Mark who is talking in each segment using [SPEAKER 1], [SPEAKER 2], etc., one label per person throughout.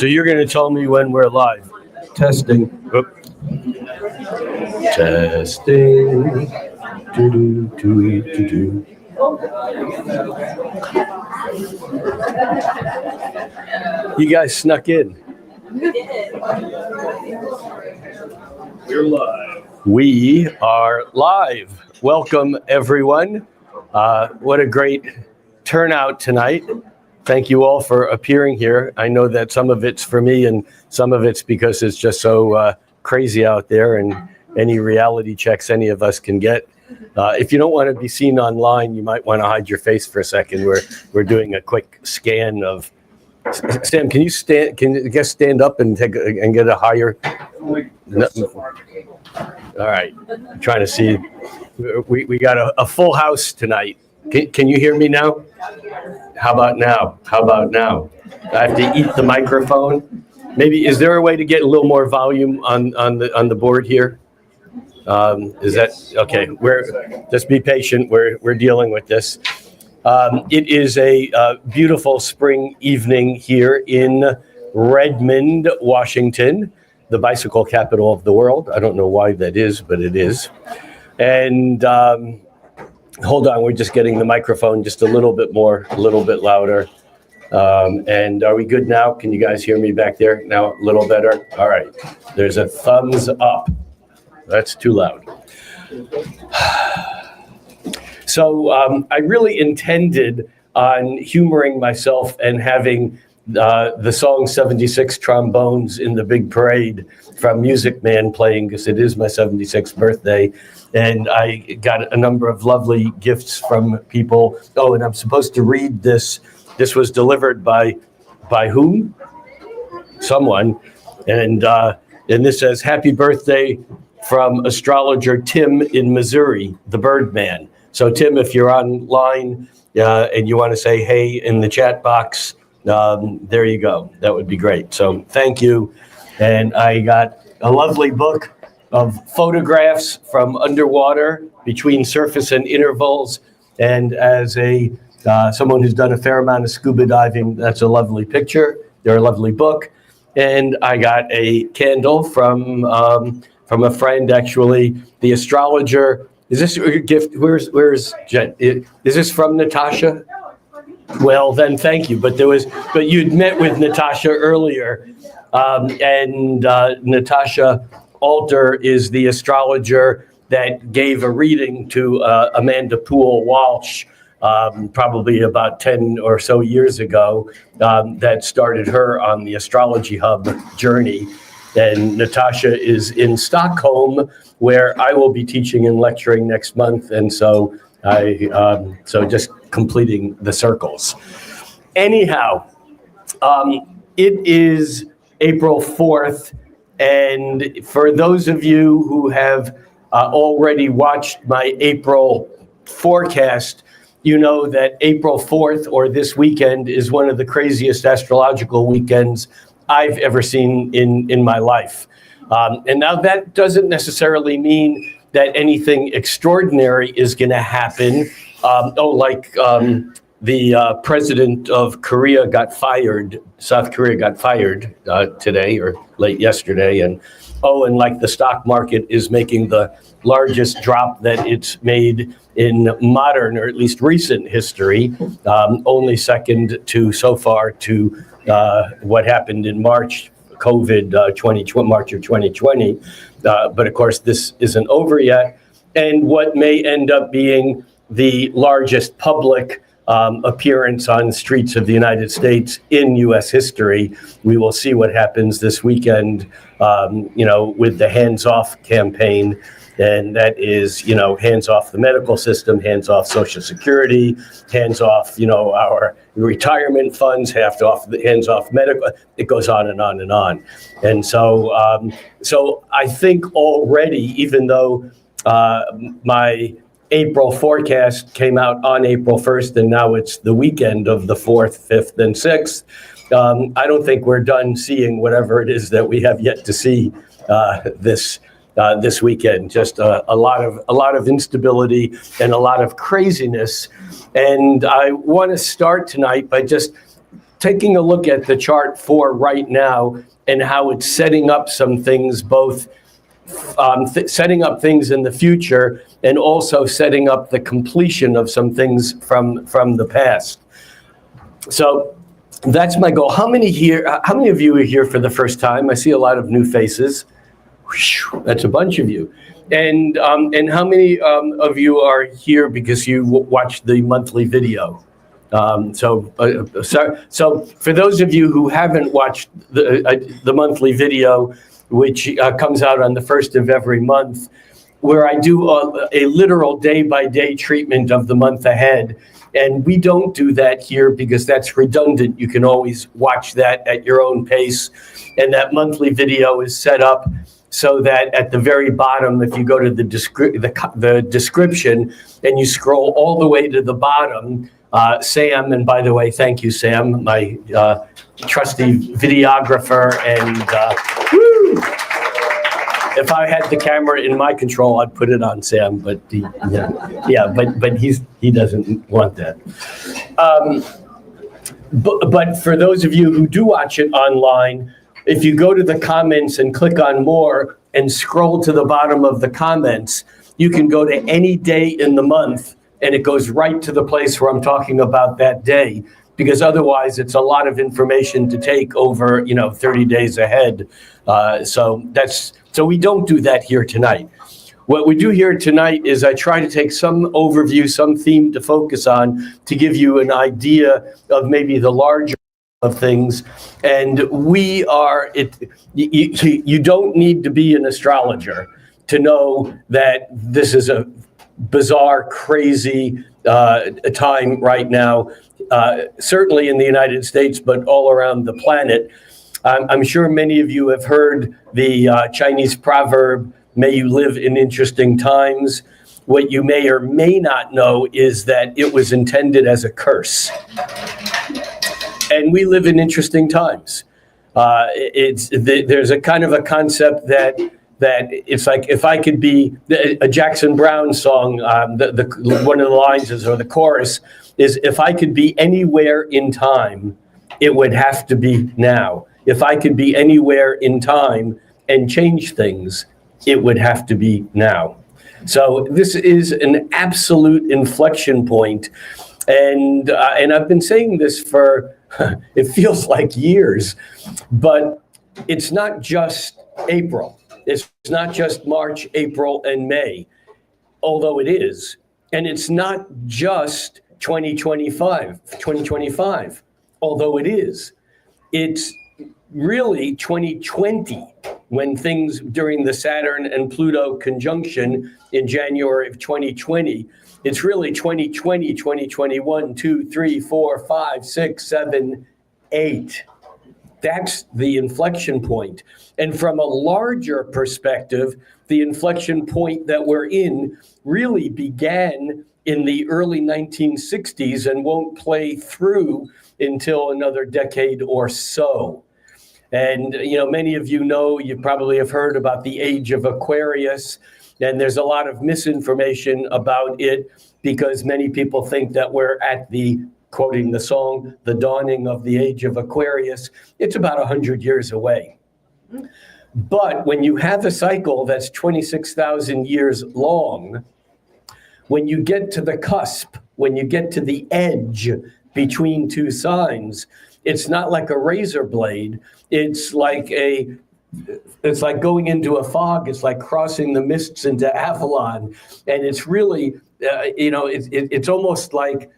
[SPEAKER 1] So you're going to tell me when we're live. Testing. Oop. Testing. Do. You guys snuck in. We're live. We are live. Welcome, everyone. What a great turnout tonight. Thank you all for appearing here. I know that some of it's for me and some of it's because it's just so crazy out there, and any reality checks any of us can get. If you don't want to be seen online, you might want to hide your face for a second. We're doing a quick scan of. Sam, can you stand? Can you just stand up and get a higher? No. All right, I'm trying to see. We got a full house tonight. Can you hear me now? How about now? I have to eat the microphone. Maybe is there a way to get a little more volume on the board here? Is that okay? Just be patient. We're dealing with this. It is a beautiful spring evening here in Redmond, Washington, the bicycle capital of the world. I don't know why that is, but it is. And hold on, we're just getting the microphone just a little bit louder. And are we good now? Can you guys hear me back there now? A little better? All right. There's a thumbs up. That's too loud. So I really intended on humoring myself and having the song 76 Trombones in the Big Parade from Music Man playing, because it is my 76th birthday. And I got a number of lovely gifts from people. Oh, and I'm supposed to read this. This was delivered by whom? Someone. And this says, "Happy birthday from astrologer Tim in Missouri, the Birdman." So Tim, if you're online and you want to say hey in the chat box, there you go. That would be great. So thank you. And I got a lovely book of photographs from underwater between surface and intervals. And as someone who's done a fair amount of scuba diving, that's a lovely picture. They're a lovely book. And I got a candle from a friend, actually, the astrologer. Is this your gift? Where's Jen? Is this from Natasha? Well, then thank you. But you'd met with Natasha earlier, and Natasha Alter is the astrologer that gave a reading to Amanda Poole Walsh, probably about 10 or so years ago, that started her on the Astrology Hub journey. And Natasha is in Stockholm, where I will be teaching and lecturing next month. And so so just completing the circles. Anyhow, it is April 4th. And for those of you who have already watched my April forecast, you know that April 4th, or this weekend, is one of the craziest astrological weekends I've ever seen in my life. And now that doesn't necessarily mean that anything extraordinary is going to happen. The president of Korea got fired. South Korea got fired today or late yesterday. And like the stock market is making the largest drop that it's made in modern, or at least recent history, only second so far to what happened in March, COVID, March of 2020. But of course, this isn't over yet. And what may end up being the largest public appearance on streets of the United States in U.S. history. We will see what happens this weekend, with the Hands Off campaign. And that is, hands off the medical system, hands off Social Security, hands off, our retirement funds, hands off medical. It goes on and on and on. And so I think already, even though my April forecast came out on April 1st, and now it's the weekend of the 4th, 5th, and 6th, I don't think we're done seeing whatever it is that we have yet to see this weekend. Just a lot of instability and a lot of craziness. And I want to start tonight by just taking a look at the chart for right now and how it's setting up some things, both setting up things in the future and also setting up the completion of some things from the past. So that's my goal. How many of you are here for the first time? I see a lot of new faces. That's a bunch of you. And how many of you are here because you watched the monthly video? So for those of you who haven't watched the monthly video, which comes out on the 1st of every month, where I do a literal day-by-day treatment of the month ahead. And we don't do that here because that's redundant. You can always watch that at your own pace. And that monthly video is set up so that at the very bottom, if you go to the description and you scroll all the way to the bottom, Sam, and by the way, thank you, Sam, my trusty videographer, and woo! If I had the camera in my control, I'd put it on Sam, but he doesn't want that. But for those of you who do watch it online, if you go to the comments and click on more and scroll to the bottom of the comments, you can go to any day in the month and it goes right to the place where I'm talking about that day, because otherwise it's a lot of information to take over, 30 days ahead. So we don't do that here tonight. What we do here tonight is I try to take some overview, some theme to focus on to give you an idea of maybe the larger of things. And you don't need to be an astrologer to know that this is a bizarre, crazy time right now, certainly in the United States, but all around the planet. I'm sure many of you have heard the Chinese proverb, "May you live in interesting times." What you may or may not know is that it was intended as a curse. And we live in interesting times. There's a kind of a concept that it's like, if I could be a Jackson Browne song, one of the lines is, or the chorus is, if I could be anywhere in time, it would have to be now. If I could be anywhere in time and change things, it would have to be now. So this is an absolute inflection point. And I've been saying this for, it feels like years, but it's not just April. It's not just March, April, and May, although it is. And it's not just 2025, although it is. It's really 2020, when things during the Saturn and Pluto conjunction in January of 2020, it's really 2020, 2021, 2, 3, 4, 5, 6, 7, 8. That's the inflection point. And from a larger perspective, the inflection point that we're in really began in the early 1960s and won't play through until another decade or so. And, many of you probably have heard about the age of Aquarius, and there's a lot of misinformation about it because many people think that we're at quoting the song, the dawning of the age of Aquarius. It's about 100 years away. But when you have a cycle that's 26,000 years long, when you get to the cusp, when you get to the edge between two signs, it's not like a razor blade. It's like going into a fog. It's like crossing the mists into Avalon. And it's really, it's almost like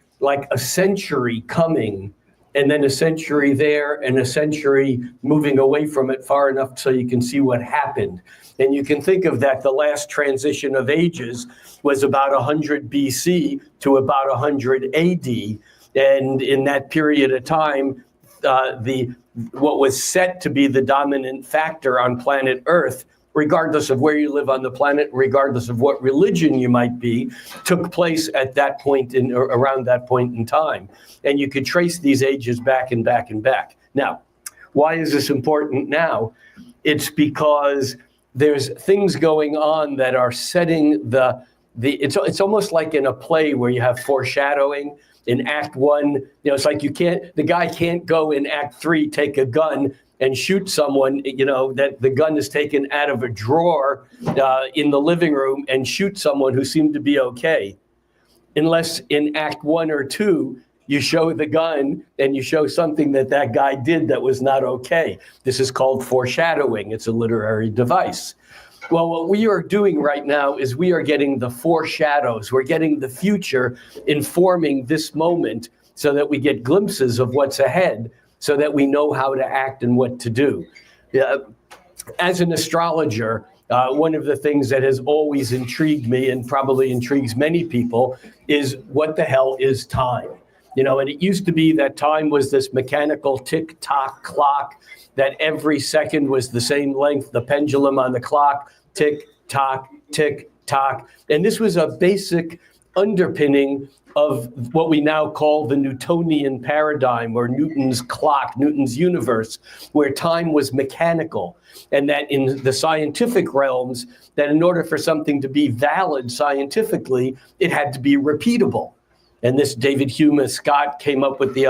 [SPEAKER 1] a century coming, and then a century there, and a century moving away from it far enough so you can see what happened. And you can think of that, the last transition of ages was about 100 BC to about 100 AD. And in that period of time, what was set to be the dominant factor on planet Earth, regardless of where you live on the planet, regardless of what religion you might be, took place at that point around that point in time. And you could trace these ages back and back and back. Now, why is this important now? It's because there's things going on that are setting the it's almost like in a play where you have foreshadowing. In Act 1, it's like the guy can't go in Act 3, take a gun and shoot someone, that the gun is taken out of a drawer in the living room and shoot someone who seemed to be okay. Unless in Act 1 or 2, you show the gun and you show something that guy did that was not okay. This is called foreshadowing. It's a literary device. Well, what we are doing right now is we are getting the foreshadows. We're getting the future informing this moment so that we get glimpses of what's ahead, so that we know how to act and what to do. As an astrologer, one of the things that has always intrigued me and probably intrigues many people is what the hell is time? And it used to be that time was this mechanical tick-tock clock, that every second was the same length, the pendulum on the clock, tick-tock, tick-tock. And this was a basic underpinning of what we now call the Newtonian paradigm, or Newton's clock, Newton's universe, where time was mechanical. And that in the scientific realms, that in order for something to be valid scientifically, it had to be repeatable. And this David Hume Scott came up with the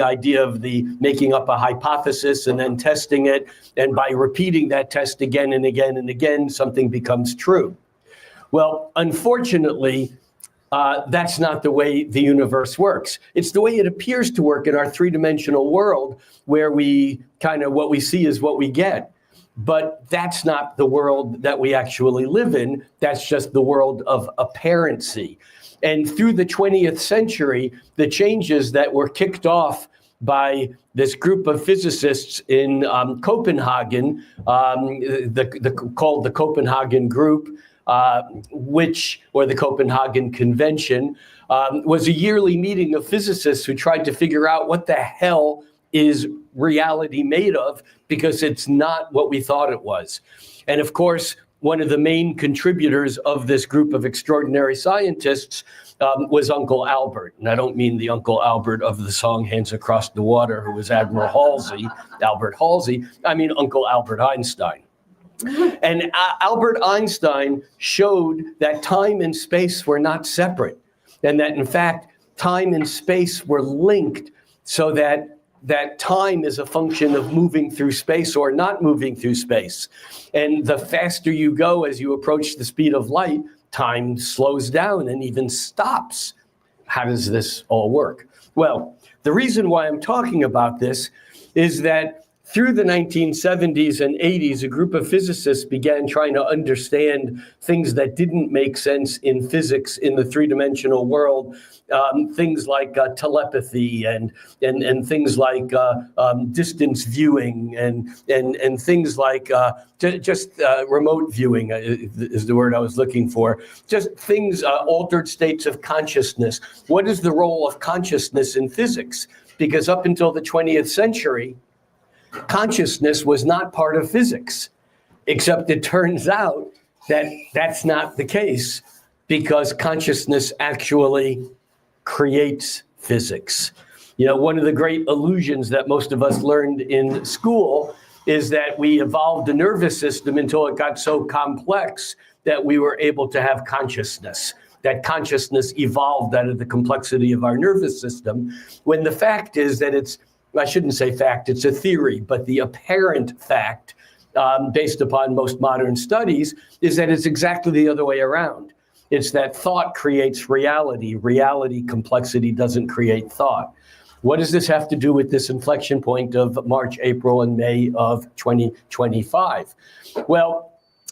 [SPEAKER 1] idea of the making up a hypothesis and then testing it. And by repeating that test again and again and again, something becomes true. Well, unfortunately, that's not the way the universe works. It's the way it appears to work in our three-dimensional world, where what we see is what we get. But that's not the world that we actually live in. That's just the world of apparency. And through the 20th century, the changes that were kicked off by this group of physicists in Copenhagen, called the Copenhagen Group, or the Copenhagen Convention, was a yearly meeting of physicists who tried to figure out what the hell is reality made of, because it's not what we thought it was. And of course, one of the main contributors of this group of extraordinary scientists was Uncle Albert. And I don't mean the Uncle Albert of the song Hands Across the Water, who was Admiral Halsey, Albert Halsey. I mean Uncle Albert Einstein. And Albert Einstein showed that time and space were not separate, and that in fact, time and space were linked, so that time is a function of moving through space or not moving through space. And the faster you go as you approach the speed of light, time slows down and even stops. How does this all work? Well, the reason why I'm talking about this is that through the 1970s and 80s, a group of physicists began trying to understand things that didn't make sense in physics in the three-dimensional world, things like telepathy and things like distance viewing and things like just remote viewing is the word I was looking for. Just things, altered states of consciousness. What is the role of consciousness in physics? Because up until the 20th century, consciousness was not part of physics, except it turns out that that's not the case, because consciousness actually creates physics. One of the great illusions that most of us learned in school is that we evolved a nervous system until it got so complex that we were able to have consciousness. That consciousness evolved out of the complexity of our nervous system, when the fact is that I shouldn't say fact, it's a theory, but the apparent fact, based upon most modern studies, is that it's exactly the other way around. It's that thought creates reality. Reality, complexity doesn't create thought. What does this have to do with this inflection point of March, April, and May of 2025? Well,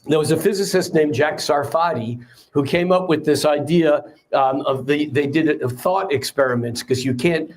[SPEAKER 1] there was a physicist named Jack Sarfati who came up with this idea they did thought experiments, because you can't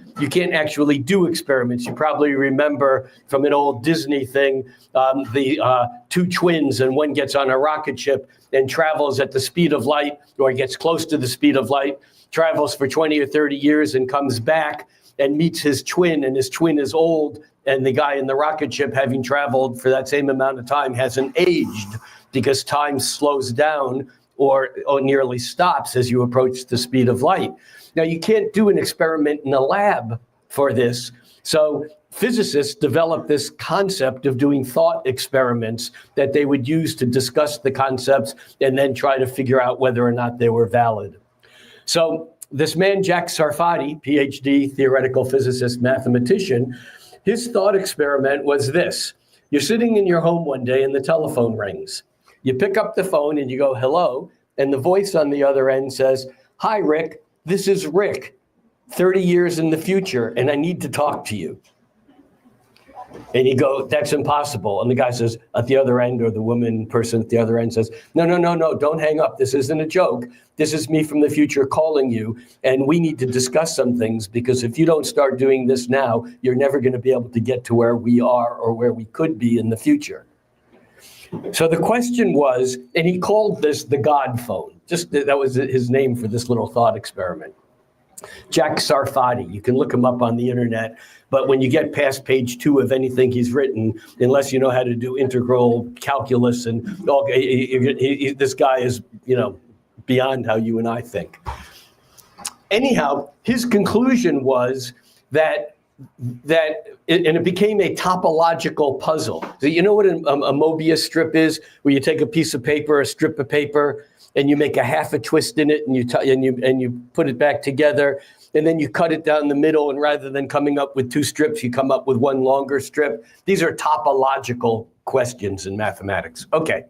[SPEAKER 1] actually do experiments. You probably remember from an old Disney thing, the two twins, and one gets on a rocket ship and travels at the speed of light, or gets close to the speed of light, travels for 20 or 30 years and comes back and meets his twin, and his twin is old, and the guy in the rocket ship, having traveled for that same amount of time, hasn't aged, because time slows down or nearly stops as you approach the speed of light. Now, you can't do an experiment in a lab for this. So physicists developed this concept of doing thought experiments that they would use to discuss the concepts and then try to figure out whether or not they were valid. So this man, Jack Sarfati, PhD, theoretical physicist, mathematician, his thought experiment was this. You're sitting in your home one day and the telephone rings. You pick up the phone and you go, hello, and the voice on the other end says, hi, Rick, this is Rick, 30 years in the future, and I need to talk to you. And you go, that's impossible. And the guy says at the other end, or the woman person at the other end says, no, don't hang up. This isn't a joke. This is me from the future calling you. And we need to discuss some things, because if you don't start doing this now, you're never going to be able to get to where we are or where we could be in the future. So the question was, and he called this the God phone. Just that was his name for this little thought experiment. Jack Sarfati, you can look him up on the internet, but when you get past page 2 of anything he's written, unless you know how to do integral calculus and all, this guy is, beyond how you and I think. Anyhow, his conclusion was that it became a topological puzzle. So you know what a Mobius strip is, where you take a piece of paper, a strip of paper, and you make a half a twist in it, and you put it back together, and then you cut it down the middle, and rather than coming up with 2 strips, you come up with one longer strip. These are topological questions in mathematics. Okay,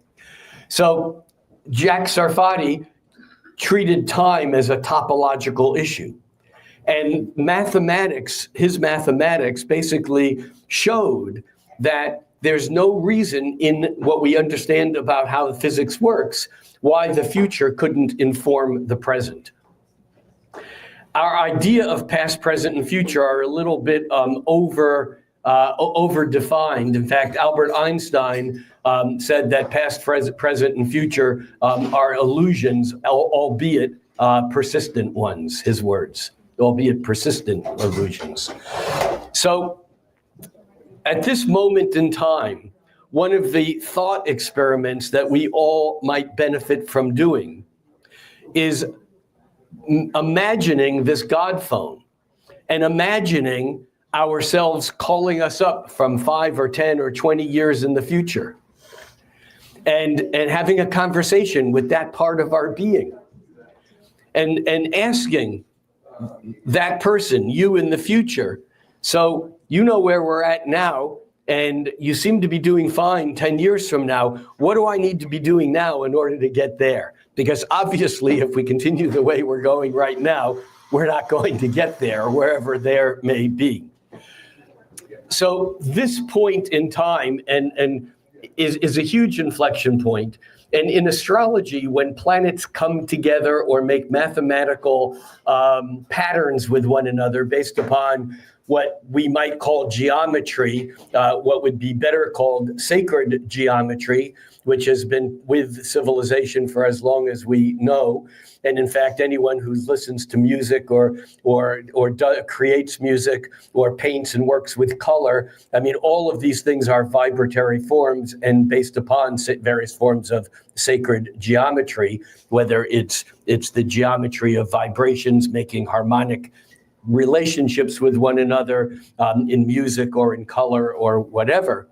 [SPEAKER 1] so Jack Sarfati treated time as a topological issue. And his mathematics basically showed that there's no reason in what we understand about how physics works why the future couldn't inform the present. Our idea of past, present, and future are a little bit overdefined. In fact, Albert Einstein said that past, present, and future are illusions, albeit persistent ones, his words, albeit persistent illusions. So at this moment in time, one of the thought experiments that we all might benefit from doing is imagining this God phone and imagining ourselves calling us up from 5 or 10 or 20 years in the future and having a conversation with that part of our being and asking that person, you in the future, so you know where we're at now, and you seem to be doing fine 10 years from now. What do I need to be doing now in order to get there? Because obviously, if we continue the way we're going right now, we're not going to get there, wherever there may be. So this point in time is a huge inflection point. And in astrology, when planets come together or make mathematical patterns with one another based upon what we might call geometry, what would be better called sacred geometry, which has been with civilization for as long as we know. And in fact, anyone who listens to music or creates music or paints and works with color, I mean, all of these things are vibratory forms and based upon various forms of sacred geometry, whether it's the geometry of vibrations making harmonic relationships with one another in music or in color or whatever.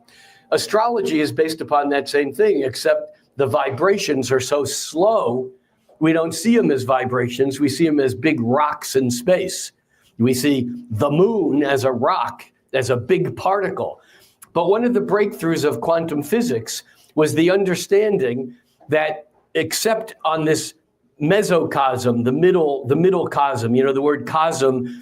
[SPEAKER 1] Astrology is based upon that same thing, except the vibrations are so slow, we don't see them as vibrations, we see them as big rocks in space. We see the moon as a rock, as a big particle. But one of the breakthroughs of quantum physics was the understanding that except on this mesocosm, the middle cosm, the word cosm,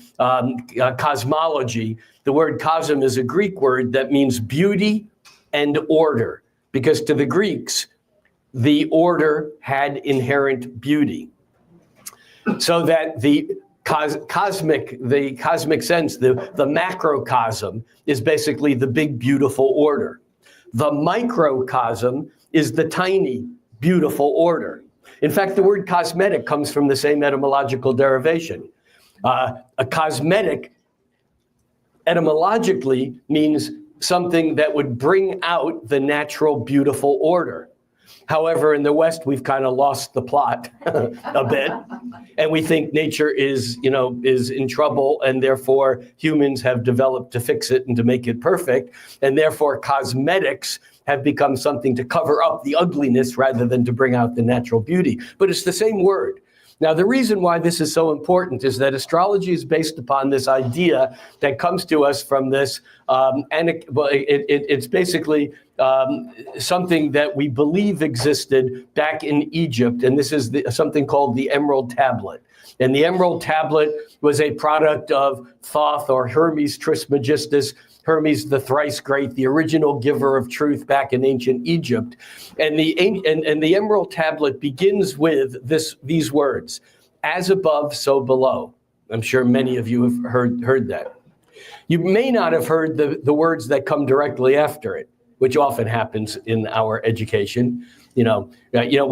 [SPEAKER 1] cosmology, the word cosm is a Greek word that means beauty and order, because to the Greeks, the order had inherent beauty. So that the cosmic sense, the macrocosm is basically the big, beautiful order. The microcosm is the tiny, beautiful order. In fact, the word cosmetic comes from the same etymological derivation. A cosmetic etymologically means something that would bring out the natural, beautiful order. However, in the West, we've kind of lost the plot a bit, and we think nature is in trouble, and therefore humans have developed to fix it and to make it perfect, and therefore cosmetics have become something to cover up the ugliness rather than to bring out the natural beauty. But it's the same word. Now, the reason why this is so important is that astrology is based upon this idea that comes to us from this, it's basically something that we believe existed back in Egypt, and this is something called the Emerald Tablet. And the Emerald Tablet was a product of Thoth, or Hermes Trismegistus, Hermes the thrice great, the original giver of truth back in ancient Egypt. And the Emerald Tablet begins with these words: as above, so below. I'm sure many of you have heard that. You may not have heard the words that come directly after it, which often happens in our education. We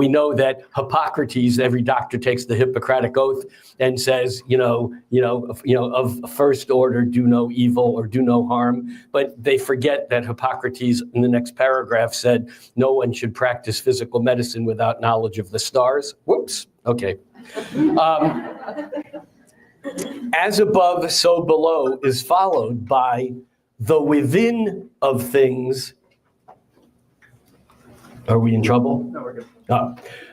[SPEAKER 1] know that Hippocrates, every doctor takes the Hippocratic Oath and says, of first order, do no evil or do no harm. But they forget that Hippocrates in the next paragraph said, no one should practice physical medicine without knowledge of the stars. Whoops. Okay. As above, so below is followed by the within of things. Are we in trouble?
[SPEAKER 2] No, we're good.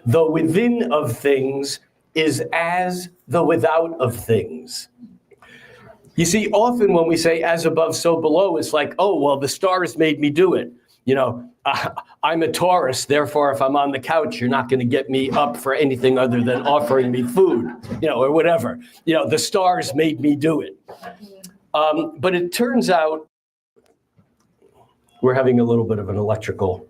[SPEAKER 1] The within of things is as the without of things. You see, often when we say as above, so below, it's like, oh, well, the stars made me do it. I'm a Taurus, therefore, if I'm on the couch, you're not going to get me up for anything other than offering me food, or whatever. The stars made me do it. But it turns out we're having a little bit of an electrical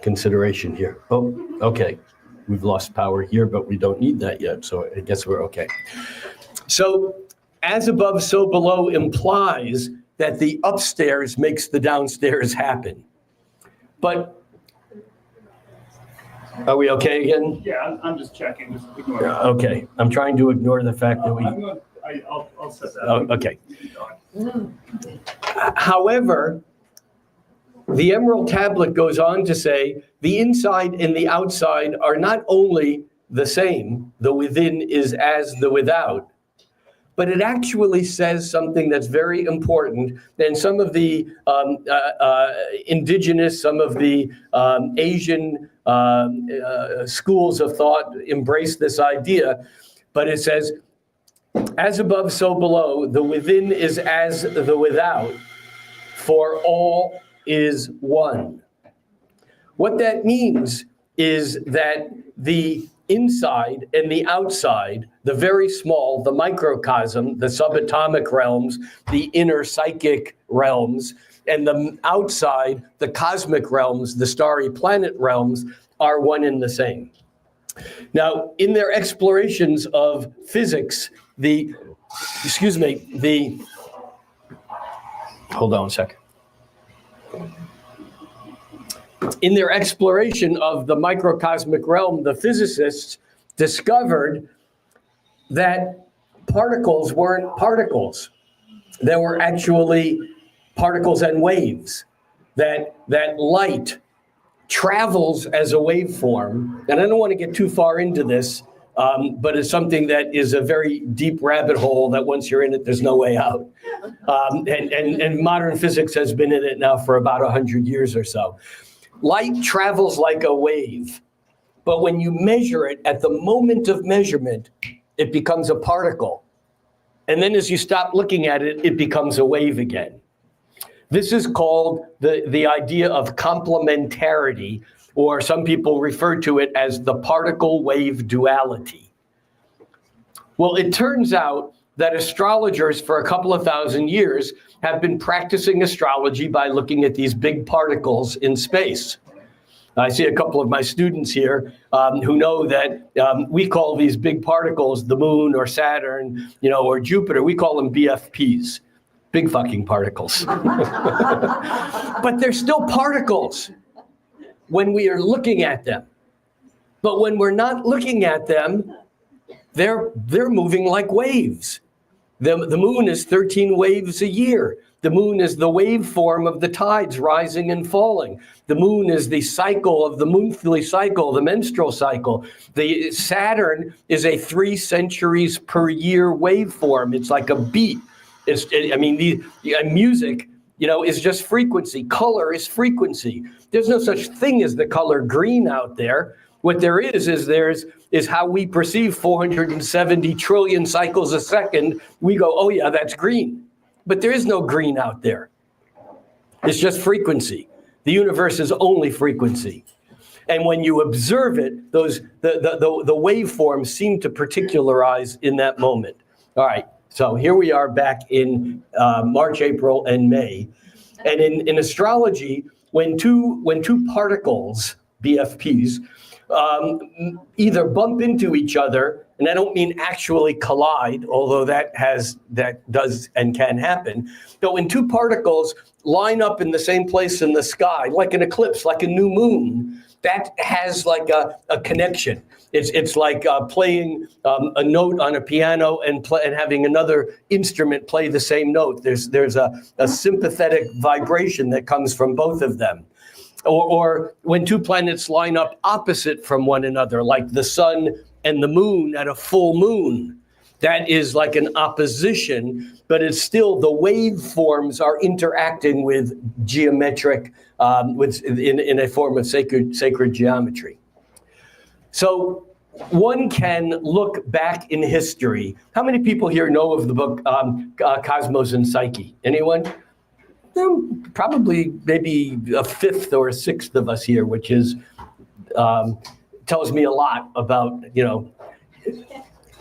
[SPEAKER 1] consideration here. Oh, okay. We've lost power here, but we don't need that yet, so I guess we're okay. So, as above, so below implies that the upstairs makes the downstairs happen. But, are we okay again?
[SPEAKER 2] Yeah, I'm just checking. Just ignore it.
[SPEAKER 1] Okay. I'm trying to ignore the fact that
[SPEAKER 2] I'll set that.
[SPEAKER 1] Oh, okay. However, the Emerald Tablet goes on to say, the inside and the outside are not only the same, the within is as the without, but it actually says something that's very important. And some of the indigenous, some of the Asian schools of thought embrace this idea, but it says, as above, so below, the within is as the without, for all is one. What that means is that the inside and the outside, the very small, the microcosm, the subatomic realms, the inner psychic realms, and the outside, the cosmic realms, the starry planet realms, are one and the same. Now, in their explorations of physics, hold on a second. In their exploration of the microcosmic realm, the physicists discovered that particles weren't particles. There were actually particles and waves, that light travels as a waveform. And I don't want to get too far into this, but it's something that is a very deep rabbit hole that once you're in it, there's no way out. And modern physics has been in it now for about 100 years or so. Light travels like a wave, but when you measure it, at the moment of measurement, it becomes a particle. And then as you stop looking at it, it becomes a wave again. This is called the idea of complementarity, or some people refer to it as the particle-wave duality. Well, it turns out that astrologers for a couple of thousand years have been practicing astrology by looking at these big particles in space. I see a couple of my students here who know that we call these big particles the moon or Saturn, or Jupiter. We call them BFPs, big fucking particles. But they're still particles when we are looking at them. But when we're not looking at them, they're moving like waves. The moon is 13 waves a year. The moon is the waveform of the tides rising and falling. The moon is the cycle of the monthly cycle, the menstrual cycle. The Saturn is a 3 centuries per year waveform. It's like a beat. Music, is just frequency. Color is frequency. There's no such thing as the color green out there. What there is how we perceive 470 trillion cycles a second. We go, oh yeah, that's green. But there is no green out there. It's just frequency. The universe is only frequency. And when you observe it, the waveforms seem to particularize in that moment. All right, so here we are back in March, April, and May. And in astrology, when two particles, BFPs, either bump into each other, and I don't mean actually collide, although that does and can happen, but when two particles line up in the same place in the sky, like an eclipse, like a new moon, that has like a connection. It's like playing a note on a piano and having another instrument play the same note. There's a sympathetic vibration that comes from both of them. Or when two planets line up opposite from one another, like the sun and the moon at a full moon, that is like an opposition, but it's still the waveforms are interacting with geometric, in a form of sacred geometry. So one can look back in history. How many people here know of the book Cosmos and Psyche? Anyone? Probably maybe a fifth or a sixth of us here, which is tells me a lot about,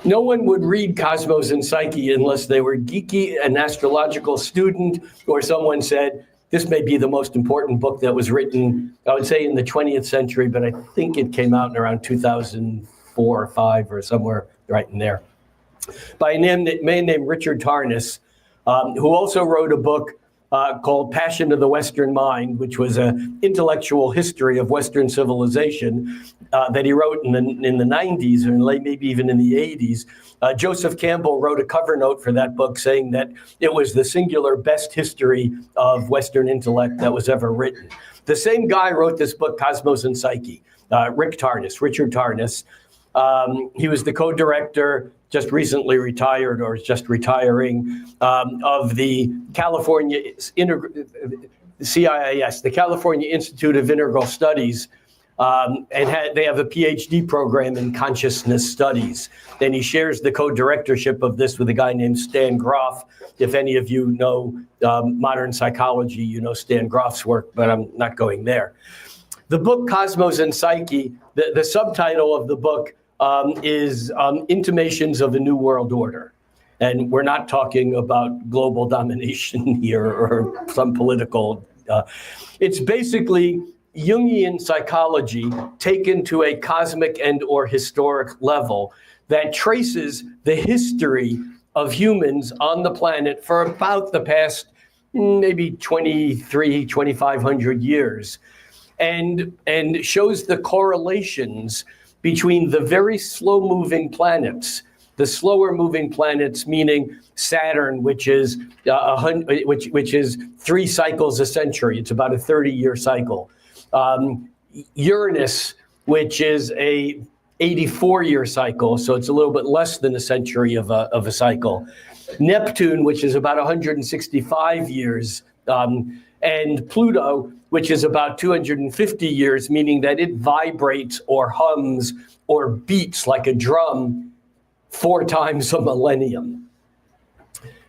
[SPEAKER 1] no one would read Cosmos and Psyche unless they were geeky, an astrological student, or someone said, this may be the most important book that was written, I would say in the 20th century, but I think it came out in around 2004 or 5 or somewhere right in there. By a man named Richard Tarnas, who also wrote a book called Passion of the Western Mind, which was an intellectual history of Western civilization that he wrote in the 90s, or maybe even in the 80s. Joseph Campbell wrote a cover note for that book saying that it was the singular best history of Western intellect that was ever written. The same guy wrote this book, Cosmos and Psyche, Richard Tarnas. He was the co-director, just recently retired or just retiring, of the California CIIS, the California Institute of Integral Studies, and they have a PhD program in consciousness studies. And he shares the co-directorship of this with a guy named Stan Grof. If any of you know modern psychology, you know Stan Grof's work, but I'm not going there. The book Cosmos and Psyche, the subtitle of the book is Intimations of a New World Order. And we're not talking about global domination here or some political. It's basically Jungian psychology taken to a cosmic and or historic level that traces the history of humans on the planet for about the past maybe 2,500 years, and shows the correlations between the very slow-moving planets, the slower-moving planets, meaning Saturn, which is 3 cycles a century. It's about a 30-year cycle. Uranus, which is a 84-year cycle, so it's a little bit less than a century of a cycle. Neptune, which is about 165 years, and Pluto, which is about 250 years, meaning that it vibrates or hums or beats like a drum 4 times a millennium.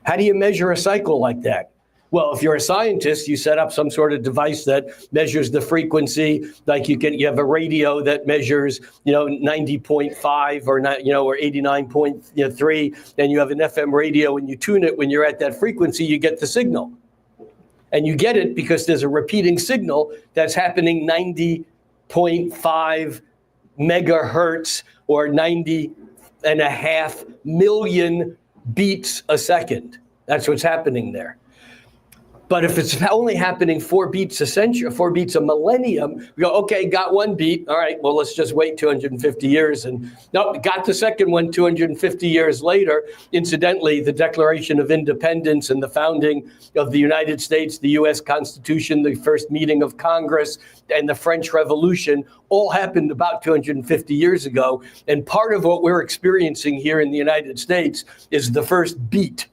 [SPEAKER 1] How do you measure a cycle like that? Well, if you're a scientist, you set up some sort of device that measures the frequency. Like you have a radio that measures, 90.5 or 89.3, and you have an FM radio, and you tune it when you're at that frequency, you get the signal. And you get it because there's a repeating signal that's happening 90.5 megahertz or 90.5 million beats a second. That's what's happening there. But if it's only happening 4 beats a century, 4 beats a millennium, we go, okay, got 1 beat. All right, well, let's just wait 250 years. And no, got the second one 250 years later. Incidentally, the Declaration of Independence and the founding of the United States, the U.S. Constitution, the first meeting of Congress, and the French Revolution all happened about 250 years ago. And part of what we're experiencing here in the United States is the first beat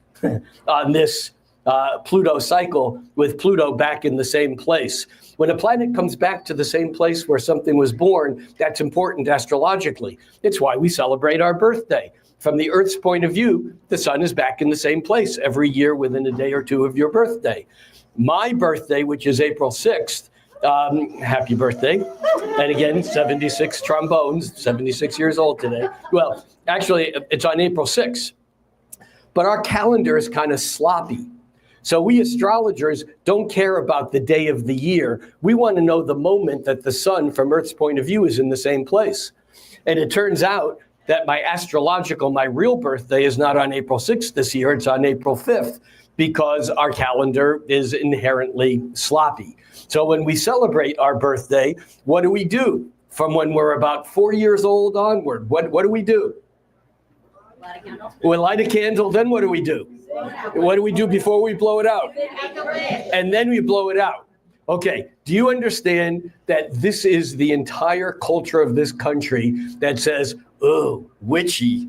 [SPEAKER 1] on this Pluto cycle, with Pluto back in the same place. When a planet comes back to the same place where something was born, that's important astrologically. It's why we celebrate our birthday. From the Earth's point of view, the sun is back in the same place every year within a day or two of your birthday. My birthday, which is April 6th, happy birthday. And again, 76 trombones, 76 years old today. Well, actually, it's on April 6th. But our calendar is kind of sloppy. So we astrologers don't care about the day of the year. We want to know the moment that the sun, from Earth's point of view, is in the same place. And it turns out that my real birthday is not on April 6th this year, it's on April 5th, because our calendar is inherently sloppy. So when we celebrate our birthday, what do we do? From when we're about 4 years old onward, what do we do?
[SPEAKER 3] Light a candle.
[SPEAKER 1] We light a candle, then what do we do? What do we do before we blow it out? And then we blow it out. Okay, do you understand that this is the entire culture of this country that says, oh, witchy?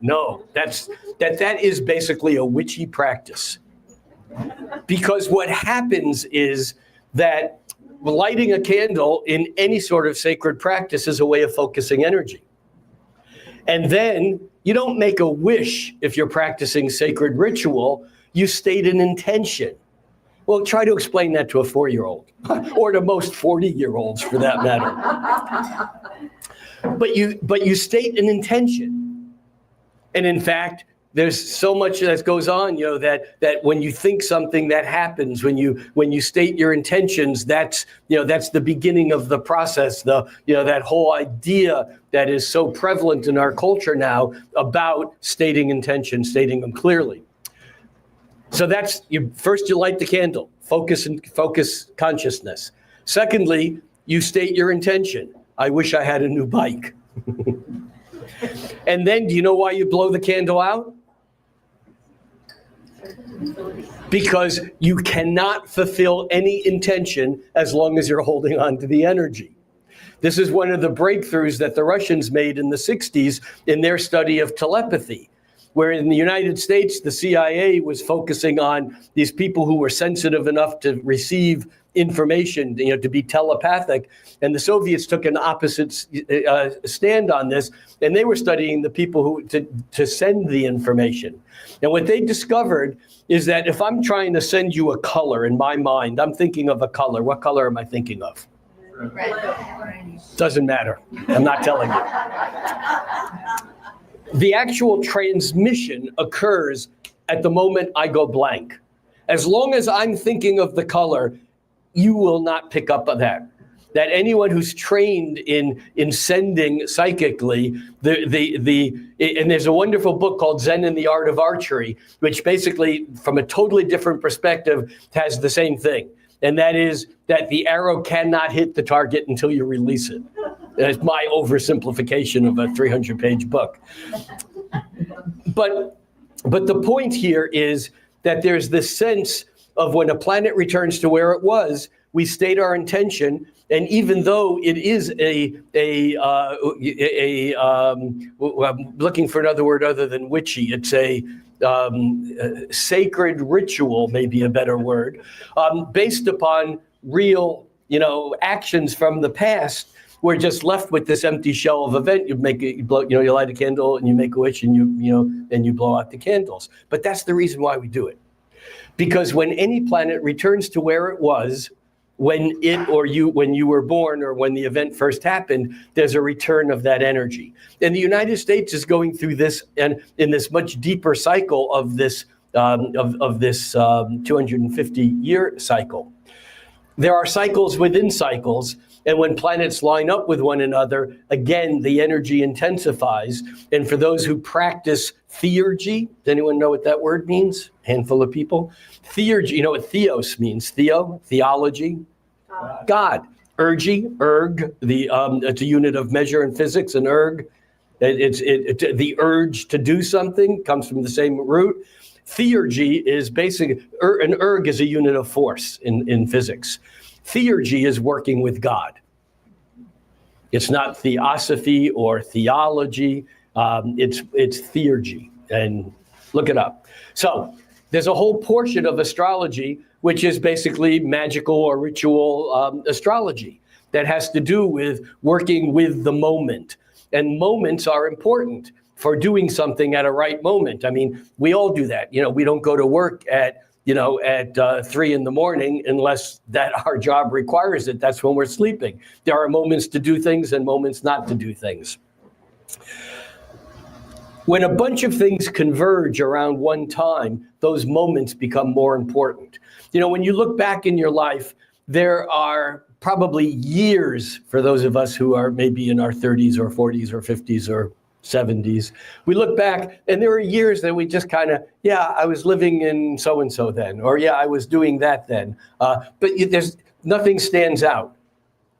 [SPEAKER 1] No, that is basically a witchy practice. Because what happens is that lighting a candle in any sort of sacred practice is a way of focusing energy. And then you don't make a wish if you're practicing sacred ritual, you state an intention. Well, try to explain that to a 4-year-old or to most 40-year-olds for that matter. But you state an intention. And in fact, there's so much that goes on, that when you think something, that happens. When you state your intentions, that's the beginning of the process. That whole idea that is so prevalent in our culture now about stating intentions, stating them clearly. So that's first you light the candle, focus consciousness. Secondly, you state your intention. I wish I had a new bike. And then do you know why you blow the candle out? Because you cannot fulfill any intention as long as you're holding on to the energy. This is one of the breakthroughs that the Russians made in the 60s in their study of telepathy, where in the United States, the CIA was focusing on these people who were sensitive enough to receive information, to be telepathic. And the Soviets took an opposite stand on this, and they were studying the people who to send the information. And what they discovered is that if I'm trying to send you a color in my mind, I'm thinking of a color. What color am I thinking of?
[SPEAKER 3] Red.
[SPEAKER 1] Doesn't matter. I'm not telling you. The actual transmission occurs at the moment I go blank. As long as I'm thinking of the color, you will not pick up on that. That anyone who's trained in sending psychically, and there's a wonderful book called Zen and the Art of Archery, which basically, from a totally different perspective, has the same thing. And that is that the arrow cannot hit the target until you release it. That's my oversimplification of a 300-page book. But the point here is that there's this sense of when a planet returns to where it was, we state our intention, and even though it is I'm looking for another word other than witchy, it's a sacred ritual, maybe a better word, based upon real, actions from the past. We're just left with this empty shell of event. You light a candle and you make a wish, and you blow out the candles. But that's the reason why we do it, because when any planet returns to where it was, when you were born, or when the event first happened, there's a return of that energy. And the United States is going through this, and in this much deeper cycle of this 250-year cycle. There are cycles within cycles, And when planets line up with one another, again, the energy intensifies. And for those who practice theurgy, does anyone know what that word means? Handful of people. Theurgy, you know what theos means? Theo, theology, God. Ergy, it's a unit of measure in physics, and erg, the urge to do something comes from the same root. Theurgy is basically, an erg is a unit of force in physics. Theurgy is working with God. It's not theosophy or theology. It's theurgy, and look it up. So there's a whole portion of astrology which is basically magical or ritual astrology that has to do with working with the moment. And moments are important for doing something at a right moment. I mean, we all do that. We don't go to work at 3 in the morning unless that our job requires it. That's when we're sleeping. There are moments to do things and moments not to do things. When a bunch of things converge around one time, those moments become more important. When you look back in your life, there are probably years for those of us who are maybe in our 30s or 40s or 50s or 70s. We look back and there are years that we just kind of, I was living in so-and-so then, or I was doing that then. But there's nothing stands out.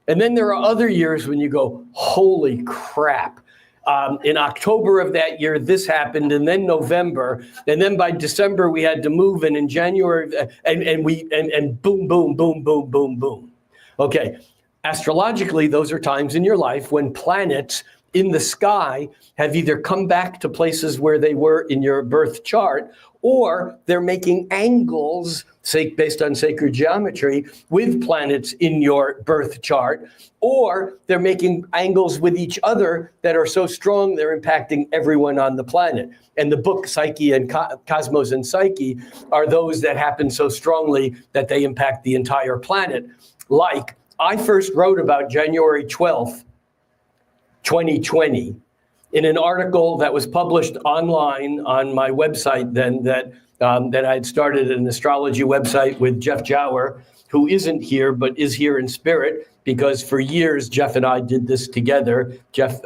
[SPEAKER 1] And then there are other years when you go, holy crap. In October of that year, this happened, and then November, and then by December we had to move, and in January, and boom, boom, boom, boom, boom, boom. Okay, astrologically, those are times in your life when planets in the sky have either come back to places where they were in your birth chart, or they're making angles based on sacred geometry with planets in your birth chart, or they're making angles with each other that are so strong they're impacting everyone on the planet. And the book Psyche and Cosmos and Psyche are those that happen so strongly that they impact the entire planet. Like, I first wrote about January 12th, 2020, in an article that was published online on my website then that I had started an astrology website with Jeff Jower, who isn't here but is here in spirit, because for years Jeff and I did this together. Jeff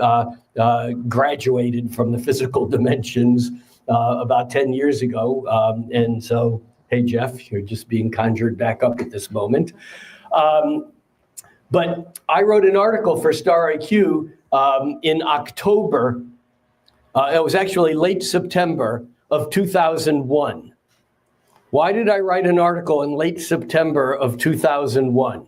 [SPEAKER 1] graduated from the physical dimensions about 10 years ago. And so, hey, Jeff, you're just being conjured back up at this moment. But I wrote an article for Star IQ in October. It was actually late September of 2001. Why did I write an article in late September of 2001?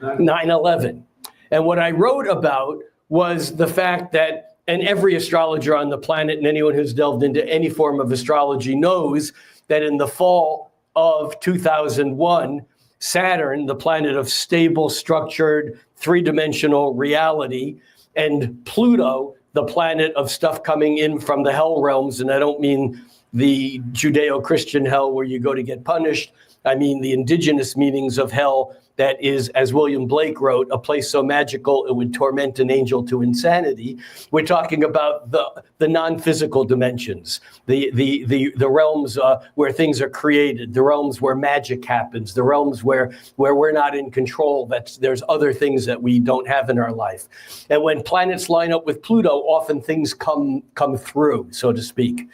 [SPEAKER 1] 9/11. And what I wrote about was the fact that, and every astrologer on the planet and anyone who's delved into any form of astrology knows that in the fall of 2001, Saturn, the planet of stable, structured, three-dimensional reality, and Pluto, the planet of stuff coming in from the hell realms, and I don't mean the Judeo-Christian hell where you go to get punished. I mean the indigenous meanings of hell, that is, as William Blake wrote, a place so magical it would torment an angel to insanity. We're talking about the non-physical dimensions, the realms where things are created, the realms where magic happens, the realms where we're not in control. There's other things that we don't have in our life. And when planets line up with Pluto, often things come through, so to speak.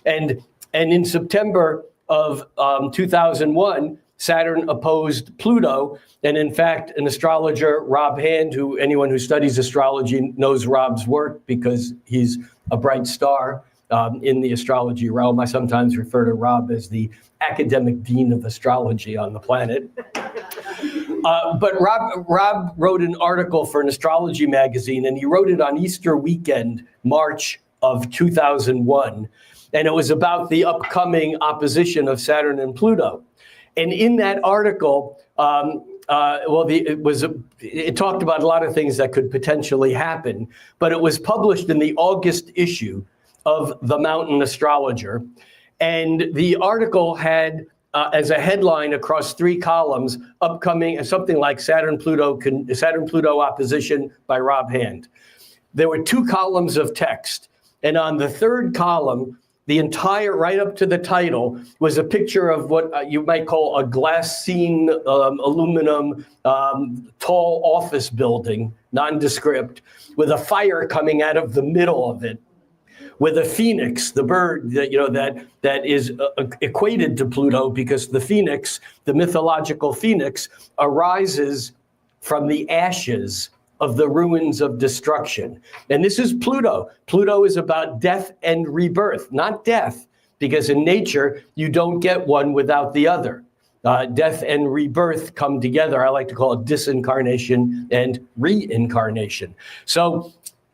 [SPEAKER 1] And in September of 2001, Saturn opposed Pluto. And in fact, an astrologer, Rob Hand, anyone who studies astrology knows Rob's work because he's a bright star in the astrology realm. I sometimes refer to Rob as the academic dean of astrology on the planet. But Rob wrote an article for an astrology magazine, and he wrote it on Easter weekend, March of 2001. And it was about the upcoming opposition of Saturn and Pluto. And in that article, it talked about a lot of things that could potentially happen, but it was published in the August issue of The Mountain Astrologer. And the article had, as a headline across 3 columns, upcoming, something like Saturn-Pluto opposition by Rob Hand. There were 2 columns of text. And on the 3rd column, the entire, right up to the title, was a picture of what you might call a glassine aluminum tall office building, nondescript, with a fire coming out of the middle of it, with a phoenix, the bird that is equated to Pluto, because the phoenix, the mythological phoenix, arises from the ashes of the ruins of destruction. And this is Pluto. Pluto is about death and rebirth, not death, because in nature, you don't get one without the other. Death and rebirth come together. I like to call it disincarnation and reincarnation. So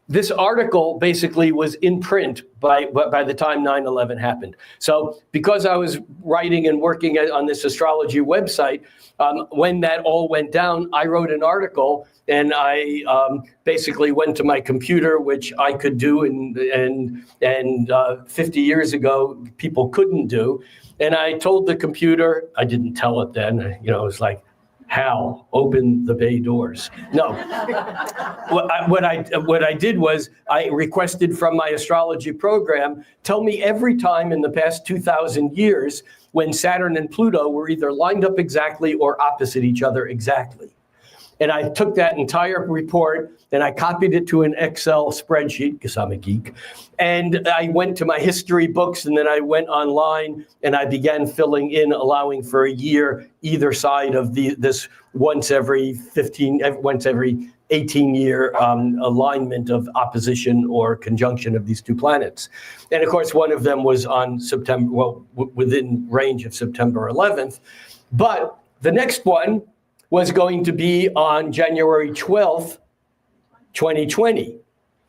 [SPEAKER 1] this article basically was in print by the time 9/11 happened. So because I was writing and working on this astrology website, when that all went down, I wrote an article, and I basically went to my computer, which I could do, and 50 years ago people couldn't do. And I told the computer, I didn't tell it then, it was like, Hal, open the bay doors. No. What I did was I requested from my astrology program, tell me every time in the past 2,000 years when Saturn and Pluto were either lined up exactly or opposite each other exactly. And I took that entire report and I copied it to an Excel spreadsheet, because I'm a geek. And I went to my history books, and then I went online and I began filling in, allowing for a year either side of this once every 18-year alignment of opposition or conjunction of these two planets. And of course, one of them was on within range of September 11th. But the next one was going to be on January 12th, 2020,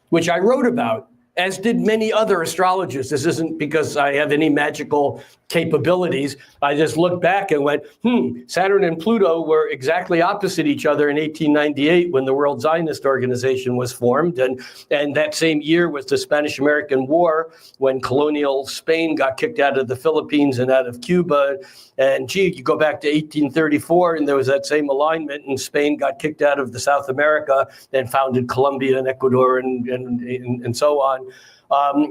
[SPEAKER 1] which I wrote about, as did many other astrologers. This isn't because I have any magical capabilities. I just looked back and went, Saturn and Pluto were exactly opposite each other in 1898 when the World Zionist Organization was formed. And that same year was the Spanish-American War, when colonial Spain got kicked out of the Philippines and out of Cuba. And you go back to 1834, and there was that same alignment, and Spain got kicked out of the South America and founded Colombia and Ecuador and so on.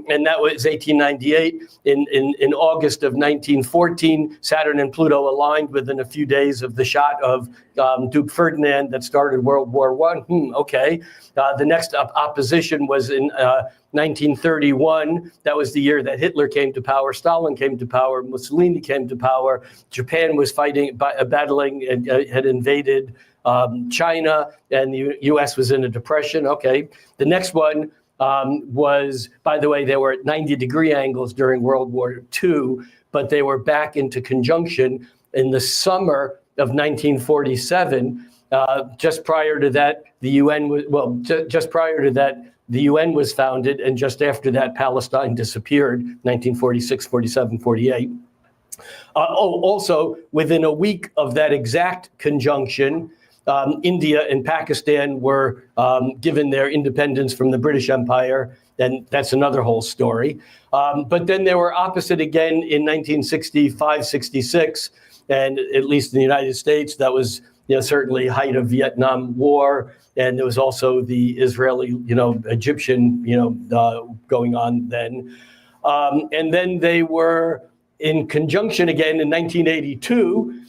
[SPEAKER 1] And that was 1898. In August of 1914, Saturn and Pluto aligned within a few days of the shot of Duke Ferdinand that started World War I. Okay. The next opposition was in 1931. That was the year that Hitler came to power, Stalin came to power, Mussolini came to power. Japan was battling, and had invaded China, and the U.S. was in a depression. Okay. The next one was, by the way, they were at 90-degree angles during World War II, but they were back into conjunction in the summer of 1947. Just prior to that, the UN was, just prior to that, the UN was founded, and just after that, Palestine disappeared, 1946, 47, 48. Also, within a week of that exact conjunction, India and Pakistan were given their independence from the British Empire, and that's another whole story. But then they were opposite again in 1965, 66, and at least in the United States, that was certainly height of Vietnam War, and there was also the Israeli, Egyptian, going on then. And then they were in conjunction again in 1982.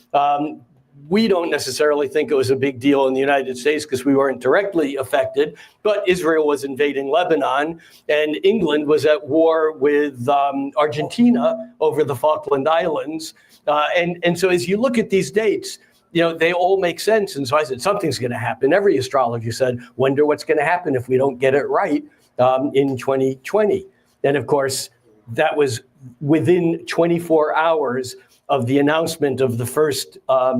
[SPEAKER 1] We don't necessarily think it was a big deal in the United States because we weren't directly affected, but Israel was invading Lebanon, and England was at war with Argentina over the Falkland Islands. And so as you look at these dates, they all make sense. And so I said, something's going to happen. Every astrologer said, wonder what's going to happen if we don't get it right in 2020. And of course, that was within 24 hours of the announcement of the first, at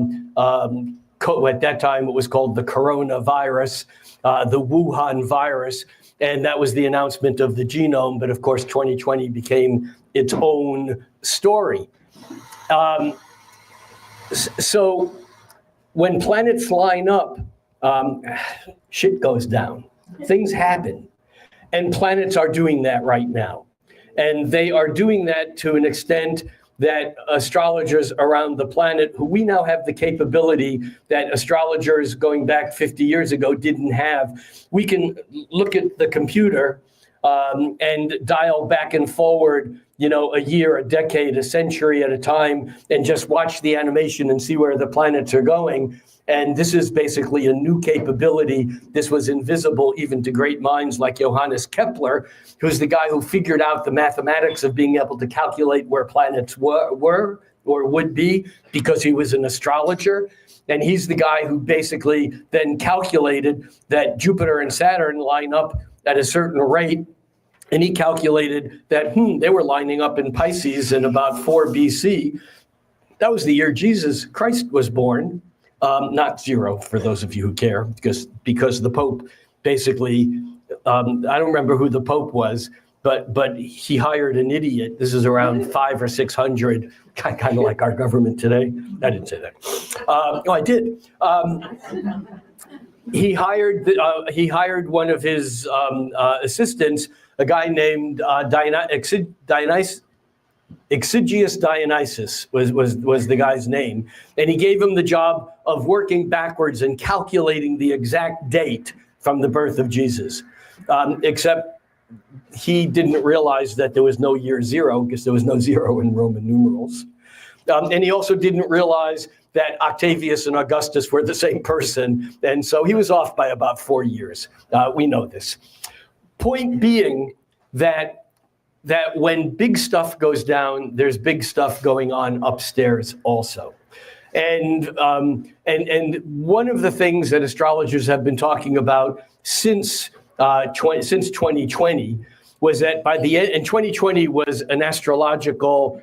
[SPEAKER 1] that time it was called the coronavirus, the Wuhan virus, and that was the announcement of the genome. But of course, 2020 became its own story. So when planets line up, shit goes down. Things happen. And planets are doing that right now. And they are doing that to an extent that astrologers around the planet, who we now have the capability that astrologers going back 50 years ago didn't have, we can look at the computer and dial back and forward a year, a decade, a century at a time, and just watch the animation and see where the planets are going. And this is basically a new capability. This was invisible even to great minds like Johannes Kepler, who's the guy who figured out the mathematics of being able to calculate where planets were or would be, because he was an astrologer. And he's the guy who basically then calculated that Jupiter and Saturn line up at a certain rate. And he calculated that they were lining up in Pisces in about 4 BC. That was the year Jesus Christ was born. Not 0 for those of you who care, because the Pope basically, I don't remember who the Pope was, but he hired an idiot. This is around 500 or 600, kind of like our government today. I didn't say that. No, I did. He hired one of his assistants, a guy named Exiguus Dionysius was the guy's name, and he gave him the job of working backwards and calculating the exact date from the birth of Jesus. Except he didn't realize that there was no year 0, because there was no 0 in Roman numerals. And he also didn't realize that Octavius and Augustus were the same person, and so he was off by about 4 years. We know this. Point being that when big stuff goes down, there's big stuff going on upstairs also. And one of the things that astrologers have been talking about since 2020 was that by the end, and 2020 was an astrological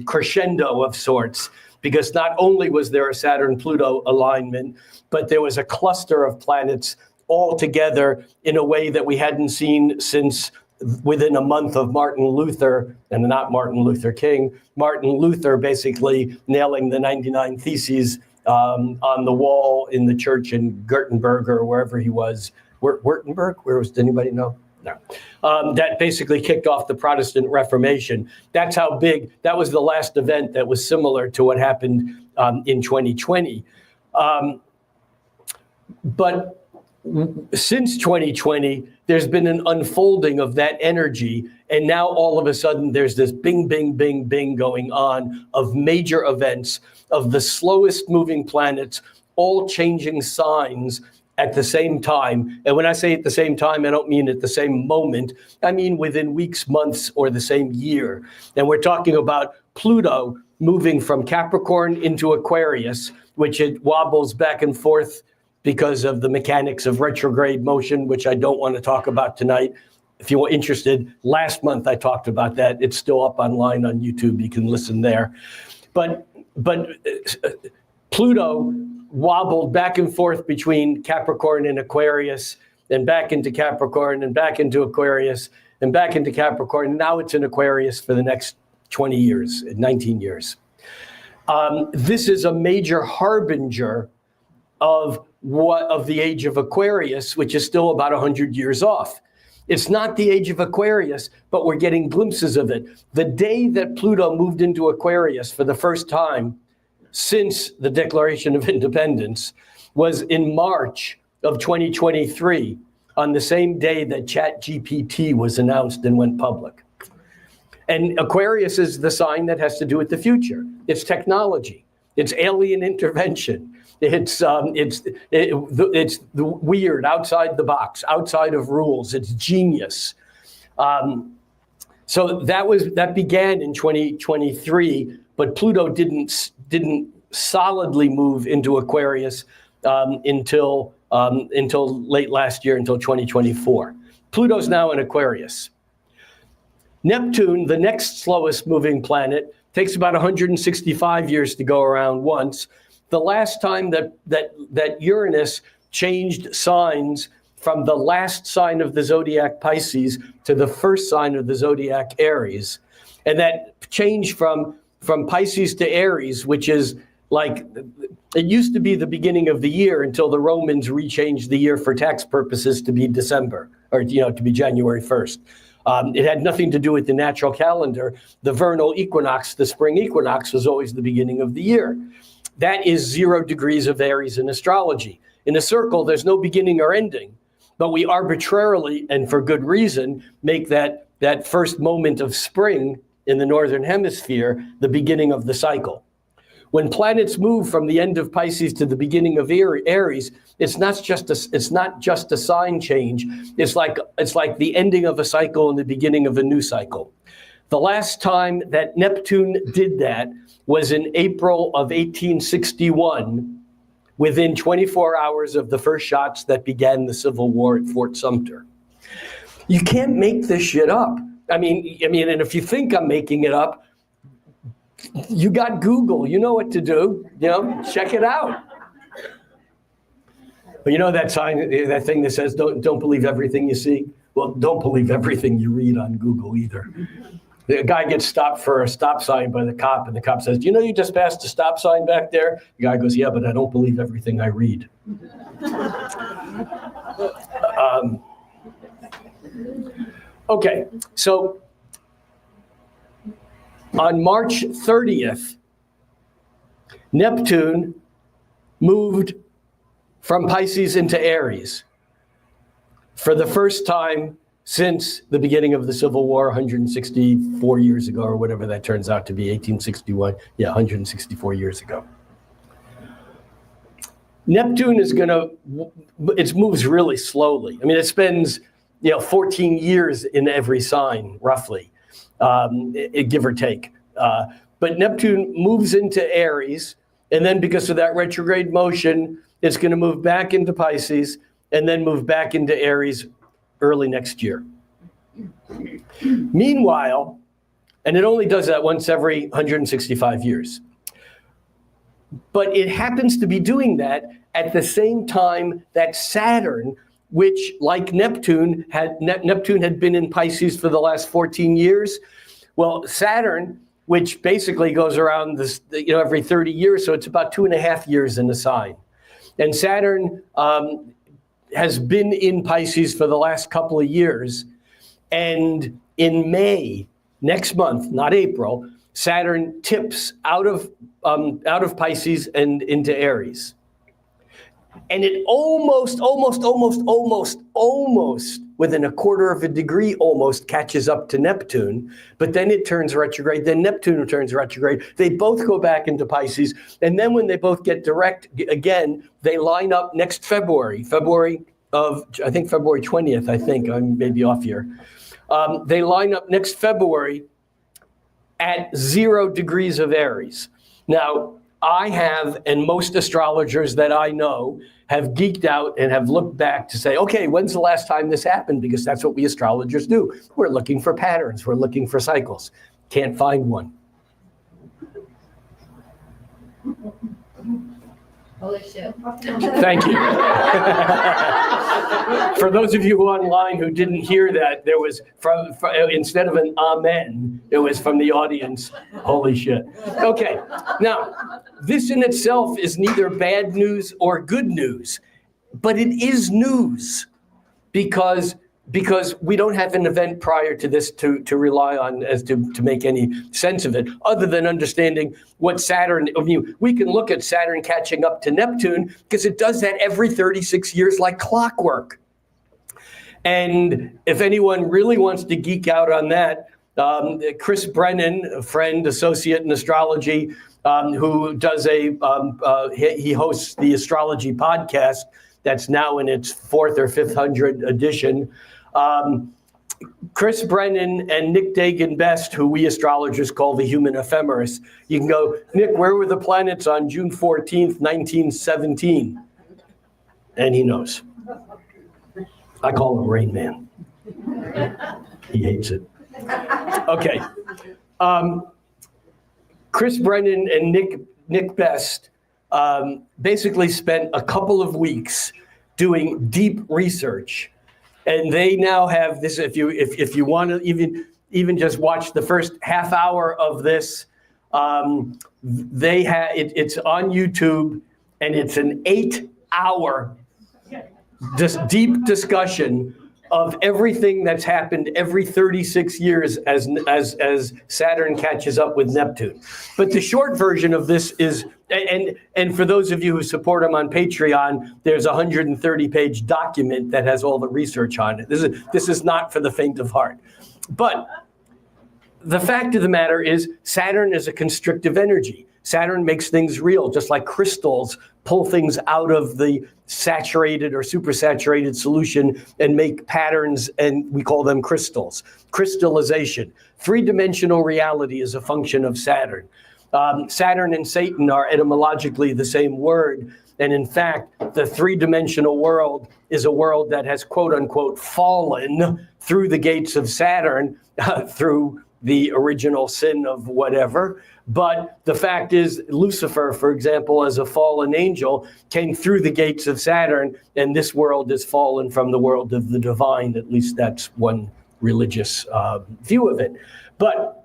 [SPEAKER 1] crescendo of sorts, because not only was there a Saturn-Pluto alignment, but there was a cluster of planets all together in a way that we hadn't seen since within a month of Martin Luther, and not Martin Luther King, Martin Luther basically nailing the 99 Theses on the wall in the church in Gutenberg or wherever he was. Württemberg? Where was, anybody know? No. That basically kicked off the Protestant Reformation. That's how big, that was the last event that was similar to what happened in 2020. But since 2020, there's been an unfolding of that energy. And now all of a sudden, there's this bing, bing, bing, bing going on of major events, of the slowest moving planets, all changing signs at the same time. And when I say at the same time, I don't mean at the same moment. I mean within weeks, months, or the same year. And we're talking about Pluto moving from Capricorn into Aquarius, which it wobbles back and forth because of the mechanics of retrograde motion, which I don't want to talk about tonight. If you're interested, last month I talked about that. It's still up online on YouTube. You can listen there. But Pluto wobbled back and forth between Capricorn and Aquarius, and back into Capricorn, and back into Aquarius, and back into Capricorn. And now it's in Aquarius for the next 20 years, 19 years. This is a major harbinger of the age of Aquarius, which is still about 100 years off. It's not the age of Aquarius, but we're getting glimpses of it. The day that Pluto moved into Aquarius for the first time since the Declaration of Independence was in March of 2023, on the same day that ChatGPT was announced and went public. And Aquarius is the sign that has to do with the future. It's technology. It's alien intervention. It's the weird, outside the box, outside of rules. It's genius. So that began in 2023, but Pluto didn't solidly move into Aquarius until late last year, until 2024. Pluto's now in Aquarius. Neptune, the next slowest moving planet, takes about 165 years to go around once. The last time that Uranus changed signs from the last sign of the zodiac Pisces to the first sign of the zodiac Aries. And that change from Pisces to Aries, which is like, it used to be the beginning of the year until the Romans rechanged the year for tax purposes to be December, or to be January 1st. It had nothing to do with the natural calendar. The vernal equinox, the spring equinox, was always the beginning of the year. That is 0 degrees of Aries in astrology. In a circle, there's no beginning or ending, but we arbitrarily, and for good reason, make that that first moment of spring in the Northern Hemisphere, the beginning of the cycle. When planets move from the end of Pisces to the beginning of Aries, it's not just a sign change. It's like the ending of a cycle and the beginning of a new cycle. The last time that Neptune did that was in April of 1861, within 24 hours of the first shots that began the Civil War at Fort Sumter. You can't make this shit up. I mean, and if you think I'm making it up, you got Google, you know what to do, check it out. But you know that sign, that thing that says, don't believe everything you see? Well, don't believe everything you read on Google either. The guy gets stopped for a stop sign by the cop, and the cop says, you just passed a stop sign back there? The guy goes, yeah, but I don't believe everything I read. Okay, so on March 30th, Neptune moved from Pisces into Aries for the first time since the beginning of the Civil War 164 years ago, or whatever that turns out to be, 1861. Yeah, 164 years ago. Neptune it moves really slowly. I mean, it spends 14 years in every sign, roughly, give or take. But Neptune moves into Aries, and then because of that retrograde motion, it's going to move back into Pisces, and then move back into Aries early next year. Meanwhile, and it only does that once every 165 years, but it happens to be doing that at the same time that Saturn, which, like Neptune had been in Pisces for the last 14 years. Well, Saturn, which basically goes around this, every 30 years, so it's about 2.5 years in the sign. And Saturn has been in Pisces for the last couple of years. And in May, next month, not April, Saturn tips out of Pisces and into Aries. And it almost, within 1/4 of a degree, almost catches up to Neptune. But then it turns retrograde. Then Neptune turns retrograde. They both go back into Pisces. And then when they both get direct again, they line up next February 20th, I think. I may be off here. They line up next February at 0 degrees of Aries. Now, I have, and most astrologers that I know, have geeked out and have looked back to say, okay, when's the last time this happened? Because that's what we astrologers do. We're looking for patterns. We're looking for cycles. Can't find one.
[SPEAKER 3] Holy shit.
[SPEAKER 1] Thank you. For those of you online who didn't hear that, there was, instead of an amen, it was from the audience, holy shit. Okay, now, this in itself is neither bad news or good news, but it is news because we don't have an event prior to this to rely on as to make any sense of it, other than understanding what Saturn, we can look at Saturn catching up to Neptune because it does that every 36 years like clockwork. And if anyone really wants to geek out on that, Chris Brennan, a friend, associate in astrology, who does he hosts the astrology podcast that's now in its 4th or 500th edition. Chris Brennan and Nick Dagan-Best, who we astrologers call the human ephemeris. You can go, Nick, where were the planets on June 14th, 1917? And he knows. I call him Rain Man. He hates it. Okay. Chris Brennan and Nick Best basically spent a couple of weeks doing deep research. And they now have this, if you want to even just watch the first half hour of this, it's on YouTube, and it's an 8-hour deep discussion of everything that's happened every 36 years as Saturn catches up with Neptune. But the short version of this is, and for those of you who support him on Patreon, there's a 130-page document that has all the research on it. This is not for the faint of heart. But the fact of the matter is Saturn is a constrictive energy. Saturn makes things real, just like crystals pull things out of the saturated or supersaturated solution and make patterns, and we call them crystals. Crystallization. Three-dimensional reality is a function of Saturn. Saturn and Satan are etymologically the same word. And in fact, the three-dimensional world is a world that has, quote unquote, fallen through the gates of Saturn, through the original sin of whatever. But the fact is, Lucifer, for example, as a fallen angel, came through the gates of Saturn, and this world is fallen from the world of the divine. At least that's one religious view of it. But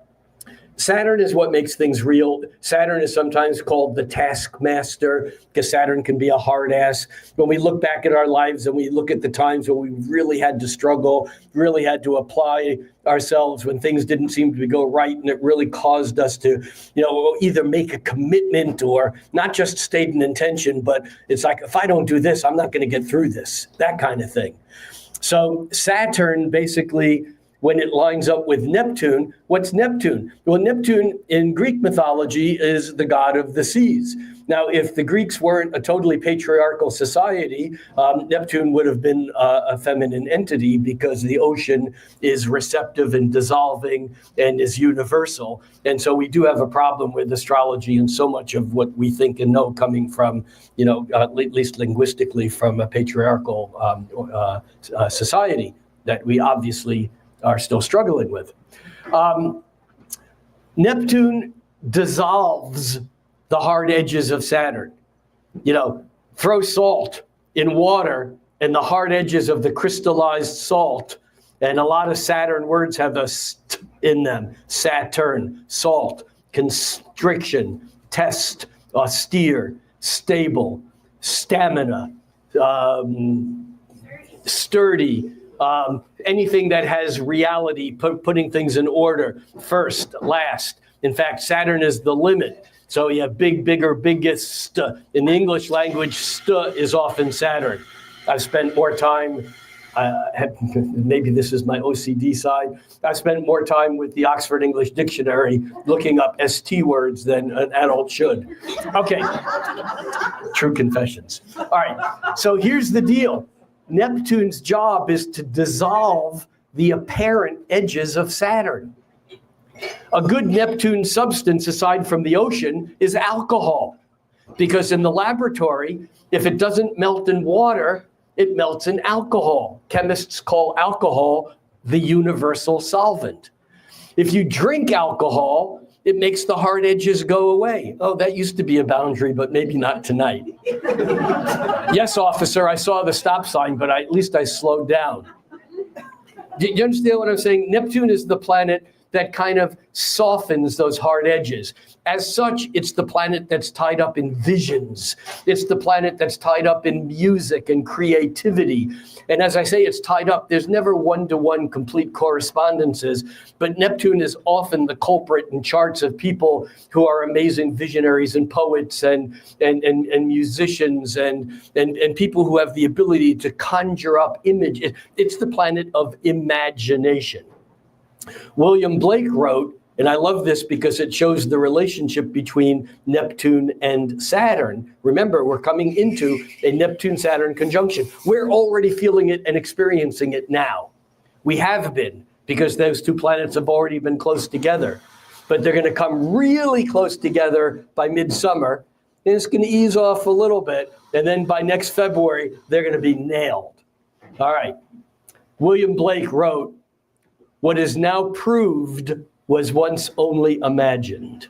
[SPEAKER 1] Saturn is what makes things real. Saturn is sometimes called the taskmaster because Saturn can be a hard ass. When we look back at our lives and we look at the times when we really had to struggle, really had to apply ourselves when things didn't seem to go right, and it really caused us to, either make a commitment or not just state an intention, but it's like, if I don't do this, I'm not going to get through this, that kind of thing. So Saturn basically, when it lines up with Neptune, what's Neptune? Well, Neptune in Greek mythology is the god of the seas. Now, if the Greeks weren't a totally patriarchal society, Neptune would have been a feminine entity because the ocean is receptive and dissolving and is universal. And so we do have a problem with astrology and so much of what we think and know coming from, at least linguistically, from a patriarchal society that we obviously are still struggling with. Neptune dissolves the hard edges of Saturn. Throw salt in water and the hard edges of the crystallized salt, and a lot of Saturn words have a st in them. Saturn, salt, constriction, test, austere, stable, stamina, sturdy, anything that has reality, putting things in order, first, last. In fact, Saturn is the limit. So you have big, bigger, biggest. In the English language, st is often Saturn. I've spent more time, maybe this is my OCD side, I've spent more time with the Oxford English Dictionary looking up ST words than an adult should. Okay, true confessions. All right, so here's the deal. Neptune's job is to dissolve the apparent edges of Saturn. A good Neptune substance, aside from the ocean, is alcohol. Because in the laboratory, if it doesn't melt in water, it melts in alcohol. Chemists call alcohol the universal solvent. If you drink alcohol, it makes the hard edges go away. Oh, that used to be a boundary, but maybe not tonight. Yes, officer, I saw the stop sign, but at least I slowed down. Do you understand what I'm saying? Neptune is the planet that kind of softens those hard edges. As such, it's the planet that's tied up in visions. It's the planet that's tied up in music and creativity. And as I say, it's tied up. There's never one-to-one complete correspondences, but Neptune is often the culprit in charts of people who are amazing visionaries and poets and musicians and people who have the ability to conjure up images. It's the planet of imagination. William Blake wrote, and I love this because it shows the relationship between Neptune and Saturn. Remember, we're coming into a Neptune-Saturn conjunction. We're already feeling it and experiencing it now. We have been, because those two planets have already been close together. But they're going to come really close together by midsummer, and it's going to ease off a little bit, and then by next February, they're going to be nailed. All right. William Blake wrote, "What is now proved was once only imagined."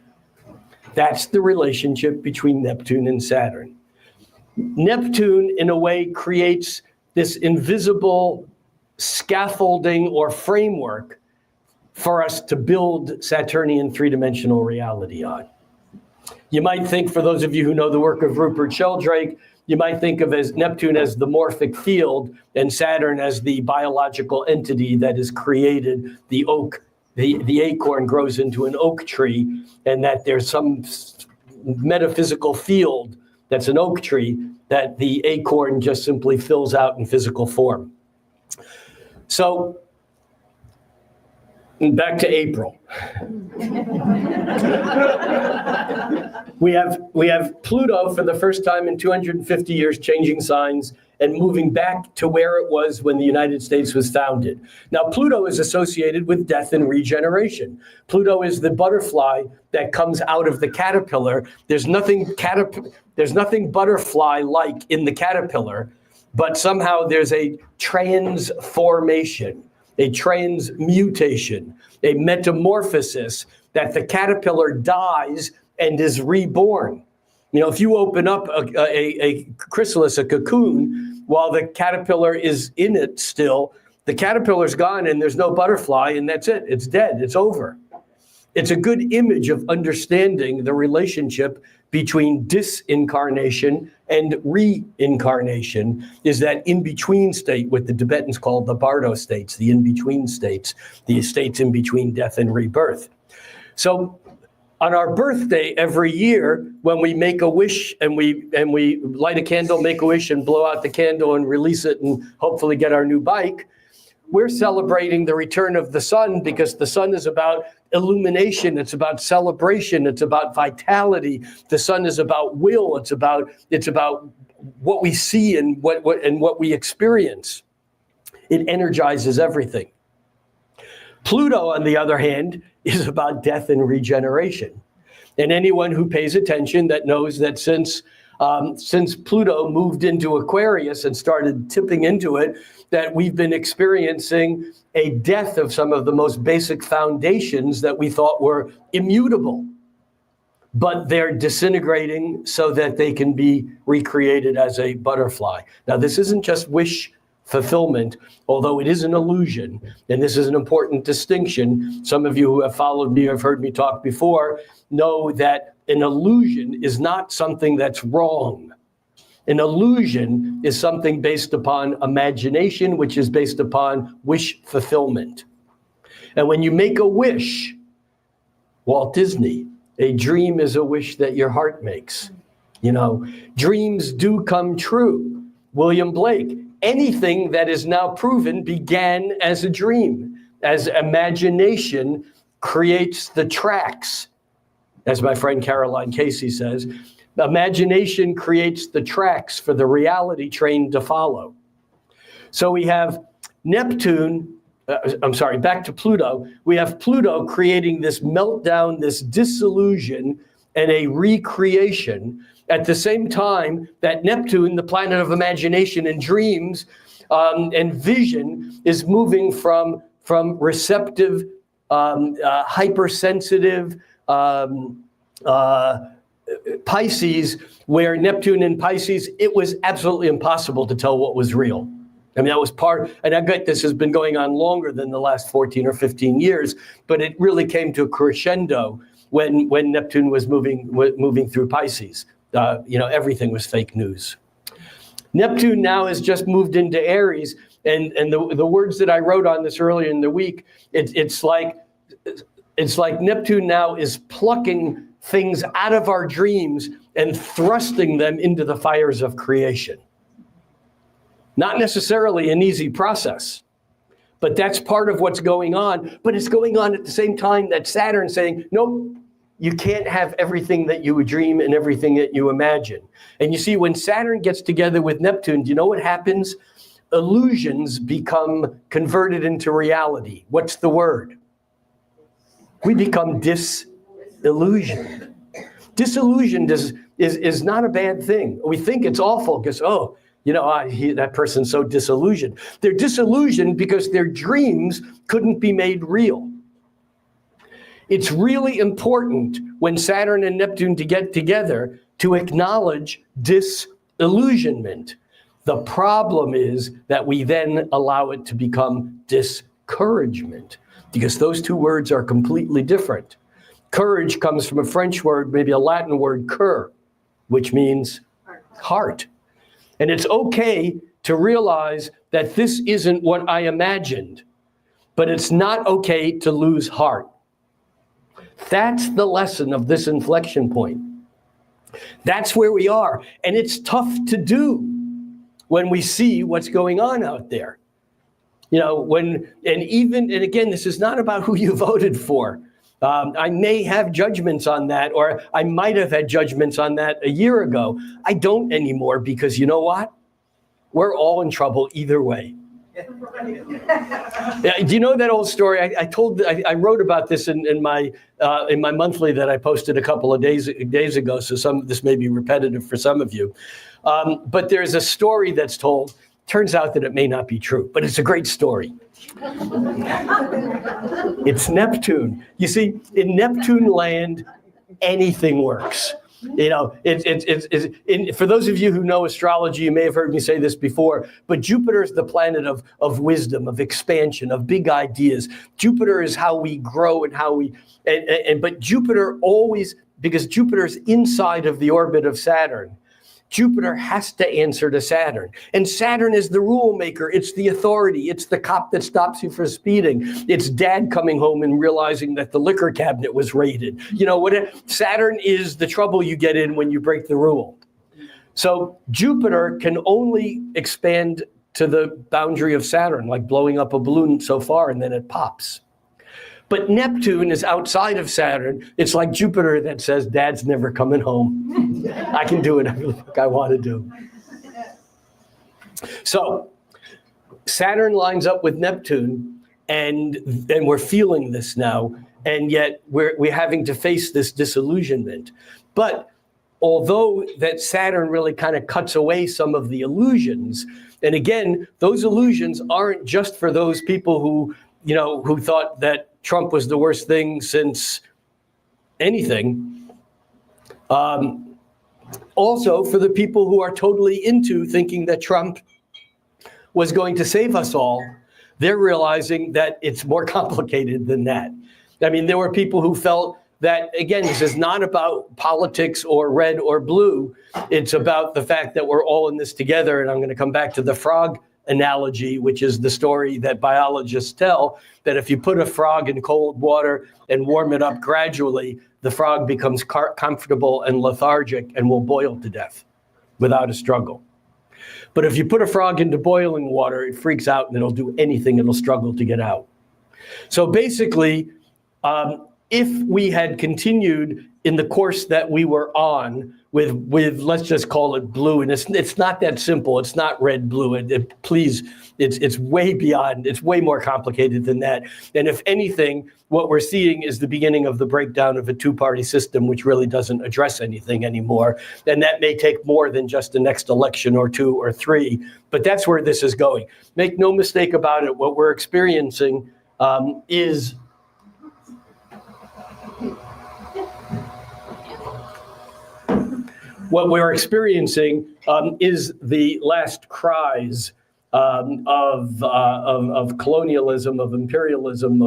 [SPEAKER 1] That's the relationship between Neptune and Saturn. Neptune, in a way, creates this invisible scaffolding or framework for us to build Saturnian three-dimensional reality on. You might think, for those of you who know the work of Rupert Sheldrake, you might think of as Neptune as the morphic field and Saturn as the biological entity that has created the oak. The acorn grows into an oak tree, and that there's some metaphysical field that's an oak tree that the acorn just simply fills out in physical form. So And back to April. We have Pluto for the first time in 250 years changing signs and moving back to where it was when the United States was founded. Now, Pluto is associated with death and regeneration. Pluto is the butterfly that comes out of the caterpillar. There's nothing butterfly-like in the caterpillar, but somehow there's a transformation, a transmutation, a metamorphosis that the caterpillar dies and is reborn. You know, if you open up a chrysalis, a cocoon, while the caterpillar is in it still, the caterpillar's gone and there's no butterfly, and that's it. It's dead. It's over. It's a good image of understanding the relationship between disincarnation and reincarnation, is that in-between state, what the Tibetans call the Bardo states, the in-between states, the states in between death and rebirth. So on our birthday every year, when we make a wish and we light a candle, make a wish and blow out the candle and release it and hopefully get our new bike, we're celebrating the return of the sun, because the sun is about illumination, it's about celebration, it's about vitality. The sun is about will, it's about what we see and what we experience. It energizes everything. Pluto, on the other hand, is about death and regeneration. And anyone who pays attention that knows that since Pluto moved into Aquarius and started tipping into it, that we've been experiencing a death of some of the most basic foundations that we thought were immutable. But they're disintegrating so that they can be recreated as a butterfly. Now, this isn't just wish fulfillment, although it is an illusion, and this is an important distinction. Some of you who have followed me or have heard me talk before know that an illusion is not something that's wrong. An illusion is something based upon imagination, which is based upon wish fulfillment. And when you make a wish, Walt Disney, a dream is a wish that your heart makes. You know, dreams do come true. William Blake, anything that is now proven began as a dream, as imagination creates the tracks. As my friend Caroline Casey says, imagination creates the tracks for the reality train to follow. So we have Neptune, back to Pluto. We have Pluto creating this meltdown, this disillusion, and a recreation at the same time that Neptune, the planet of imagination and dreams and vision, is moving from receptive, hypersensitive, Pisces, where Neptune in Pisces, it was absolutely impossible to tell what was real. I mean, that was and I bet this has been going on longer than the last 14 or 15 years, but it really came to a crescendo when Neptune was moving through Pisces. Everything was fake news. Neptune now has just moved into Aries, and the words that I wrote on this earlier in the week, it's like Neptune now is plucking things out of our dreams and thrusting them into the fires of creation. Not necessarily an easy process, but that's part of what's going on. But it's going on at the same time that Saturn's saying, nope, you can't have everything that you dream and everything that you imagine. And you see, when Saturn gets together with Neptune, do you know what happens? Illusions become converted into reality. What's the word? We become disillusioned. Disillusioned is not a bad thing. We think it's awful because, that person's so disillusioned. They're disillusioned because their dreams couldn't be made real. It's really important when Saturn and Neptune to get together to acknowledge disillusionment. The problem is that we then allow it to become discouragement, because those two words are completely different. Courage comes from a French word, maybe a Latin word, cœur, which means heart. And it's okay to realize that this isn't what I imagined, but it's not okay to lose heart. That's the lesson of this inflection point. That's where we are. And it's tough to do when we see what's going on out there. And again, this is not about who you voted for. I may have judgments on that, or I might have had judgments on that a year ago. I don't anymore, because you know what? We're all in trouble either way. Yeah, do you know that old story? I wrote about this in my monthly that I posted a couple of days ago. So this may be repetitive for some of you, but there's a story that's told. Turns out that it may not be true, but it's a great story. It's Neptune. You see, in Neptune land, anything works. For those of you who know astrology, you may have heard me say this before, but Jupiter is the planet of wisdom, of expansion, of big ideas. Jupiter is how we grow and but Jupiter always, because Jupiter is inside of the orbit of Saturn, Jupiter has to answer to Saturn. And Saturn is the rule maker. It's the authority. It's the cop that stops you for speeding. It's dad coming home and realizing that the liquor cabinet was raided. Saturn is the trouble you get in when you break the rule. So Jupiter can only expand to the boundary of Saturn, like blowing up a balloon so far and then it pops. But Neptune is outside of Saturn. It's like Jupiter that says, Dad's never coming home. I can do whatever the fuck I want to do. So Saturn lines up with Neptune, and we're feeling this now, and yet we're having to face this disillusionment. But although that Saturn really kind of cuts away some of the illusions, and again, those illusions aren't just for those people who thought that Trump was the worst thing since anything. Also, for the people who are totally into thinking that Trump was going to save us all, they're realizing that it's more complicated than that. I mean, there were people who felt that, again, this is not about politics or red or blue. It's about the fact that we're all in this together. And I'm going to come back to the frog analogy, which is the story that biologists tell, that if you put a frog in cold water and warm it up gradually, the frog becomes comfortable and lethargic and will boil to death without a struggle. But if you put a frog into boiling water, it freaks out and it'll do anything, it'll struggle to get out. So basically, if we had continued in the course that we were on with let's just call it blue, and it's not that simple. It's not red, blue. It's way beyond. It's way more complicated than that. And if anything, what we're seeing is the beginning of the breakdown of a two-party system, which really doesn't address anything anymore. And that may take more than just the next election or two or three. But that's where this is going. Make no mistake about it. What we're experiencing is the last cries of colonialism, of imperialism,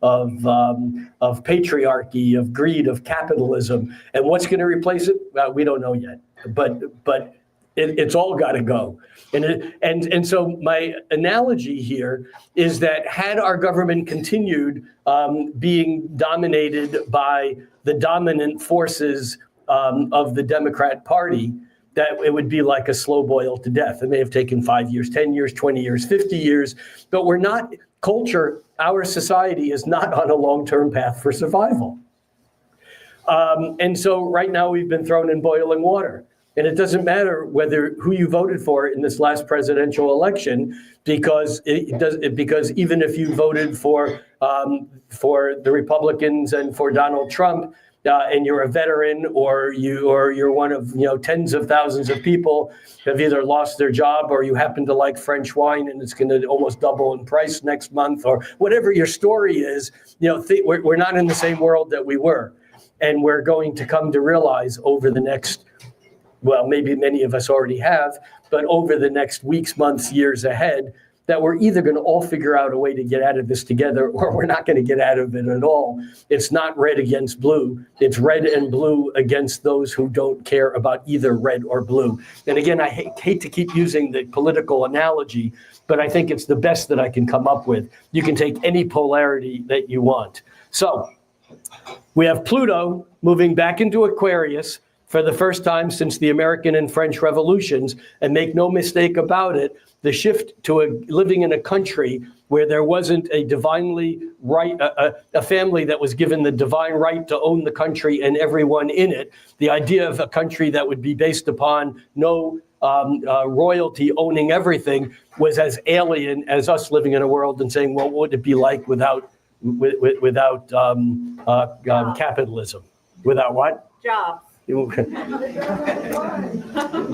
[SPEAKER 1] of patriarchy, of greed, of capitalism. And what's going to replace it? We don't know yet. But it's all got to go. And so my analogy here is that had our government continued being dominated by the dominant forces of the Democrat Party, that it would be like a slow boil to death. It may have taken 5 years, 10 years, 20 years, 50 years, but our society is not on a long-term path for survival. And so right now we've been thrown in boiling water. And it doesn't matter who you voted for in this last presidential election, because even if you voted for the Republicans and for Donald Trump, and you're a veteran, or you're one of tens of thousands of people who have either lost their job, or you happen to like French wine and it's going to almost double in price next month, or whatever your story is, we're not in the same world that we were, and we're going to come to realize over the next, well, maybe many of us already have, but over the next weeks, months, years ahead, that we're either going to all figure out a way to get out of this together, or we're not going to get out of it at all. It's not red against blue. It's red and blue against those who don't care about either red or blue. And again, I hate to keep using the political analogy, but I think it's the best that I can come up with. You can take any polarity that you want. So we have Pluto moving back into Aquarius for the first time since the American and French revolutions. And make no mistake about it, the shift to living in a country where there wasn't a divinely right, a family that was given the divine right to own the country and everyone in it. The idea of a country that would be based upon no royalty owning everything was as alien as us living in a world and saying, well, what would it be like without capitalism? Without what?
[SPEAKER 3] Jobs.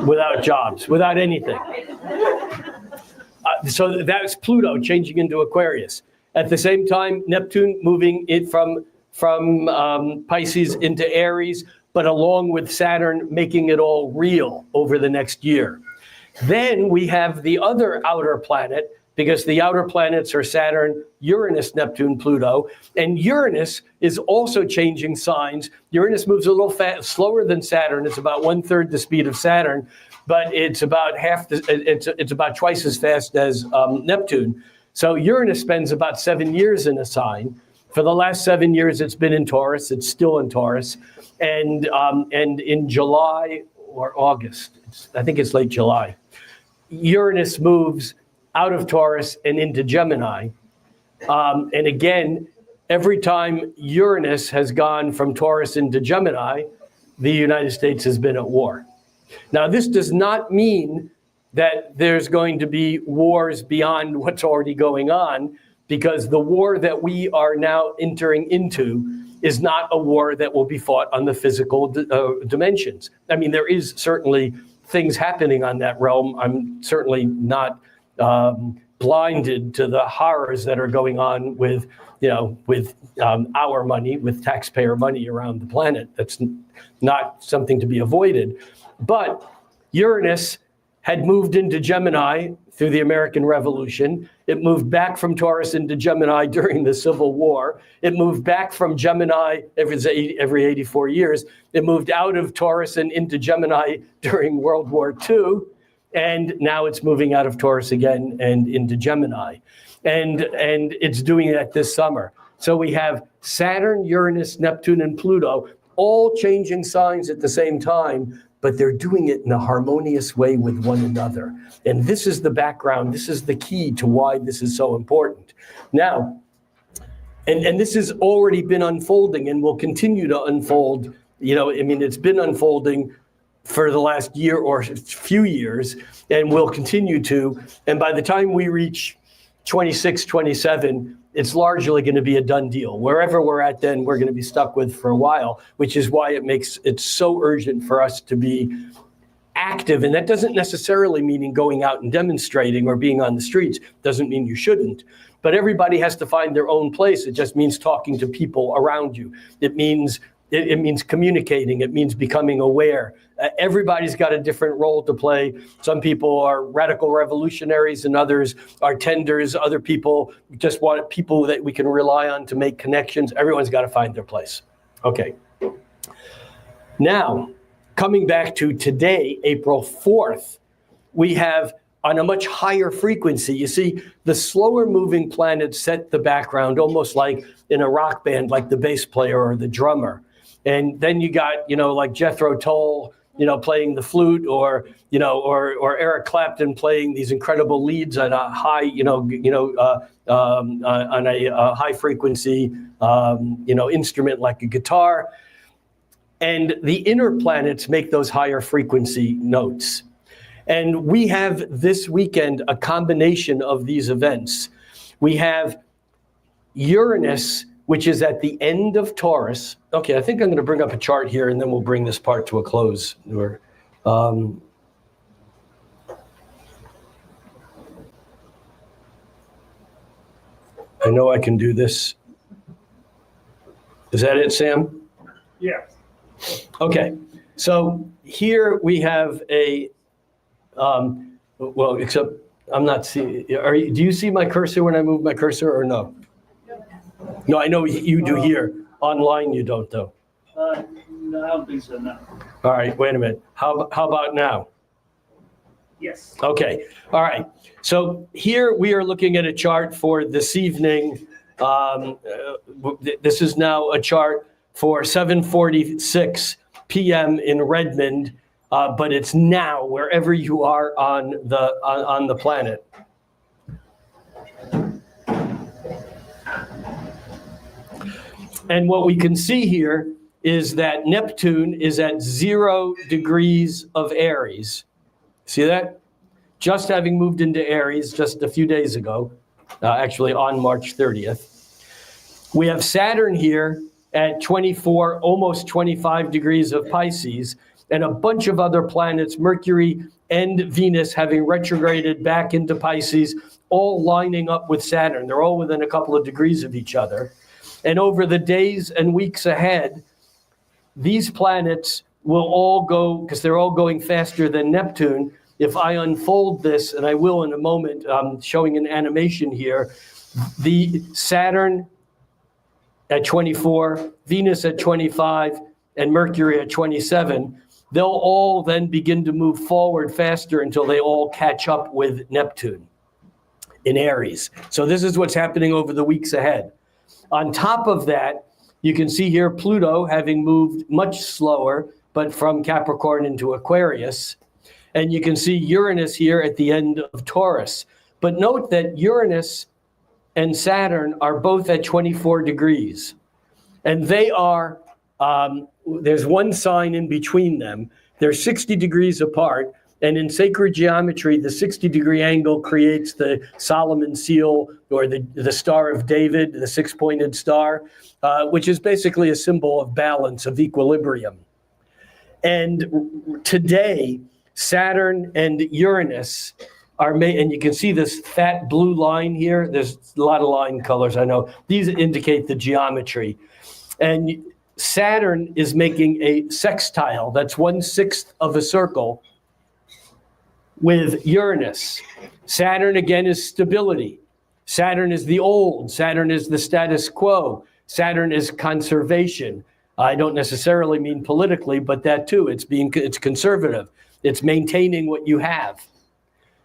[SPEAKER 1] Without jobs, without anything. So that's Pluto changing into Aquarius. At the same time, Neptune moving it from Pisces into Aries, but along with Saturn making it all real over the next year. Then we have the other outer planet, because the outer planets are Saturn, Uranus, Neptune, Pluto, and Uranus is also changing signs. Uranus moves a little slower than Saturn. It's about 1/3 the speed of Saturn, but it's about it's about twice as fast as Neptune. So Uranus spends about 7 years in a sign. For the last 7 years, it's been in Taurus. It's still in Taurus, and in July or August, I think it's late July, Uranus moves out of Taurus and into Gemini. And again, every time Uranus has gone from Taurus into Gemini, the United States has been at war. Now, this does not mean that there's going to be wars beyond what's already going on, because the war that we are now entering into is not a war that will be fought on the physical dimensions. I mean, there is certainly things happening on that realm. I'm certainly not blinded to the horrors that are going on with our money, with taxpayer money around the planet. That's not something to be avoided. But Uranus had moved into Gemini through the American Revolution. It moved back from Taurus into Gemini during the Civil War. It moved back from Gemini every 84 years. It moved out of Taurus and into Gemini during World War II. And now it's moving out of Taurus again and into Gemini. And it's doing that this summer. So we have Saturn, Uranus, Neptune, and Pluto all changing signs at the same time, but they're doing it in a harmonious way with one another. And this is the background. This is the key to why this is so important. Now, and this has already been unfolding and will continue to unfold. It's been unfolding for the last year or few years, and will continue to. And by the time we reach 26, 27, it's largely going to be a done deal. Wherever we're at then, we're going to be stuck with for a while, which is why it makes it so urgent for us to be active. And that doesn't necessarily mean going out and demonstrating or being on the streets. Doesn't mean you shouldn't. But everybody has to find their own place. It just means talking to people around you. It means communicating. It means becoming aware. Everybody's got a different role to play. Some people are radical revolutionaries and others are tenders. Other people just want people that we can rely on to make connections. Everyone's got to find their place. Okay. Now, coming back to today, April 4th, we have on a much higher frequency. You see, the slower moving planets set the background, almost like in a rock band, like the bass player or the drummer. And then you got, like Jethro Tull, playing the flute, or Eric Clapton playing these incredible leads on a high, on a high frequency, instrument like a guitar. And the inner planets make those higher frequency notes. And we have this weekend a combination of these events. We have Uranus, which is at the end of Taurus. Okay, I think I'm going to bring up a chart here, and then we'll bring this part to a close. I know I can do this. Is that it, Sam?
[SPEAKER 2] Yeah.
[SPEAKER 1] Okay, so here we have a, except I'm not seeing, do you see my cursor when I move my cursor or no? No, I know you do here. Online, you don't, though.
[SPEAKER 2] No, I don't think so, no.
[SPEAKER 1] All right, wait a minute. How about now?
[SPEAKER 2] Yes.
[SPEAKER 1] Okay, all right. So here we are looking at a chart for this evening. This is now a chart for 7:46 p.m. in Redmond. but it's now wherever you are on the planet. And what we can see here is that Neptune is at 0 degrees of Aries. See that? Just having moved into Aries just a few days ago, actually on March 30th. We have Saturn here at 24, almost 25 degrees of Pisces, and a bunch of other planets, Mercury and Venus, having retrograded back into Pisces, all lining up with Saturn. They're all within a couple of degrees of each other. And over the days and weeks ahead, these planets will all go, because they're all going faster than Neptune. If I unfold this, and I will in a moment, showing an animation here, the Saturn at 24, Venus at 25, and Mercury at 27, they'll all then begin to move forward faster until they all catch up with Neptune in Aries. So this is what's happening over the weeks ahead. On top of that, you can see here Pluto having moved much slower, but from Capricorn into Aquarius. And you can see Uranus here at the end of Taurus. But note that Uranus and Saturn are both at 24 degrees. And they are, there's one sign in between them. They're 60 degrees apart. And in sacred geometry, the 60-degree angle creates the Solomon seal, or the Star of David, the six-pointed star, which is basically a symbol of balance, of equilibrium. And today, Saturn and Uranus are made, and you can see this fat blue line here. There's a lot of line colors, I know. These indicate the geometry. And Saturn is making a sextile, that's 1/6 of a circle, with Uranus. Saturn, again, is stability. Saturn is the old. Saturn is the status quo. Saturn is conservation. I don't necessarily mean politically, but that too. It's conservative. It's maintaining what you have.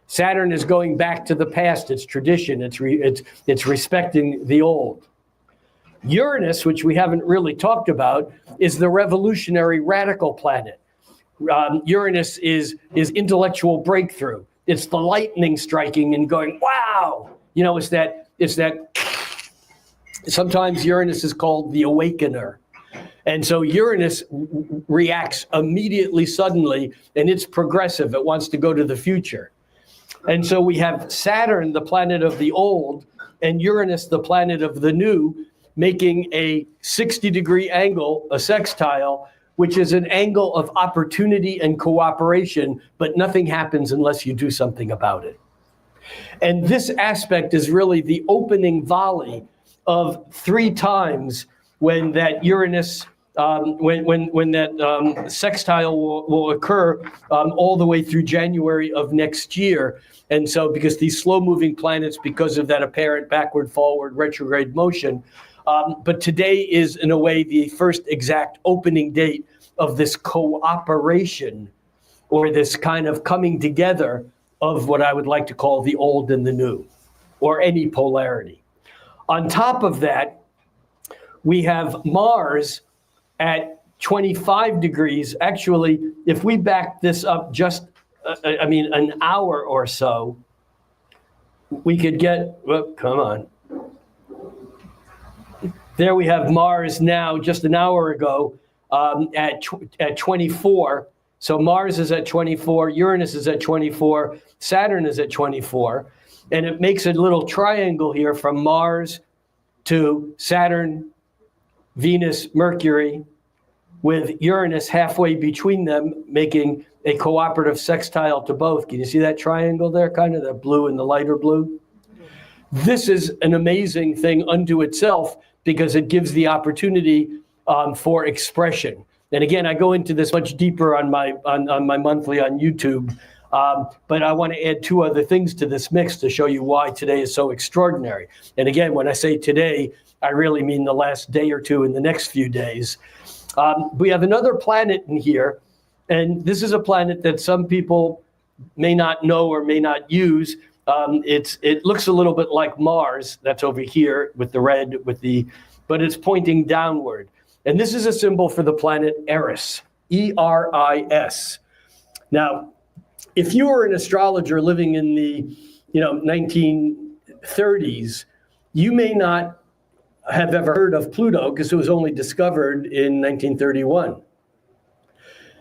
[SPEAKER 1] Saturn is going back to the past. It's tradition. It's respecting the old. Uranus, which we haven't really talked about, is the revolutionary radical planet. Uranus is intellectual breakthrough. It's the lightning striking and going, wow! You know, it's that, sometimes Uranus is called the awakener. And so Uranus reacts immediately, suddenly, and it's progressive. It wants to go to the future. And so we have Saturn, the planet of the old, and Uranus, the planet of the new, making a 60-degree angle, a sextile, which is an angle of opportunity and cooperation, but nothing happens unless you do something about it. And this aspect is really the opening volley of 3 times when that Uranus, when that sextile will occur all the way through January of next year. And so because these slow-moving planets, because of that apparent backward-forward retrograde motion, but today is, in a way, the first exact opening date of this cooperation, or this kind of coming together of what I would like to call the old and the new, or any polarity. On top of that, we have Mars at 25 degrees. Actually, if we back this up just, an hour or so, we could get, well, come on. There we have Mars now, just an hour ago, at 24. So Mars is at 24, Uranus is at 24, Saturn is at 24. And it makes a little triangle here from Mars to Saturn, Venus, Mercury, with Uranus halfway between them, making a cooperative sextile to both. Can you see that triangle there, kind of the blue and the lighter blue? This is an amazing thing unto itself, because it gives the opportunity for expression. And again, I go into this much deeper on my monthly on YouTube, but I want to add 2 other things to this mix to show you why today is so extraordinary. And again, when I say today, I really mean the last day or 2 in the next few days. We have another planet in here, and this is a planet that some people may not know or may not use. It looks a little bit like Mars, that's over here with the red, but it's pointing downward. And this is a symbol for the planet Eris, E-R-I-S. Now, if you were an astrologer living in the 1930s, you may not have ever heard of Pluto because it was only discovered in 1931.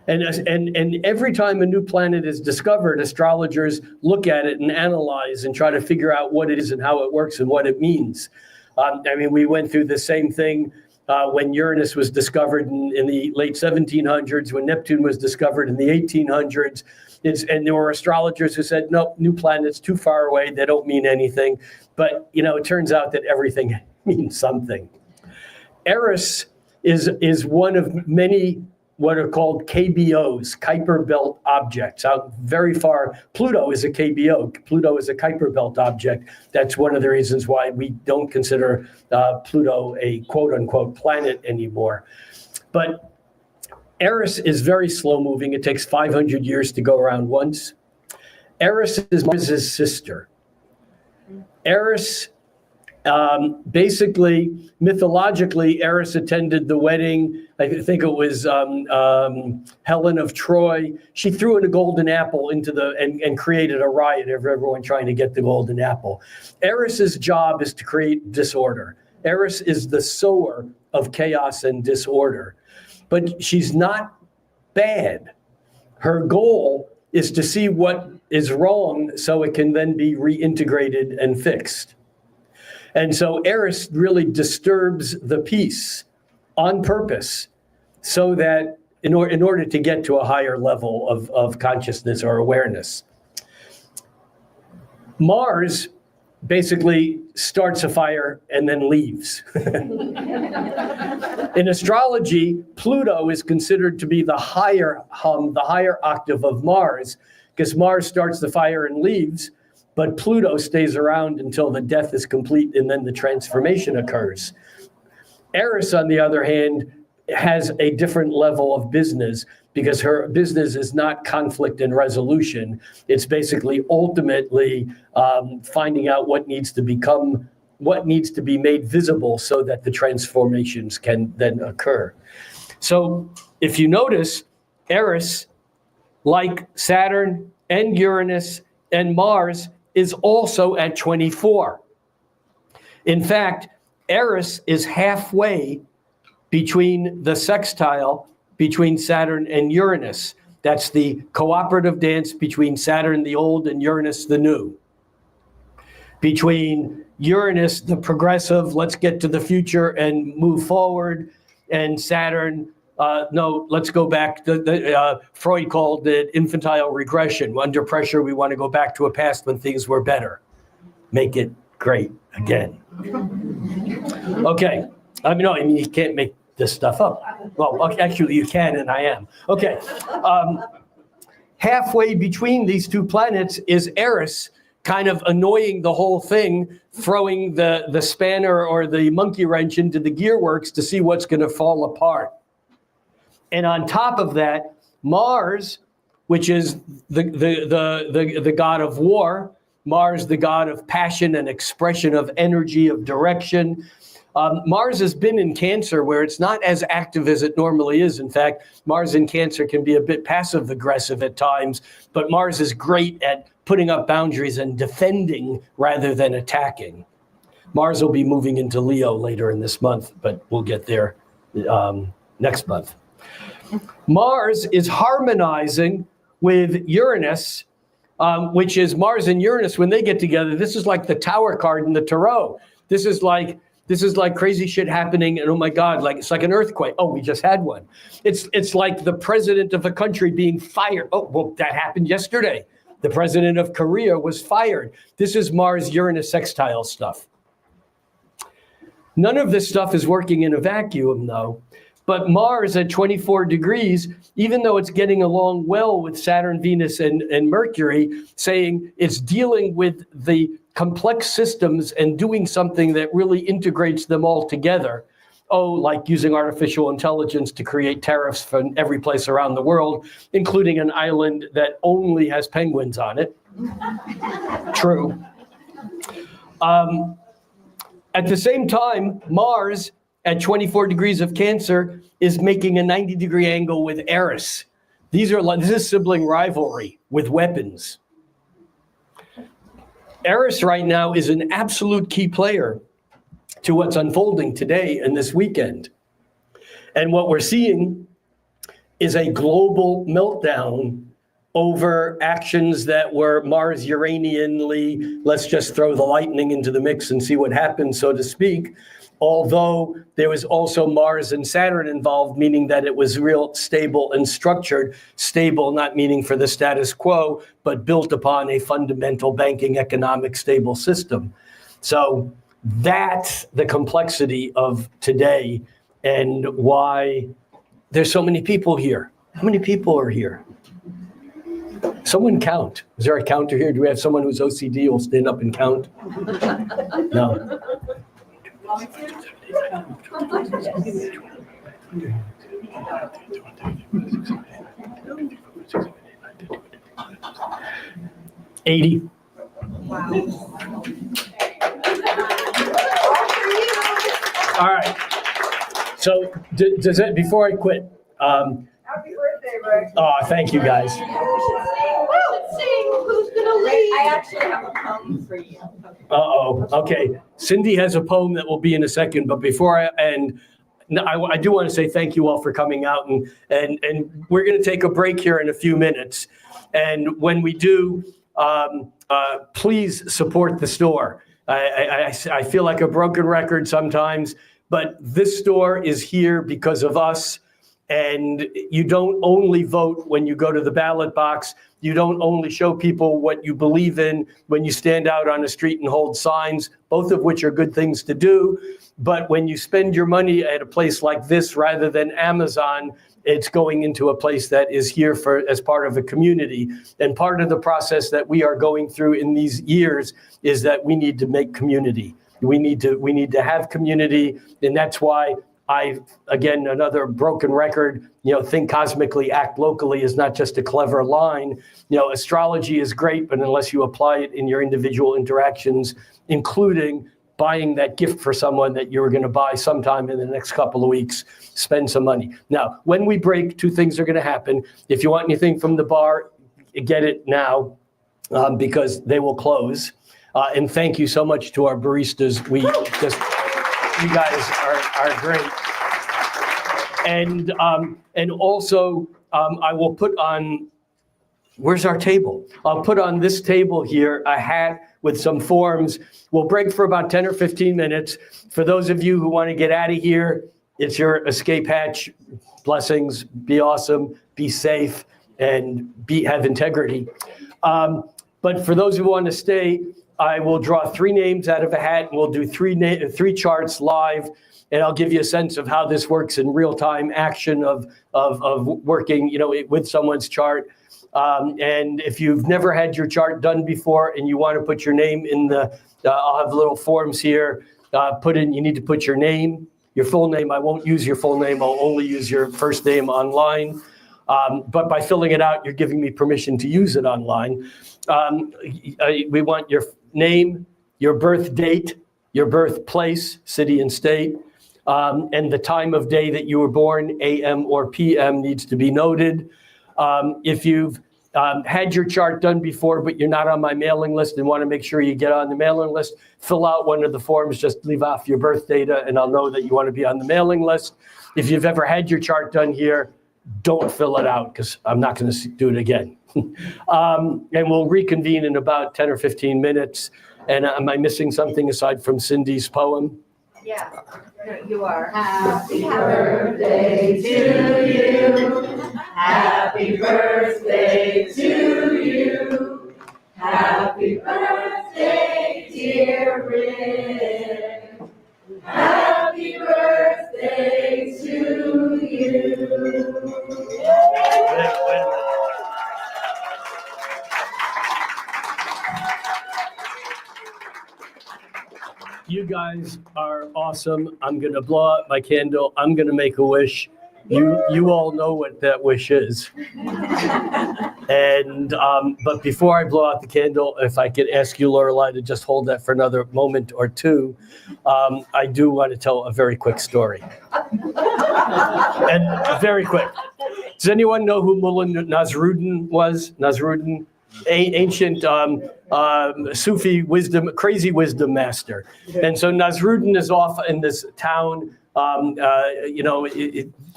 [SPEAKER 1] And every time a new planet is discovered, astrologers look at it and analyze and try to figure out what it is and how it works and what it means. We went through the same thing when Uranus was discovered in the late 1700s, when Neptune was discovered in the 1800s. And there were astrologers who said, no, new planets too far away, they don't mean anything. But, it turns out that everything means something. Eris is one of many what are called KBOs, Kuiper Belt objects, out very far. Pluto is a KBO. Pluto is a Kuiper Belt object. That's one of the reasons why we don't consider Pluto a quote-unquote planet anymore. But Eris is very slow-moving. It takes 500 years to go around once. Eris is Mars' sister. Eris, basically, mythologically, Eris attended the wedding. I think it was Helen of Troy. She threw in a golden apple and created a riot of everyone trying to get the golden apple. Eris's job is to create disorder. Eris is the sower of chaos and disorder. But she's not bad. Her goal is to see what is wrong so it can then be reintegrated and fixed. And so Eris really disturbs the peace on purpose so that in order to get to a higher level of consciousness or awareness. Mars basically starts a fire and then leaves. In astrology, Pluto is considered to be the higher hum, the higher octave of Mars, because Mars starts the fire and leaves, but Pluto stays around until the death is complete and then the transformation occurs. Eris, on the other hand, has a different level of business because her business is not conflict and resolution. It's basically ultimately finding out what needs to be made visible so that the transformations can then occur. So if you notice, Eris, like Saturn and Uranus and Mars, is also at 24. In fact, Eris is halfway between the sextile between Saturn and Uranus. That's the cooperative dance between Saturn the old and Uranus the new. Between Uranus, the progressive, let's get to the future and move forward, and Saturn, no, let's go back. Freud called it infantile regression. Under pressure, we want to go back to a past when things were better. Make it great again. Okay. You can't make this stuff up. Well, actually, you can, and I am. Okay. Halfway between these two planets is Eris, kind of annoying the whole thing, throwing the spanner or the monkey wrench into the gearworks to see what's going to fall apart. And on top of that, Mars, which is the god of war, Mars, the god of passion and expression of energy, of direction. Mars has been in Cancer where it's not as active as it normally is. In fact, Mars in Cancer can be a bit passive-aggressive at times, but Mars is great at putting up boundaries and defending rather than attacking. Mars will be moving into Leo later in this month, but we'll get there next month. Mars is harmonizing with Uranus, which is Mars and Uranus. When they get together, this is like the Tower card in the Tarot. This is like crazy shit happening, and oh my God, it's like an earthquake. Oh, we just had one. It's like the president of a country being fired. Oh, well, that happened yesterday. The president of Korea was fired. This is Mars-Uranus sextile stuff. None of this stuff is working in a vacuum, though. But Mars at 24 degrees, even though it's getting along well with Saturn, Venus, and Mercury, saying it's dealing with the complex systems and doing something that really integrates them all together. Oh, like using artificial intelligence to create tariffs from every place around the world, including an island that only has penguins on it. True. At the same time, Mars at 24 degrees of Cancer is making a 90-degree angle with Eris. This is sibling rivalry with weapons. Eris right now is an absolute key player to what's unfolding today and this weekend. And what we're seeing is a global meltdown over actions that were Mars-Uranianly, let's just throw the lightning into the mix and see what happens, so to speak. Although there was also Mars and Saturn involved, meaning that it was real stable and structured. Stable, not meaning for the status quo, but built upon a fundamental banking, economic, stable system. So that's the complexity of today and why there's so many people here. How many people are here? Someone count. Is there a counter here? Do we have someone who's OCD who will stand up and count? No. 80.
[SPEAKER 4] Wow.
[SPEAKER 1] All right. So does that, before I quit,
[SPEAKER 4] Happy birthday, Rick.
[SPEAKER 1] oh, thank you guys.
[SPEAKER 4] We should sing. Who's gonna lead? I actually have a poem for you.
[SPEAKER 1] Uh-oh. Okay. Cindy has a poem that will be in a second, but before I end, no, I do want to say thank you all for coming out, and we're going to take a break here in a few minutes. And when we do, please support the store. I feel like a broken record sometimes, but this store is here because of us. And you don't only vote when you go to the ballot box. You don't only show people what you believe in when you stand out on the street and hold signs, both of which are good things to do. But when you spend your money at a place like this rather than Amazon, it's going into a place that is here as part of a community. And part of the process that we are going through in these years is that we need to make community. We need to have community, and that's why again, another broken record, think cosmically, act locally is not just a clever line. Astrology is great, but unless you apply it in your individual interactions, including buying that gift for someone that you're going to buy sometime in the next couple of weeks, spend some money. Now, when we break, two things are going to happen. If you want anything from the bar, get it now because they will close. And thank you so much to our baristas. You guys are great. And also, I will put on, where's our table? I'll put on this table here a hat with some forms. We'll break for about 10 or 15 minutes. For those of you who want to get out of here, it's your escape hatch. Blessings, be awesome, be safe, and have integrity. But for those who want to stay, I will draw 3 names out of a hat, and we'll do 3 charts live, and I'll give you a sense of how this works in real-time action of working, with someone's chart. And if you've never had your chart done before and you want to put your name in I'll have little forms here. You need to put your name, your full name. I won't use your full name. I'll only use your first name online. But by filling it out, you're giving me permission to use it online. We want your name, your birth date, your birthplace, city and state, and the time of day that you were born, AM or PM, needs to be noted. If you've had your chart done before, but you're not on my mailing list and want to make sure you get on the mailing list, fill out one of the forms, just leave off your birth data, and I'll know that you want to be on the mailing list. If you've ever had your chart done here, don't fill it out because I'm not going to do it again. And we'll reconvene in about 10 or 15 minutes. And am I missing something aside from Cindy's poem?
[SPEAKER 4] Yeah, you are. Happy birthday to you. Happy birthday to you. Happy birthday, dear Rick. Happy birthday to you.
[SPEAKER 1] You guys are awesome. I'm going to blow out my candle. I'm going to make a wish. You all know what that wish is. And but before I blow out the candle, if I could ask you, Lorelei, to just hold that for another moment or two, I do want to tell a very quick story. And very quick. Does anyone know who Mullah Nasruddin was? Nasruddin, ancient Sufi wisdom, crazy wisdom master. And so Nasruddin is off in this town,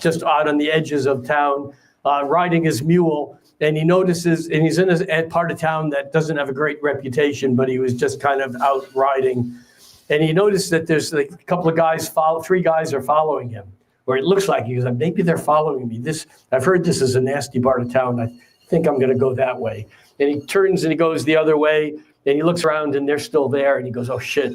[SPEAKER 1] just out on the edges of town, riding his mule. And he notices, and he's in a part of town that doesn't have a great reputation, but he was just kind of out riding. And he noticed that there's like a couple of guys, 3 guys are following him. Or it looks like he goes, maybe they're following me. I've heard this is a nasty part of town. I think I'm going to go that way. And he turns and he goes the other way. And he looks around and they're still there. And he goes, oh shit,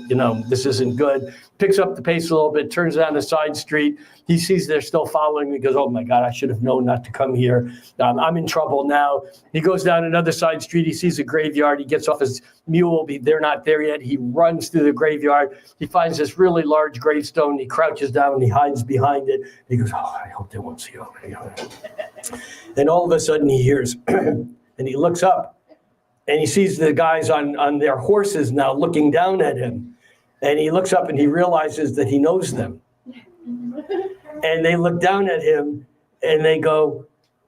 [SPEAKER 1] this isn't good. Picks up the pace a little bit, turns down a side street. He sees they're still following me. He goes, oh my God, I should have known not to come here. I'm in trouble now. He goes down another side street. He sees a graveyard. He gets off his mule. They're not there yet. He runs through the graveyard. He finds this really large gravestone. He crouches down and he hides behind it. He goes, oh, I hope they won't see me. And all of a sudden he hears, and he looks up. And he sees the guys on their horses now looking down at him. And he looks up and he realizes that he knows them. And they look down at him and they go,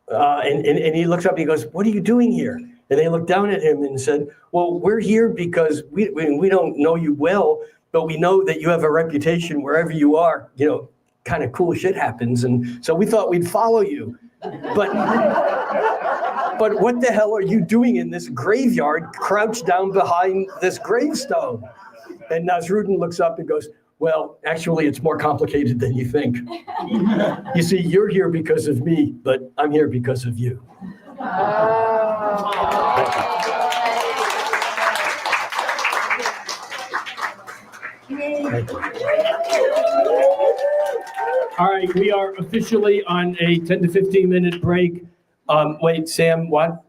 [SPEAKER 1] and he looks up and he goes, what are you doing here? And they look down at him and said, well, we're here because we don't know you well, but we know that you have a reputation wherever you are, kind of cool shit happens. And so we thought we'd follow you. But what the hell are you doing in this graveyard, crouched down behind this gravestone? And Nasruddin looks up and goes, well, actually, it's more complicated than you think. You see, you're here because of me, but I'm here because of you. Thank you. All right, we are officially on a 10 to 15 minute break. Wait, Sam, what?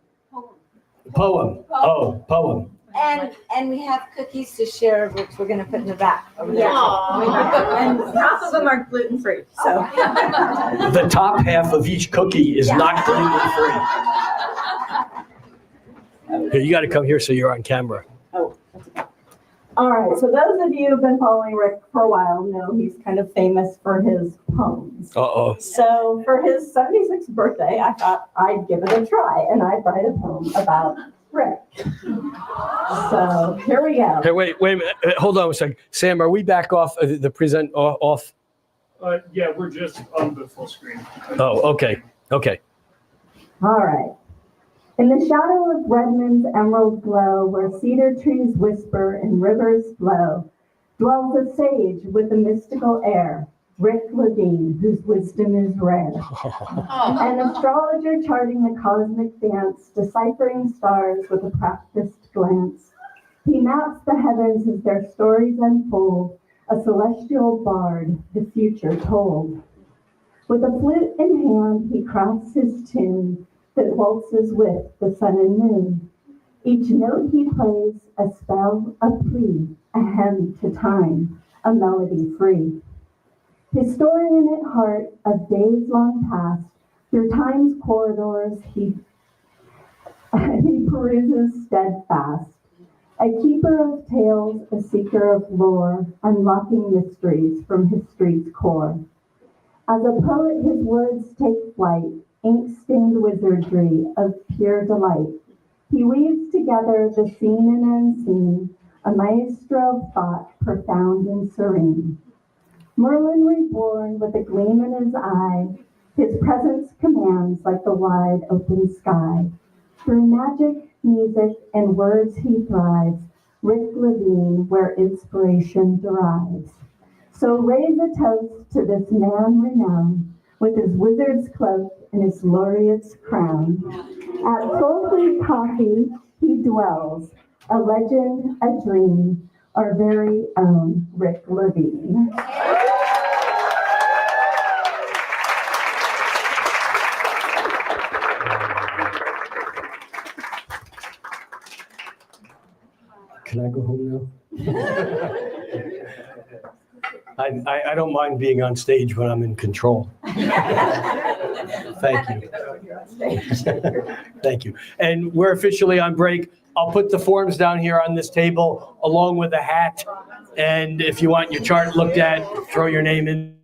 [SPEAKER 1] Poem. Oh, poem.
[SPEAKER 4] And we have cookies to share, which we're going to put in the back over there.
[SPEAKER 5] And half of them are gluten-free, so.
[SPEAKER 1] The top half of each cookie is not gluten-free. Here, you got to come here so you're on camera.
[SPEAKER 5] Oh, that's okay. All right, so those of you who've been following Rick for a while know he's kind of famous for his poems.
[SPEAKER 1] Uh-oh.
[SPEAKER 5] So for his 76th birthday, I thought I'd give it a try, and I'd write a poem about Rick. So here we go.
[SPEAKER 1] Hey, wait a minute. Hold on a second. Sam, are we back off the present off?
[SPEAKER 2] Yeah, we're just on the full screen.
[SPEAKER 1] Oh, okay. Okay.
[SPEAKER 5] All right. In the shadow of Redmond's emerald glow, where cedar trees whisper and rivers flow, dwells a sage with a mystical air, Rick Levine, whose wisdom is rare. An astrologer charting the cosmic dance, deciphering stars with a practiced glance. He maps the heavens as their stories unfold, a celestial bard, the future told. With a flute in hand, he crafts his tune that waltzes with the sun and moon. Each note he plays a spell, a plea, a hymn to time, a melody free. Historian at heart of days long past, through time's corridors he peruses steadfast. A keeper of tales, a seeker of lore, unlocking mysteries from history's core. As a poet, his words take flight, ink-stained wizardry of pure delight. He weaves together the seen and unseen, a maestro of thought profound and serene. Merlin reborn with a gleam in his eye, his presence commands like the wide open sky. Through magic, music, and words he thrives, Rick Levine, where inspiration derives. So raise a toast to this man renowned, with his wizard's cloak and his laureate's crown. At SoulFood Coffee he dwells, a legend, a dream, our very own Rick Levine.
[SPEAKER 1] Can I go home now? I don't mind being on stage when I'm in control. Thank you. Thank you. And we're officially on break. I'll put the forms down here on this table along with a hat. And if you want your chart looked at, throw your name in.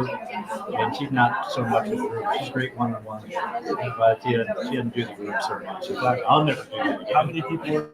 [SPEAKER 6] And she's not so much with the group. She's great one-on-one, but she didn't do the group so much. In fact, I'll never do that again.
[SPEAKER 7] How many people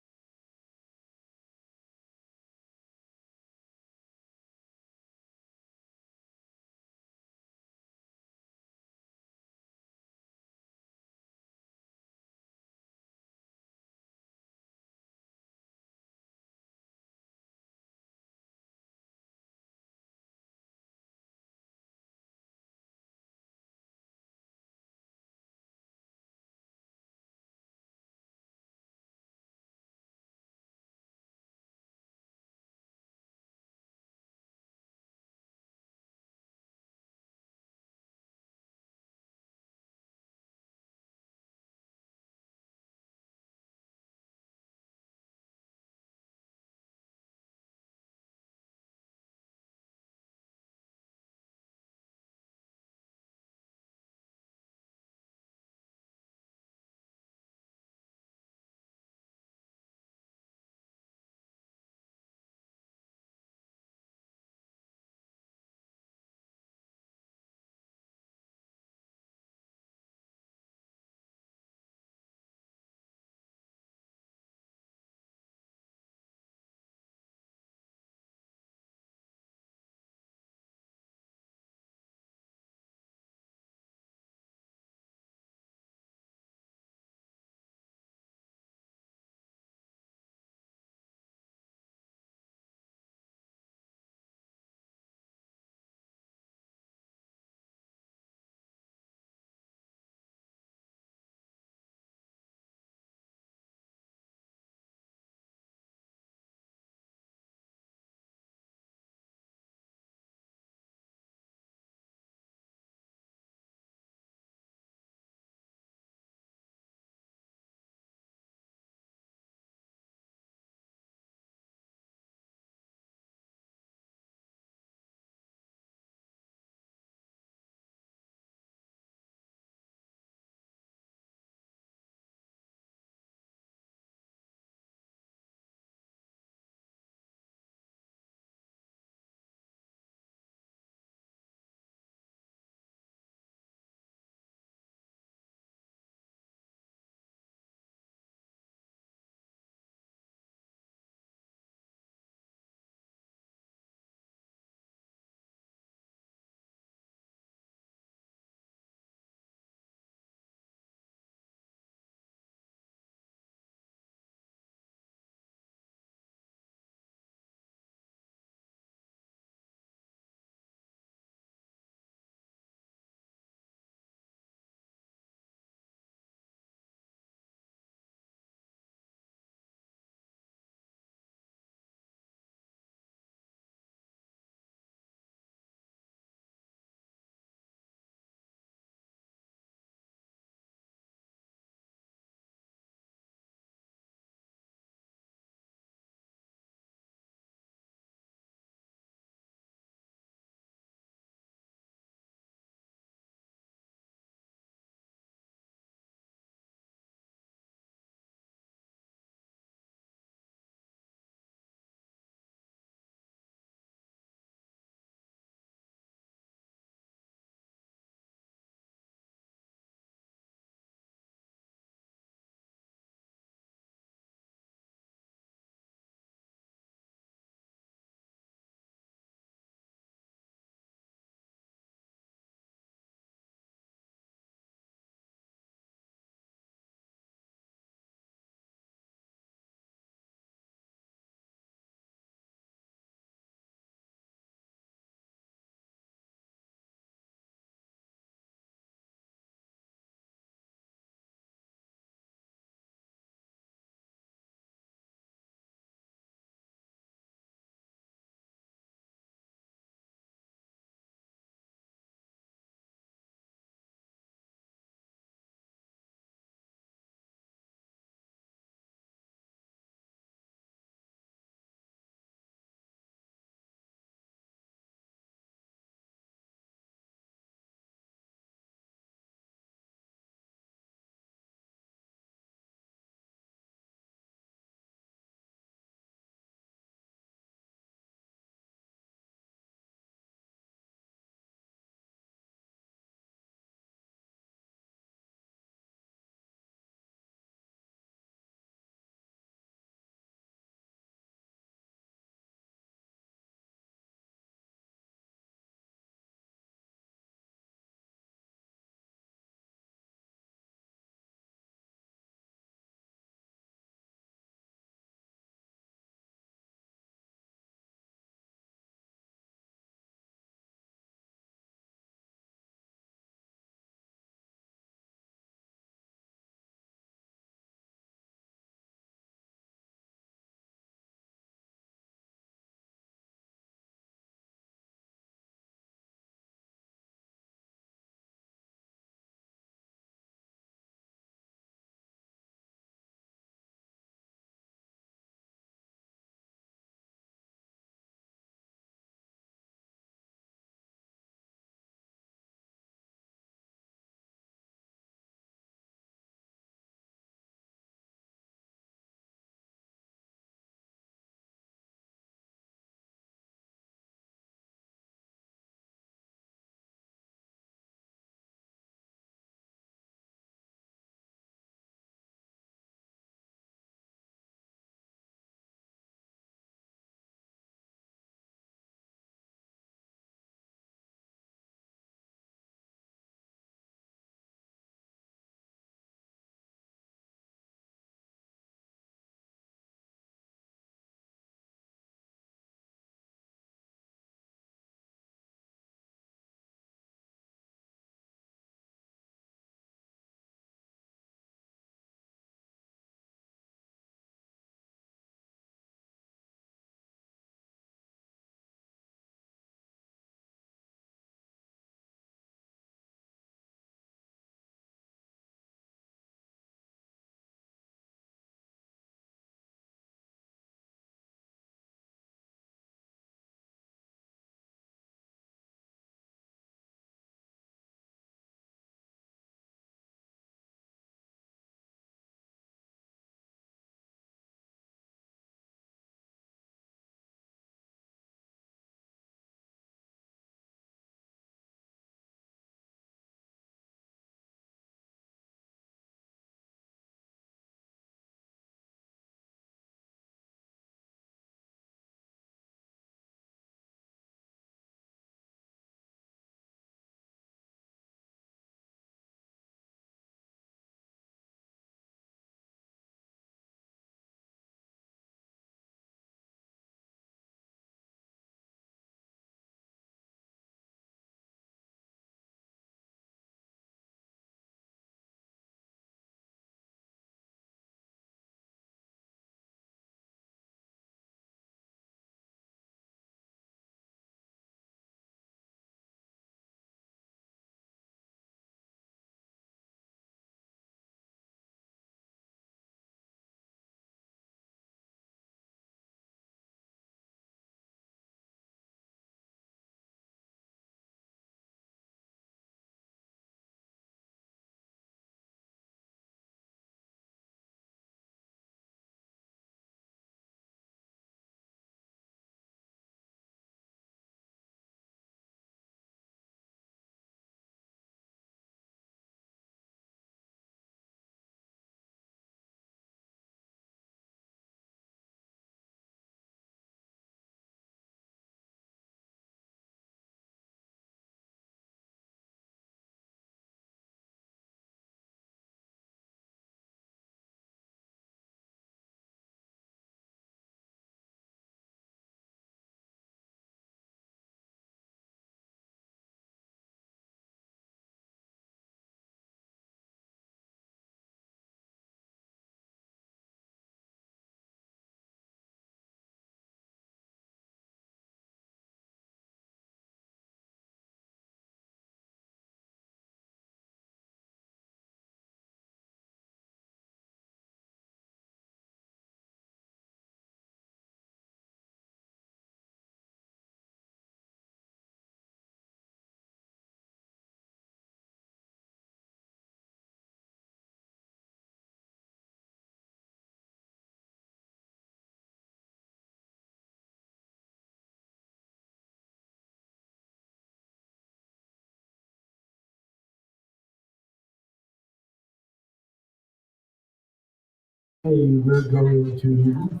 [SPEAKER 1] Hey, we're going to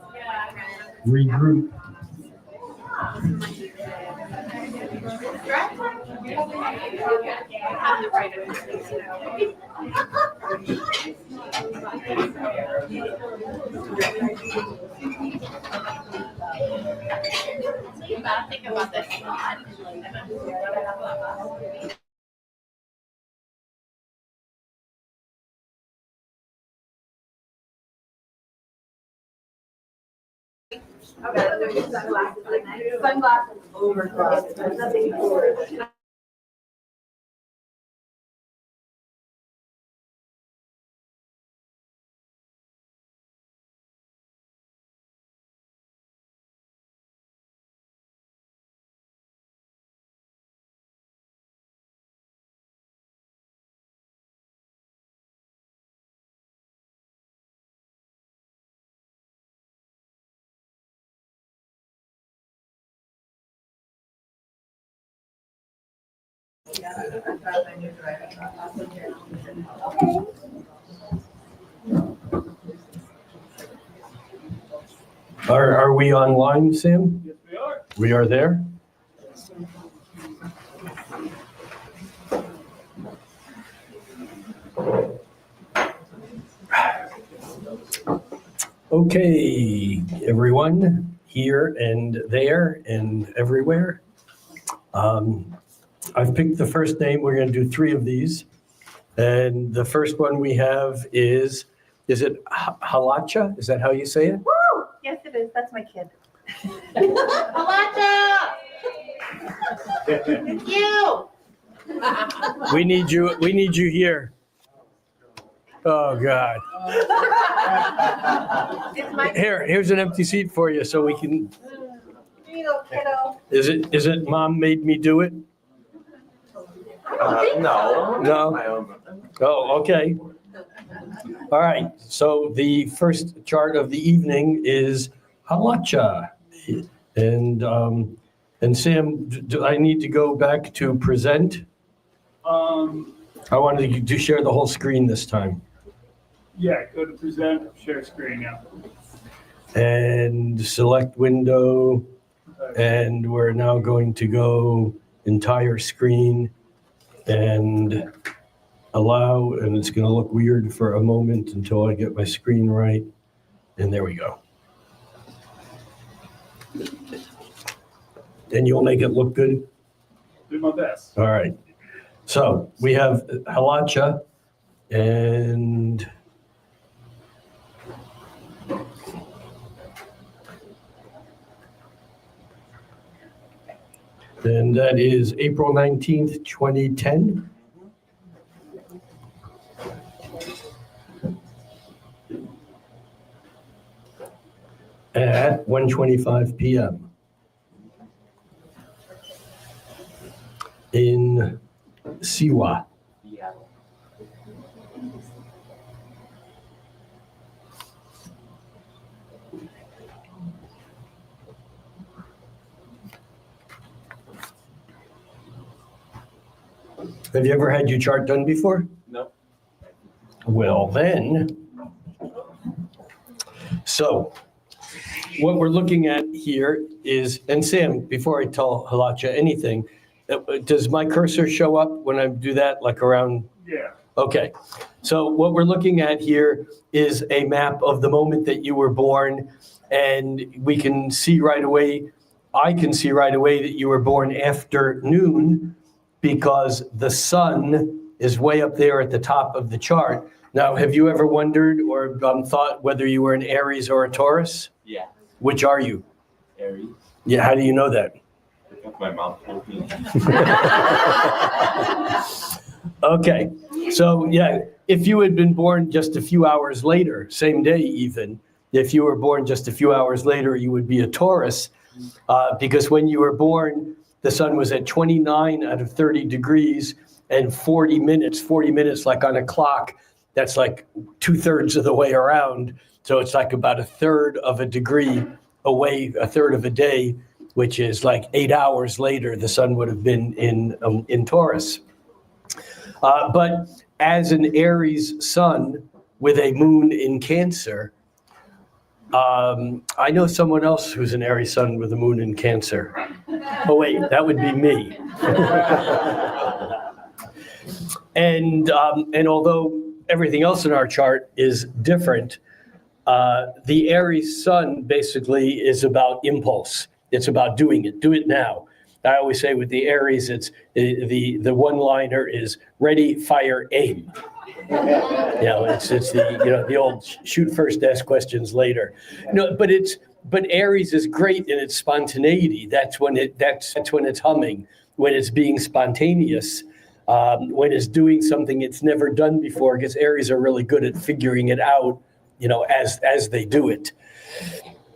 [SPEAKER 1] regroup.
[SPEAKER 3] Think about this.
[SPEAKER 4] Sunglasses over glasses. There's nothing over.
[SPEAKER 1] Are we online, Sam?
[SPEAKER 2] Yes, we are.
[SPEAKER 1] We are there? Okay, everyone here and there and everywhere. I've picked the first name. We're going to do 3 of these. And the first one we have is it Halacha? Is that how you say it?
[SPEAKER 4] Woo! Yes, it is. That's my kid. Alexa! It's you!
[SPEAKER 1] We need you here. Oh, God.
[SPEAKER 4] It's my
[SPEAKER 1] Here's an empty seat for you so we can,
[SPEAKER 4] kiddo.
[SPEAKER 1] is it Mom made me do it?
[SPEAKER 7] No.
[SPEAKER 1] No?
[SPEAKER 7] My own.
[SPEAKER 1] Oh, okay. All right, so the first chart of the evening is Halacha. And Sam, do I need to go back to present? I wanted you to share the whole screen this time.
[SPEAKER 2] Yeah, go to present, share screen, yeah.
[SPEAKER 1] And select window, and we're now going to go entire screen and allow, and it's going to look weird for a moment until I get my screen right. And there we go. And you'll make it look good?
[SPEAKER 2] Do my best.
[SPEAKER 1] All right. So we have Halacha and that is April 19th, 2010. At 1:25 p.m. in Siwa.
[SPEAKER 7] Yeah.
[SPEAKER 1] Have you ever had your chart done before?
[SPEAKER 7] No.
[SPEAKER 1] Well, then, so what we're looking at here is, and Sam, before I tell Halacha anything, does my cursor show up when I do that, like around?
[SPEAKER 2] Yeah.
[SPEAKER 1] Okay. So what we're looking at here is a map of the moment that you were born, and we can see right away, I can see right away that you were born after noon because the sun is way up there at the top of the chart. Now, have you ever wondered or thought whether you were an Aries or a Taurus?
[SPEAKER 7] Yeah.
[SPEAKER 1] Which are you?
[SPEAKER 7] Aries.
[SPEAKER 1] Yeah, how do you know that?
[SPEAKER 7] My mom told me.
[SPEAKER 1] Okay, so yeah, if you had been born just a few hours later, same day even, if you were born just a few hours later, you would be a Taurus, because when you were born, the sun was at 29 out of 30 degrees and 40 minutes like on a clock, that's like 2/3 of the way around. So it's like about 1/3 of a degree away, 1/3 of a day, which is like 8 hours later, the sun would have been in Taurus. But as an Aries sun with a moon in Cancer, I know someone else who's an Aries sun with a moon in Cancer. Oh wait, that would be me. And although everything else in our chart is different, the Aries sun basically is about impulse. It's about doing it. Do it now. I always say with the Aries, it's the one-liner is ready, fire, aim. It's the old shoot first, ask questions later. But Aries is great in its spontaneity. That's when it's humming, when it's being spontaneous, when it's doing something it's never done before. Because Aries are really good at figuring it out, as they do it.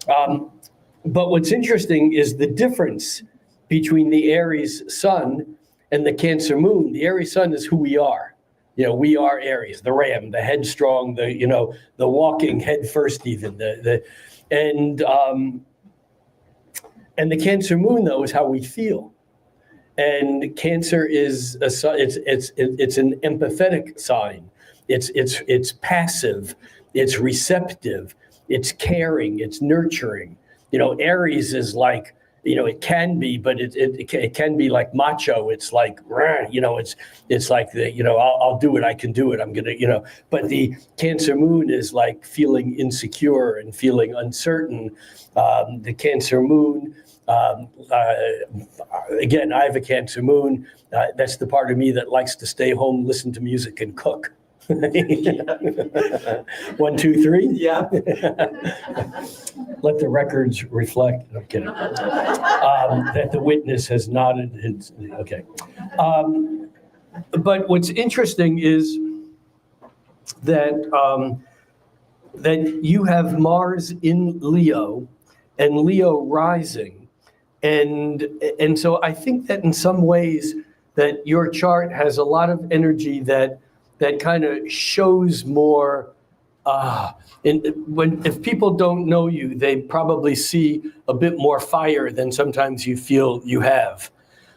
[SPEAKER 1] But what's interesting is the difference between the Aries sun and the Cancer moon. The Aries sun is who we are. We are Aries, the ram, the headstrong, the walking head first, even and the Cancer moon though is how we feel. And Cancer is it's an empathetic sign. It's passive, it's receptive, it's caring, it's nurturing. Aries is like, it can be, but it can be like macho. It's like, it's like I'll do it. I can do it. I'm going to, but the Cancer moon is like feeling insecure and feeling uncertain. The Cancer moon, again, I have a Cancer moon. That's the part of me that likes to stay home, listen to music and cook. 1, 2, 3.
[SPEAKER 7] Yeah.
[SPEAKER 1] Let the records reflect. I'm kidding. That the witness has nodded. Okay. But what's interesting is that that you have Mars in Leo and Leo rising, and so I think that in some ways that your chart has a lot of energy that kind of shows more. If people don't know you, they probably see a bit more fire than sometimes you feel you have.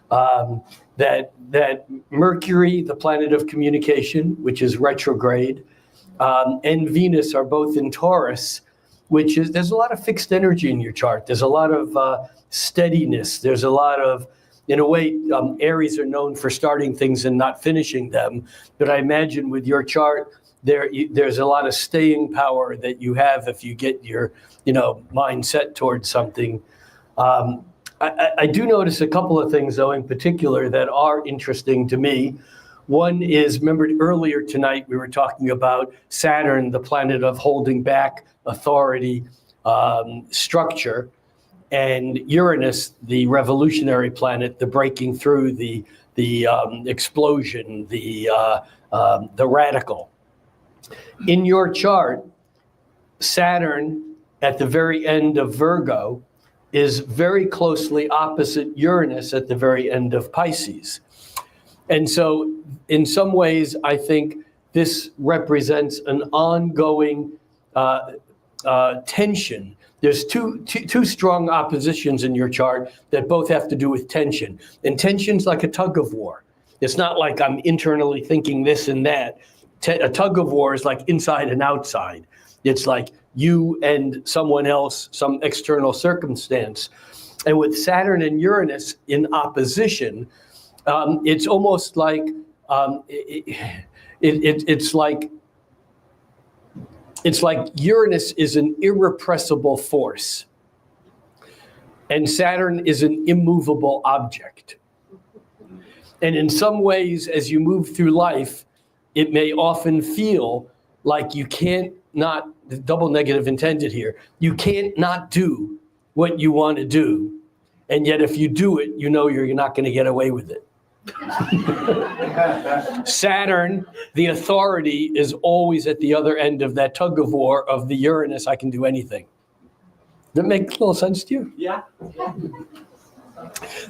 [SPEAKER 1] That Mercury, the planet of communication, which is retrograde, and Venus are both in Taurus, there's a lot of fixed energy in your chart. There's a lot of steadiness. There's a lot of, in a way, Aries are known for starting things and not finishing them. But I imagine with your chart, there's a lot of staying power that you have if you get your, mind set towards something. I do notice a couple of things, though, in particular that are interesting to me. One is, remember earlier tonight we were talking about Saturn, the planet of holding back, authority, structure, and Uranus, the revolutionary planet, the breaking through, the explosion, the radical. In your chart, Saturn at the very end of Virgo is very closely opposite Uranus at the very end of Pisces. And so in some ways, I think this represents an ongoing tension. There's two strong oppositions in your chart that both have to do with tension. And tension's like a tug of war. It's not like I'm internally thinking this and that. A tug of war is like inside and outside. It's like you and someone else, some external circumstance. And with Saturn and Uranus in opposition, it's almost like it's like Uranus is an irrepressible force, and Saturn is an immovable object. And in some ways, as you move through life, it may often feel like you can't not, double negative intended here, you can't not do what you want to do. And yet if you do it, you're not going to get away with it. Saturn, the authority, is always at the other end of that tug of war of the Uranus, I can do anything. Does that make a little sense to you?
[SPEAKER 7] Yeah.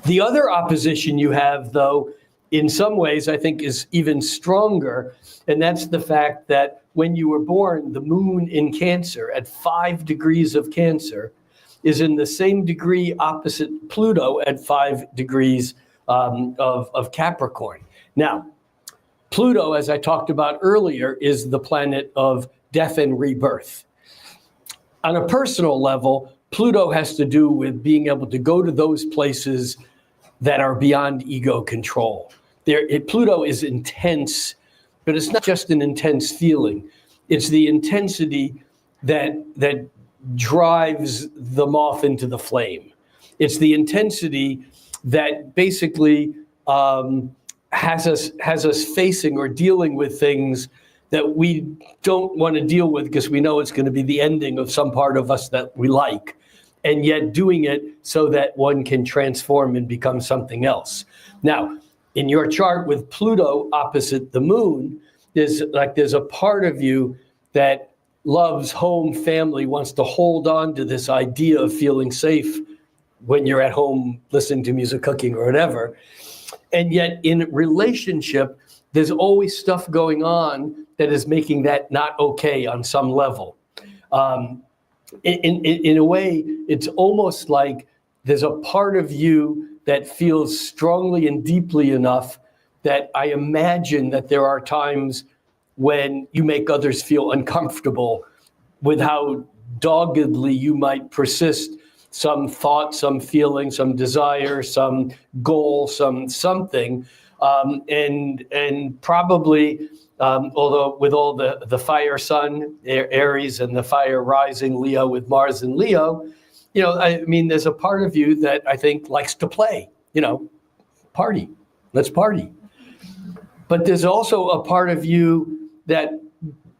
[SPEAKER 1] The other opposition you have, though, in some ways, I think is even stronger, and that's the fact that when you were born, the moon in Cancer at 5 degrees of Cancer is in the same degree opposite Pluto at 5 degrees of Capricorn. Now, Pluto, as I talked about earlier, is the planet of death and rebirth. On a personal level, Pluto has to do with being able to go to those places that are beyond ego control. Pluto is intense, but it's not just an intense feeling. It's the intensity that drives the moth into the flame. It's the intensity that basically has us facing or dealing with things that we don't want to deal with because we know it's going to be the ending of some part of us that we like, and yet doing it so that one can transform and become something else. Now, in your chart with Pluto opposite the moon, there's a part of you that loves home, family, wants to hold on to this idea of feeling safe when you're at home listening to music, cooking, or whatever. And yet in relationship, there's always stuff going on that is making that not okay on some level. In a way, it's almost like there's a part of you that feels strongly and deeply enough that I imagine that there are times when you make others feel uncomfortable with how doggedly you might persist some thought, some feeling, some desire, some goal, something. And probably, although with all the fire sun, Aries, and the fire rising Leo with Mars and Leo, there's a part of you that I think likes to play, party, let's party. But there's also a part of you that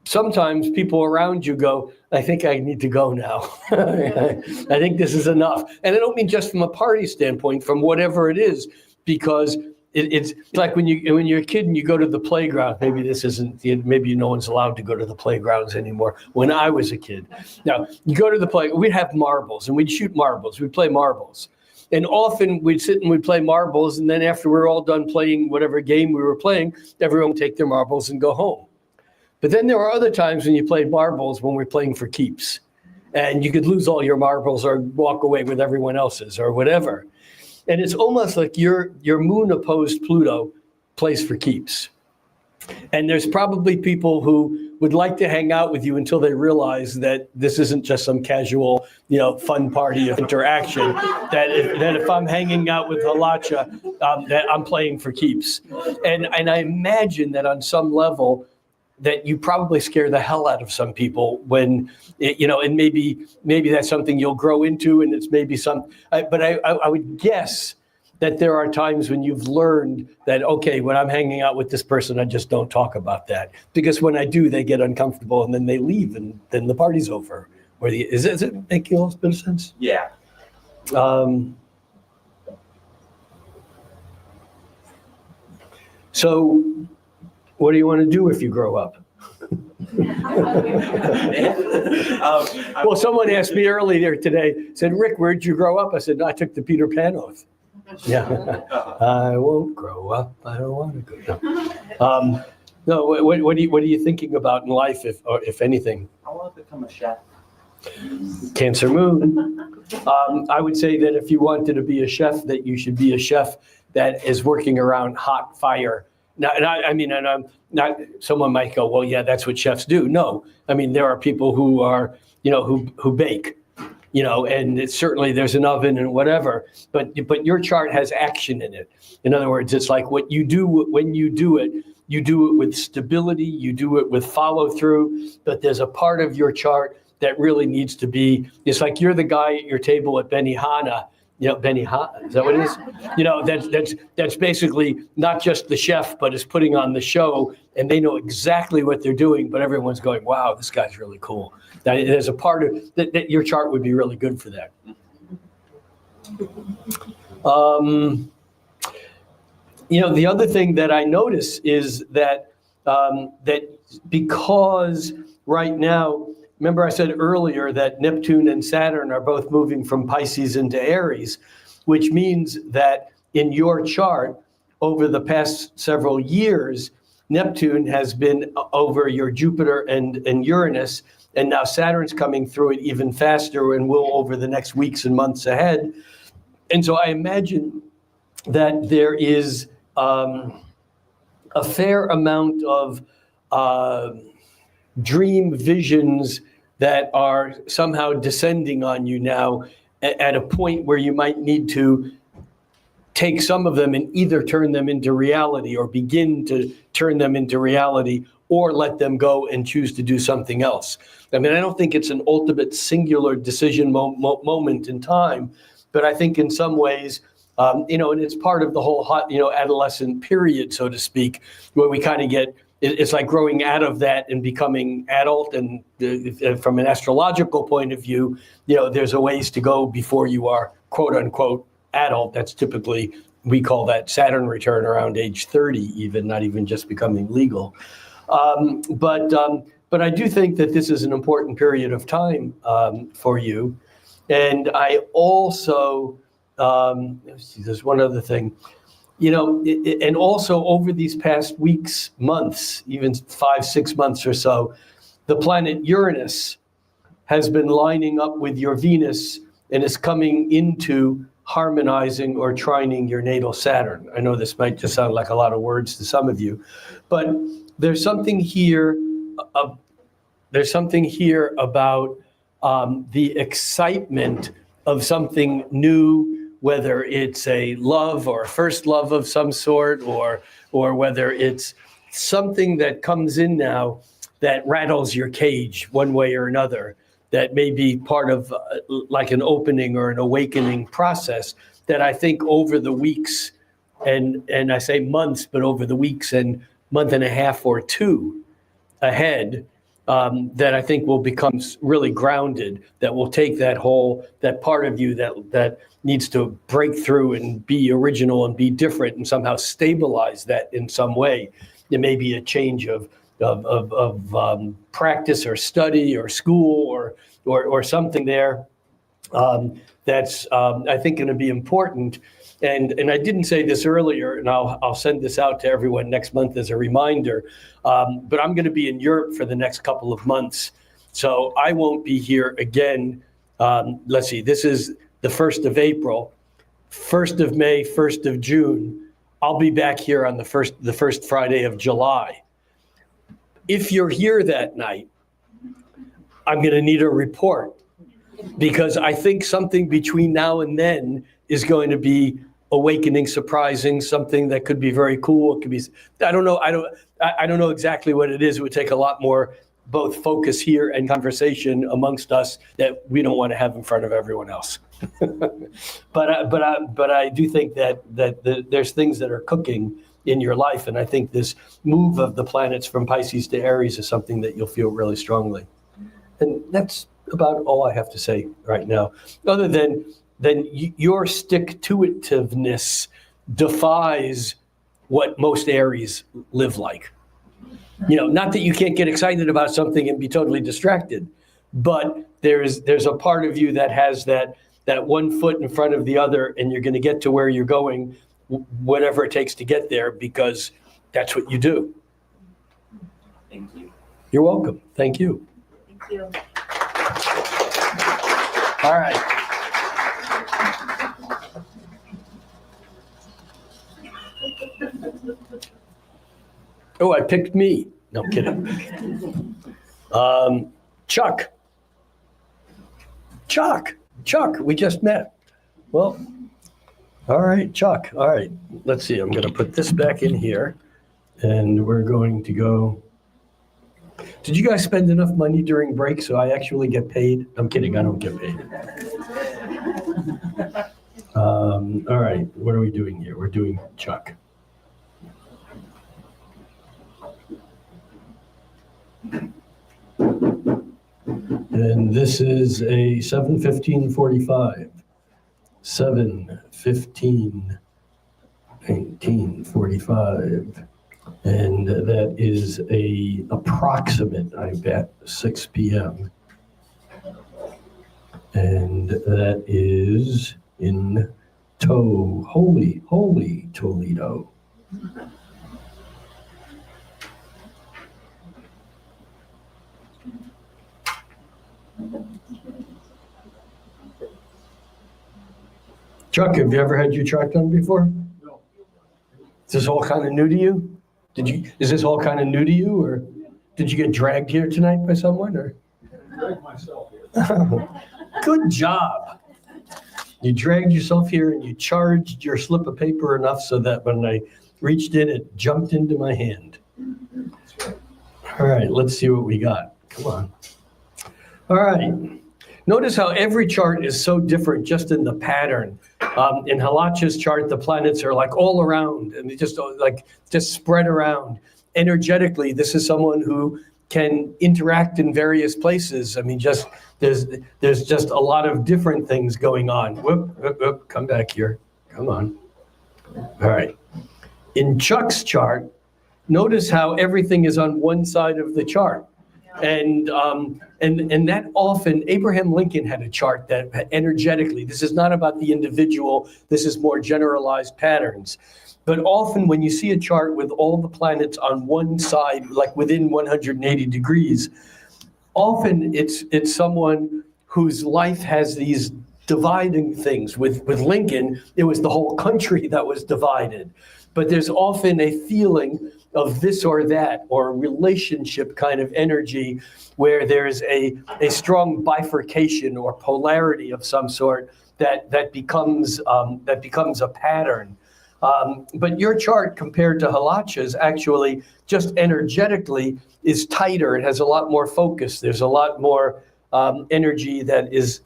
[SPEAKER 1] sometimes people around you go, I think I need to go now. I think this is enough. And I don't mean just from a party standpoint, from whatever it is, because it's like when you're a kid and you go to the playground. Maybe no one's allowed to go to the playgrounds anymore. When I was a kid, now you go to the play. We'd have marbles and we'd shoot marbles. We'd play marbles, and often we'd sit and we'd play marbles. And then after we're all done playing whatever game we were playing, everyone would take their marbles and go home. But then there were other times when you played marbles when we're playing for keeps, and you could lose all your marbles or walk away with everyone else's or whatever. And it's almost like your moon opposed Pluto plays for keeps. And there's probably people who would like to hang out with you until they realize that this isn't just some casual, fun party of interaction. That if I'm hanging out with Halacha, that I'm playing for keeps. And I imagine that on some level, that you probably scare the hell out of some people when, and maybe that's something you'll grow into, and it's maybe but I would guess that there are times when you've learned that, okay, when I'm hanging out with this person, I just don't talk about that. Because when I do, they get uncomfortable and then they leave and then the party's over. Does it make a little bit of sense?
[SPEAKER 7] Yeah.
[SPEAKER 1] So what do you want to do if you grow up? Well, someone asked me earlier today, said, Rick, where'd you grow up? I said, I took the Peter Pan oath. Yeah. I won't grow up. I don't want to go. No, what are you thinking about in life, if anything?
[SPEAKER 7] I want to become a chef.
[SPEAKER 1] Cancer moon. I would say that if you wanted to be a chef, that you should be a chef that is working around hot fire. Now, and I'm not. Someone might go, well, yeah, that's what chefs do. No, there are people who are, who bake, and certainly there's an oven and whatever. But your chart has action in it. In other words, it's like what you do when you do it with stability. You do it with follow through. But there's a part of your chart that really needs to be. It's like you're the guy at your table at Benihana. Benihana, is that what it is? That's basically not just the chef, but is putting on the show, and they know exactly what they're doing, but everyone's going, wow, this guy's really cool. There's a part of that your chart would be really good for that. The other thing that I notice is that because right now, remember I said earlier that Neptune and Saturn are both moving from Pisces into Aries, which means that in your chart over the past several years, Neptune has been over your Jupiter and Uranus, and now Saturn's coming through it even faster and will over the next weeks and months ahead. And so I imagine that there is a fair amount of dream visions that are somehow descending on you now at a point where you might need to take some of them and either turn them into reality or begin to turn them into reality, or let them go and choose to do something else. I mean, I don't think it's an ultimate singular decision moment in time, but I think in some ways, and it's part of the whole adolescent period, so to speak, where we kind of get, it's like growing out of that and becoming adult. And from an astrological point of view, there's a ways to go before you are quote unquote adult. That's typically, we call that Saturn return around age 30, even, not even just becoming legal. But I do think that this is an important period of time for you. And I also, let's see, there's one other thing, and also over these past weeks, months, even 5-6 months or so, the planet Uranus has been lining up with your Venus and is coming into harmonizing or trining your natal Saturn. I know this might just sound like a lot of words to some of you, but there's something here. There's something here about the excitement of something new, whether it's a love or a first love of some sort, or whether it's something that comes in now that rattles your cage one way or another, that may be part of like an opening or an awakening process that I think over the weeks, and I say months, but over the weeks and month and a half or two ahead, that I think will become really grounded, that will take that part of you that needs to break through and be original and be different and somehow stabilize that in some way. There may be a change of practice or study or school or something there that's I think going to be important. And I didn't say this earlier, and I'll send this out to everyone next month as a reminder, but I'm going to be in Europe for the next couple of months. So I won't be here again. Let's see, this is the 1st of April, 1st of May, 1st of June. I'll be back here on the first Friday of July. If you're here that night, I'm going to need a report, because I think something between now and then is going to be awakening, surprising, something that could be very cool. It could be, I don't know exactly what it is. It would take a lot more both focus here and conversation amongst us that we don't want to have in front of everyone else. But I do think that there's things that are cooking in your life, and I think this move of the planets from Pisces to Aries is something that you'll feel really strongly. And that's about all I have to say right now, other than your stick-to-itiveness defies what most Aries live like. Not that you can't get excited about something and be totally distracted, but there's a part of you that has that one foot in front of the other, and you're going to get to where you're going, whatever it takes to get there, because that's what you do.
[SPEAKER 7] Thank you.
[SPEAKER 1] You're welcome. Thank you.
[SPEAKER 3] Thank you.
[SPEAKER 1] All right. Oh, I picked me. No, I'm kidding. Chuck, we just met. Well, all right, Chuck. All right, let's see. I'm going to put this back in here, and we're going to go. Did you guys spend enough money during break so I actually get paid? I'm kidding. I don't get paid. All right, what are we doing here? We're doing Chuck. And this is a 7/15/45. 7/15/1945. And that is a approximate, I bet, 6 p.m. And that is in holy Toledo. Chuck, have you ever had your chart done before?
[SPEAKER 2] No.
[SPEAKER 1] Is this all kind of new to you? Is this all kind of new to you, or did you get dragged here tonight by someone, or? Good job. You dragged yourself here and you charged your slip of paper enough so that when I reached in, it jumped into my hand. All right, let's see what we got. Come on. All right. Notice how every chart is so different just in the pattern. In Halacha's chart, the planets are like all around and they just spread around. Energetically, this is someone who can interact in various places. I mean, there's just a lot of different things going on. Whoop, come back here. Come on. All right. In Chuck's chart, notice how everything is on one side of the chart. And that often, Abraham Lincoln had a chart that energetically, this is not about the individual, this is more generalized patterns. But often when you see a chart with all the planets on one side, like within 180 degrees, often it's someone whose life has these dividing things. With Lincoln, it was the whole country that was divided. But there's often a feeling of this or that, or a relationship kind of energy where there's a strong bifurcation or polarity of some sort that becomes a pattern. But your chart compared to Halacha's actually just energetically is tighter. It has a lot more focus. There's a lot more energy that is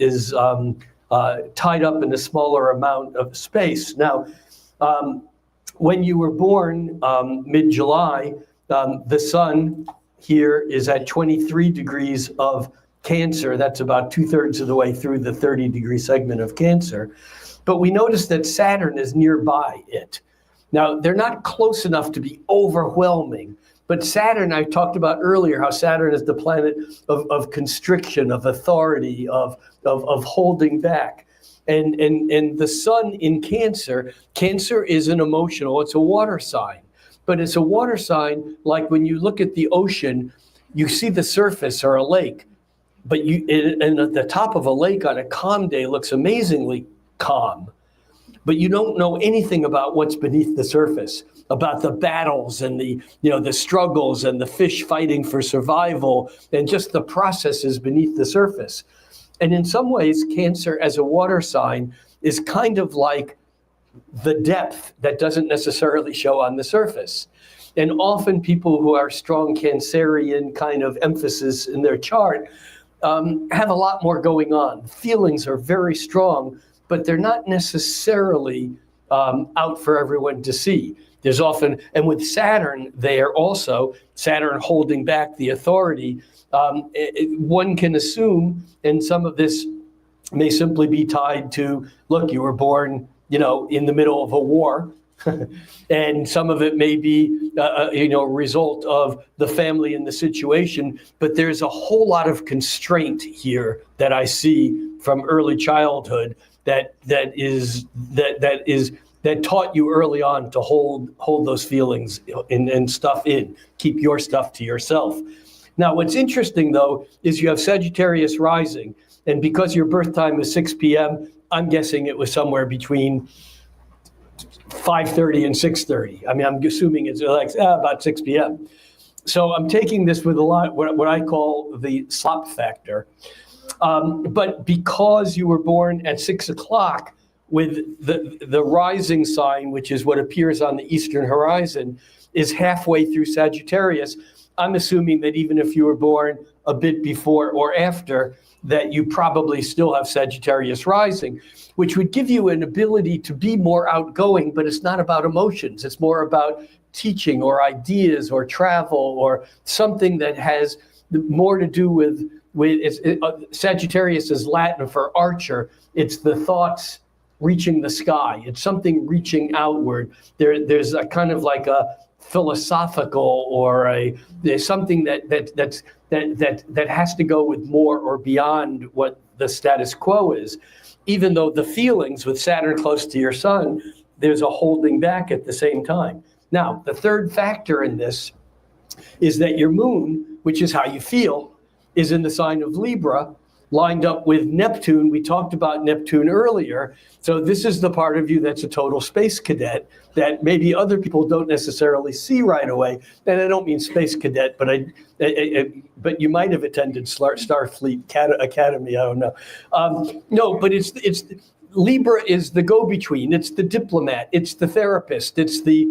[SPEAKER 1] tied up in a smaller amount of space. Now, when you were born mid-July, the sun here is at 23 degrees of Cancer. That's about 2/3 of the way through the 30-degree segment of Cancer. But we notice that Saturn is nearby it. Now, they're not close enough to be overwhelming, but Saturn, I talked about earlier, how Saturn is the planet of constriction, of authority, of holding back. And the sun in Cancer is an emotional, it's a water sign. But it's a water sign like when you look at the ocean, you see the surface or a lake, but and at the top of a lake on a calm day looks amazingly calm. But you don't know anything about what's beneath the surface, about the battles and the struggles and the fish fighting for survival and just the processes beneath the surface. And in some ways, Cancer as a water sign is kind of like the depth that doesn't necessarily show on the surface. And often people who are strong Cancerian kind of emphasis in their chart have a lot more going on. Feelings are very strong, but they're not necessarily out for everyone to see. There's often, and with Saturn there also, Saturn holding back the authority, one can assume, and some of this may simply be tied to, look, you were born, in the middle of a war, and some of it may be, a result of the family and the situation, but there's a whole lot of constraint here that I see from early childhood that taught you early on to hold those feelings and stuff in, keep your stuff to yourself. Now, what's interesting, though, is you have Sagittarius rising, and because your birth time is 6 p.m., I'm guessing it was somewhere between 5:30 and 6:30. I mean, I'm assuming it's like about 6 p.m. So I'm taking this with a lot, what I call the slop factor. But because you were born at 6 o'clock with the rising sign, which is what appears on the eastern horizon, is halfway through Sagittarius, I'm assuming that even if you were born a bit before or after, that you probably still have Sagittarius rising, which would give you an ability to be more outgoing, but it's not about emotions. It's more about teaching or ideas or travel or something that has more to do with Sagittarius is Latin for archer. It's the thoughts reaching the sky. It's something reaching outward. There's a kind of like a philosophical or there's something that has to go with more or beyond what the status quo is. Even though the feelings with Saturn close to your sun, there's a holding back at the same time. Now, the third factor in this is that your moon, which is how you feel, is in the sign of Libra, lined up with Neptune. We talked about Neptune earlier. So this is the part of you that's a total space cadet. that maybe other people don't necessarily see right away. And I don't mean space cadet, but you might have attended Starfleet Academy. I don't know. No, but it's Libra is the go-between. It's the diplomat. It's the therapist. It's the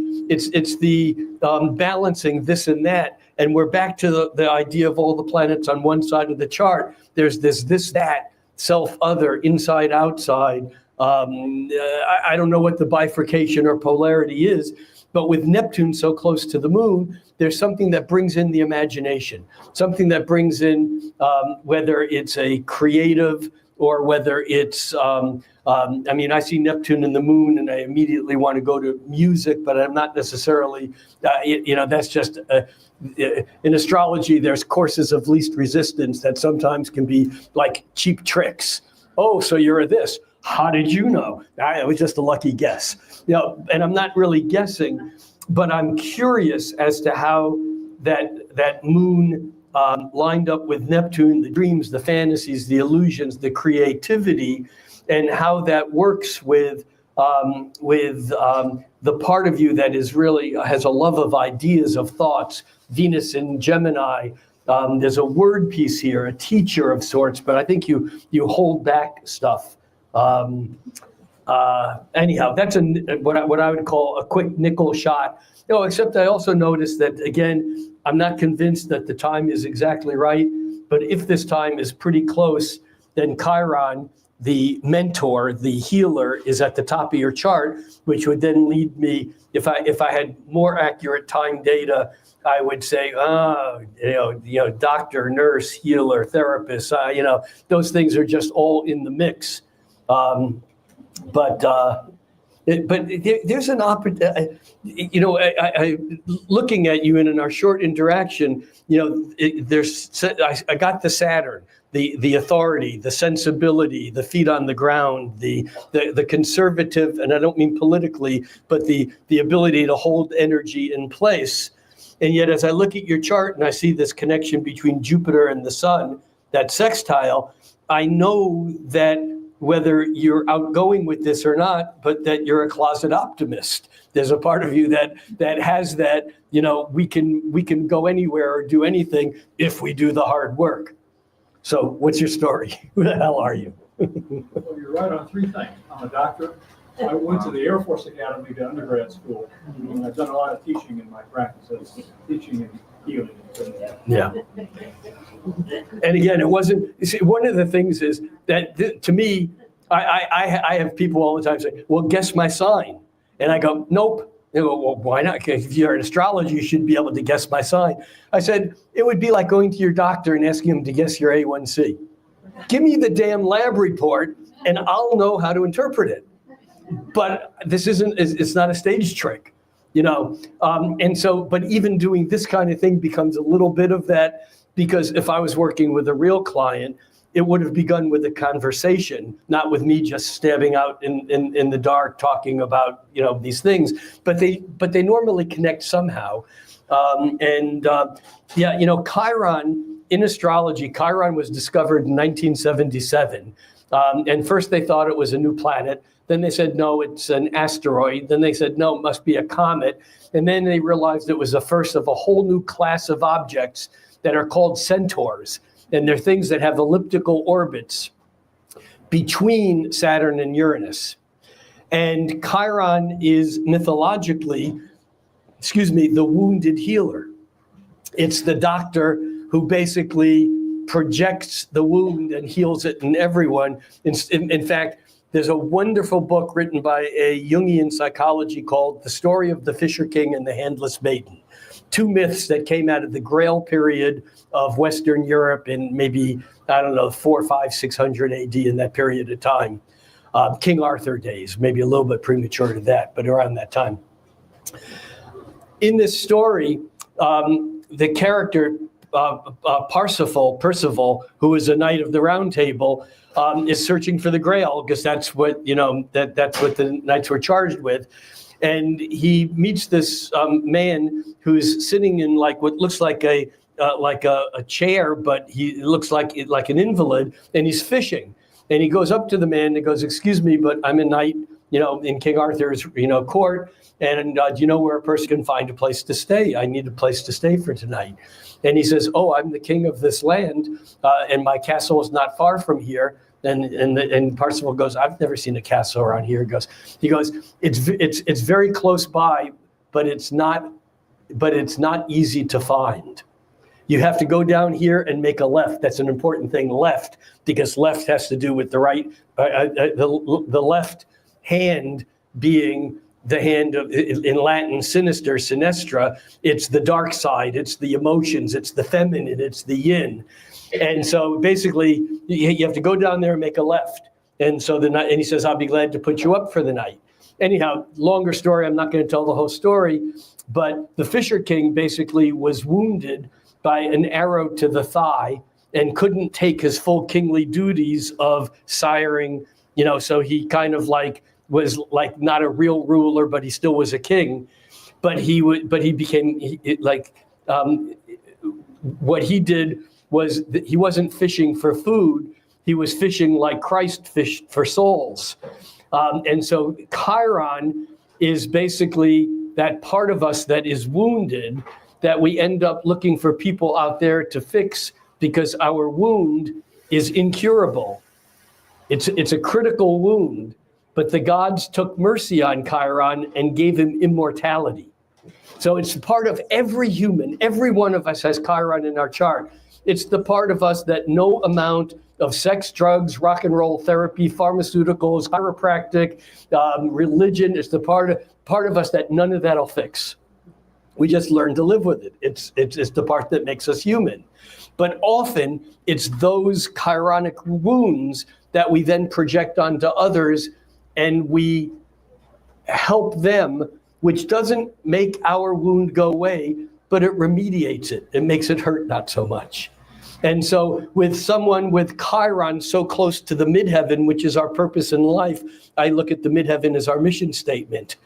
[SPEAKER 1] balancing this and that. And we're back to the idea of all the planets on one side of the chart. There's this, that, self, other, inside, outside. I don't know what the bifurcation or polarity is, but with Neptune so close to the moon, there's something that brings in the imagination, something that brings in whether it's a creative or whether it's, I see Neptune and the moon and I immediately want to go to music, but I'm not necessarily, that's just, in astrology, there's courses of least resistance that sometimes can be like cheap tricks. Oh, so you're a this. How did you know? It was just a lucky guess. And I'm not really guessing, but I'm curious as to how that moon lined up with Neptune, the dreams, the fantasies, the illusions, the creativity, and how that works with the part of you that is really has a love of ideas, of thoughts. Venus in Gemini. There's a word piece here, a teacher of sorts, but I think you hold back stuff. Anyhow, that's what I would call a quick nickel shot. Except I also noticed that, again, I'm not convinced that the time is exactly right, but if this time is pretty close, then Chiron, the mentor, the healer, is at the top of your chart, which would then lead me, if I had more accurate time data, I would say, doctor, nurse, healer, therapist, those things are just all in the mix. But there's an opportunity, looking at you and in our short interaction, I got the Saturn, the authority, the sensibility, the feet on the ground, the conservative, and I don't mean politically, but the ability to hold energy in place. And yet, as I look at your chart and I see this connection between Jupiter and the sun, that sextile, I know that whether you're outgoing with this or not, but that you're a closet optimist. There's a part of you that has that, we can go anywhere or do anything if we do the hard work. So what's your story? Who the hell are you?
[SPEAKER 6] Well, you're right on three things. I'm a doctor. I went to the Air Force Academy to undergrad school, and I've done a lot of teaching in my practices, teaching and healing.
[SPEAKER 1] Yeah. And again, it wasn't, you see, one of the things is that to me, I have people all the time say, well, guess my sign. And I go, nope. They go, well, why not? If you're an astrologer, you should be able to guess my sign. I said, it would be like going to your doctor and asking him to guess your A1C. Give me the damn lab report and I'll know how to interpret it. But it's not a stage trick, and so, but even doing this kind of thing becomes a little bit of that, because if I was working with a real client, it would have begun with a conversation, not with me just stabbing out in the dark talking about, these things, but they normally connect somehow. Chiron, in astrology, Chiron was discovered in 1977. And first they thought it was a new planet. Then they said, no, it's an asteroid. Then they said, no, it must be a comet. And then they realized it was the first of a whole new class of objects that are called centaurs. And they're things that have elliptical orbits between Saturn and Uranus. And Chiron is mythologically, the wounded healer. It's the doctor who basically projects the wound and heals it in everyone. In fact, there's a wonderful book written by a Jungian psychology called The Story of the Fisher King and the Handless Maiden. Two myths that came out of the Grail period of Western Europe in maybe, 400, 600 AD, in that period of time. King Arthur days, maybe a little bit premature to that, but around that time. In this story, the character Percival, who is a knight of the Round Table, is searching for the Grail, because that's what that's what the knights were charged with. And he meets this man who's sitting in like what looks like a chair, but he looks like an invalid, and he's fishing. And he goes up to the man and goes, "Excuse me, but I'm a knight, in King Arthur's court, And do you know where a person can find a place to stay? I need a place to stay for tonight. And he says, oh, I'm the king of this land, and my castle is not far from here. And Parsifal goes, I've never seen a castle around here. He goes, it's very close by, but it's not easy to find. You have to go down here and make a left. That's an important thing, left, because left has to do with the right, the left hand being the hand of, in Latin, sinister, sinistra. It's the dark side, it's the emotions, it's the feminine, it's the yin. And so basically, you have to go down there and make a left. And so and he says, I'll be glad to put you up for the night. Anyhow, longer story, I'm not going to tell the whole story, but the Fisher King basically was wounded by an arrow to the thigh and couldn't take his full kingly duties of siring, so he kind of was not a real ruler, but he still was a king. But he became what he did was that he wasn't fishing for food. He was fishing like Christ fished for souls. And so Chiron is basically that part of us that is wounded, that we end up looking for people out there to fix because our wound is incurable. It's a critical wound, but the gods took mercy on Chiron and gave him immortality. So it's part of every human. Every one of us has Chiron in our chart. It's the part of us that no amount of sex, drugs, rock and roll therapy, pharmaceuticals, chiropractic, religion, is the part of us that none of that'll fix. We just learn to live with it. It's the part that makes us human. But often it's those chironic wounds that we then project onto others, and we help them, which doesn't make our wound go away, but it remediates it. It makes it hurt not so much. And so with someone with Chiron so close to the midheaven, which is our purpose in life, I look at the midheaven as our mission statement.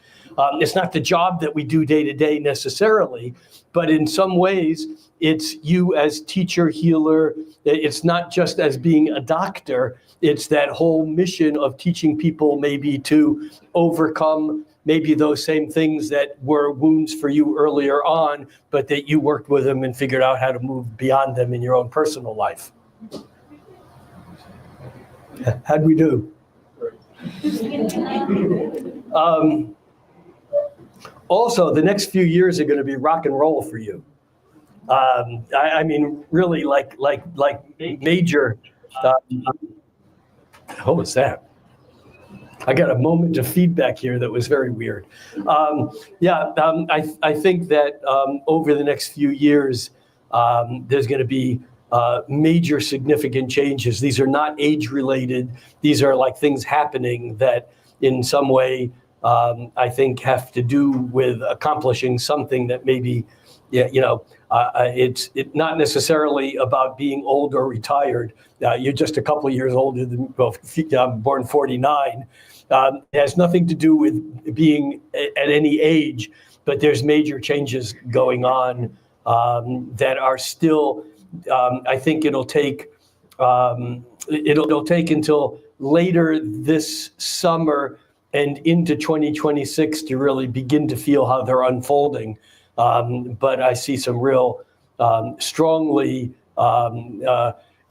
[SPEAKER 1] It's not the job that we do day to day necessarily, but in some ways it's you as teacher, healer. It's not just as being a doctor. It's that whole mission of teaching people maybe to overcome maybe those same things that were wounds for you earlier on, but that you worked with them and figured out how to move beyond them in your own personal life. How'd we do? Also, the next few years are going to be rock and roll for you. I mean, really like major. What was that? I got a moment of feedback here that was very weird. I think that over the next few years, there's going to be major significant changes. These are not age related. These are like things happening that in some way I think have to do with accomplishing something that maybe, it's not necessarily about being old or retired. You're just a couple of years older than, I'm born 49. It has nothing to do with being at any age, but there's major changes going on that are still, I think it'll take until later this summer and into 2026 to really begin to feel how they're unfolding. But I see some real strongly,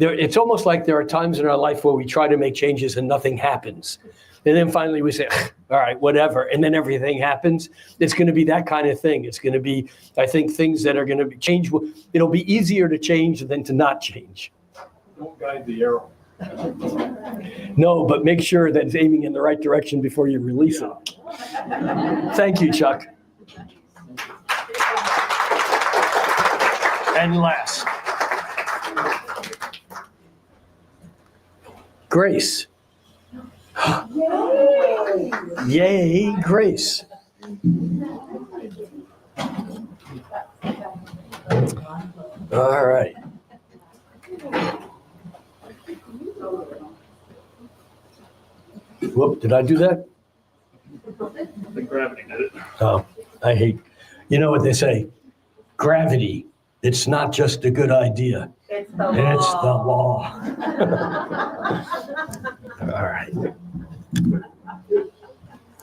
[SPEAKER 1] it's almost like there are times in our life where we try to make changes and nothing happens. And then finally we say, all right, whatever. And then everything happens. It's going to be that kind of thing. It's going to be, I think, things that are going to change. It'll be easier to change than to not change.
[SPEAKER 6] Don't guide the arrow.
[SPEAKER 1] No, but make sure that it's aiming in the right direction before you release it. Thank you, Chuck. And last, Grace. Yay, Grace. All right. Whoop, did I do that?
[SPEAKER 2] The gravity did it.
[SPEAKER 1] Oh, I hate, you know what they say, gravity, it's not just a good idea.
[SPEAKER 4] It's the
[SPEAKER 1] It's the
[SPEAKER 4] law.
[SPEAKER 1] law. All right.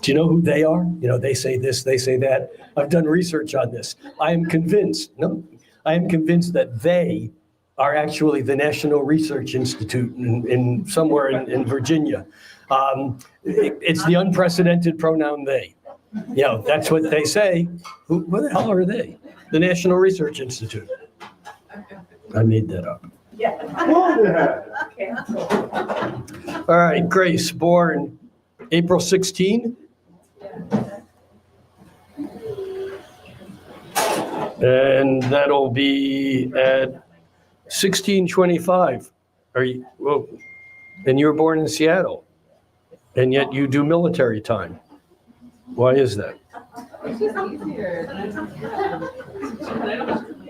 [SPEAKER 1] Do you know who they are? You know, they say this, they say that. I've done research on this. I am convinced that they are actually the National Research Institute in somewhere in Virginia. It's the unprecedented pronoun they. You know, that's what they say. What the hell are they? The National Research Institute. I made that up. All right, Grace, born April 16. And that'll be at 1625. Are you, whoa, and you were born in Seattle, and yet you do military time. Why is that?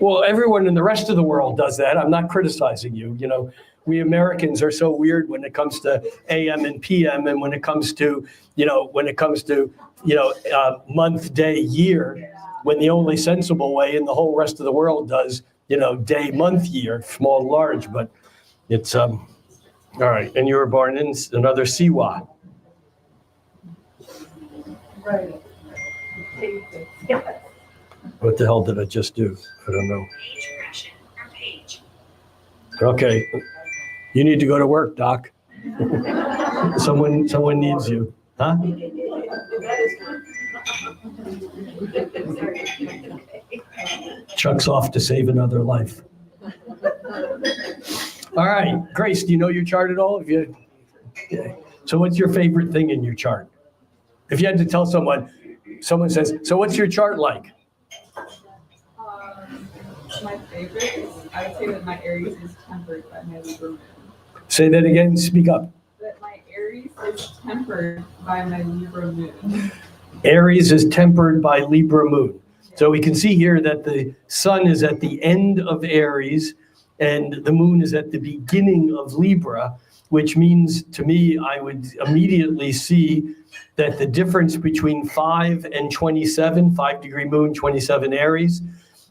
[SPEAKER 1] Well, everyone in the rest of the world does that. I'm not criticizing you. You know, we Americans are so weird when it comes to AM and PM, and when it comes to, month, day, year, when the only sensible way in the whole rest of the world does, day, month, year, small, large, but it's, all right. And you were born in another Siwa.
[SPEAKER 4] Right.
[SPEAKER 1] What the hell did I just do? I don't know. Okay. You need to go to work, Doc. Someone needs you. Huh? Chuck's off to save another life. All right, Grace, do you know your chart at all? Yeah. So what's your favorite thing in your chart? If you had to tell someone says, so what's your chart like?
[SPEAKER 8] My favorite is, I would say that my Aries is tempered by my Libra moon.
[SPEAKER 1] Say that again, speak up.
[SPEAKER 8] That my Aries is tempered by my Libra moon.
[SPEAKER 1] Aries is tempered by Libra moon. So we can see here that the sun is at the end of Aries and the moon is at the beginning of Libra, which means to me, I would immediately see that the difference between 5 and 27, 5-degree moon, 27 Aries,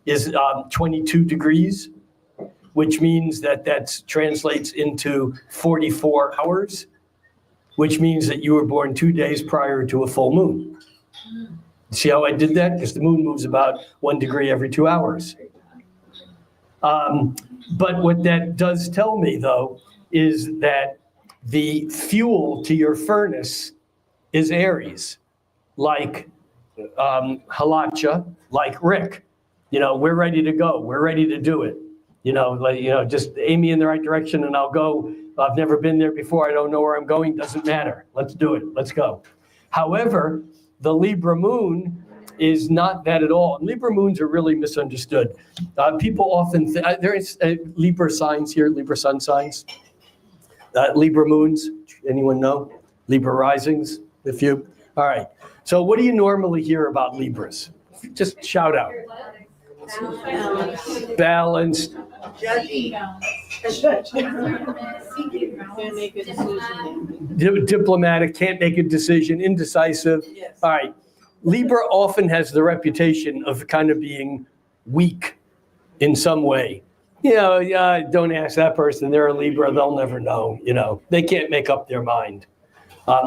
[SPEAKER 1] is 22 degrees, which means that translates into 44 hours, which means that you were born 2 days prior to a full moon. See how I did that? Because the moon moves about 1 degree every 2 hours. But what that does tell me, though, is that the fuel to your furnace is Aries, like Halacha, like Rick. We're ready to go. We're ready to do it. Just aim me in the right direction and I'll go. I've never been there before. I don't know where I'm going. Doesn't matter. Let's do it. Let's go. However, the Libra moon is not that at all. Libra moons are really misunderstood. People often there is Libra signs here, Libra sun signs. Libra moons, anyone know? Libra risings, a few. All right. So what do you normally hear about Libras? Just shout out. Balanced. Diplomatic, can't make a decision, indecisive.
[SPEAKER 4] Yes.
[SPEAKER 1] All right. Libra often has the reputation of kind of being weak in some way. Don't ask that person. They're a Libra. They'll never know. They can't make up their mind.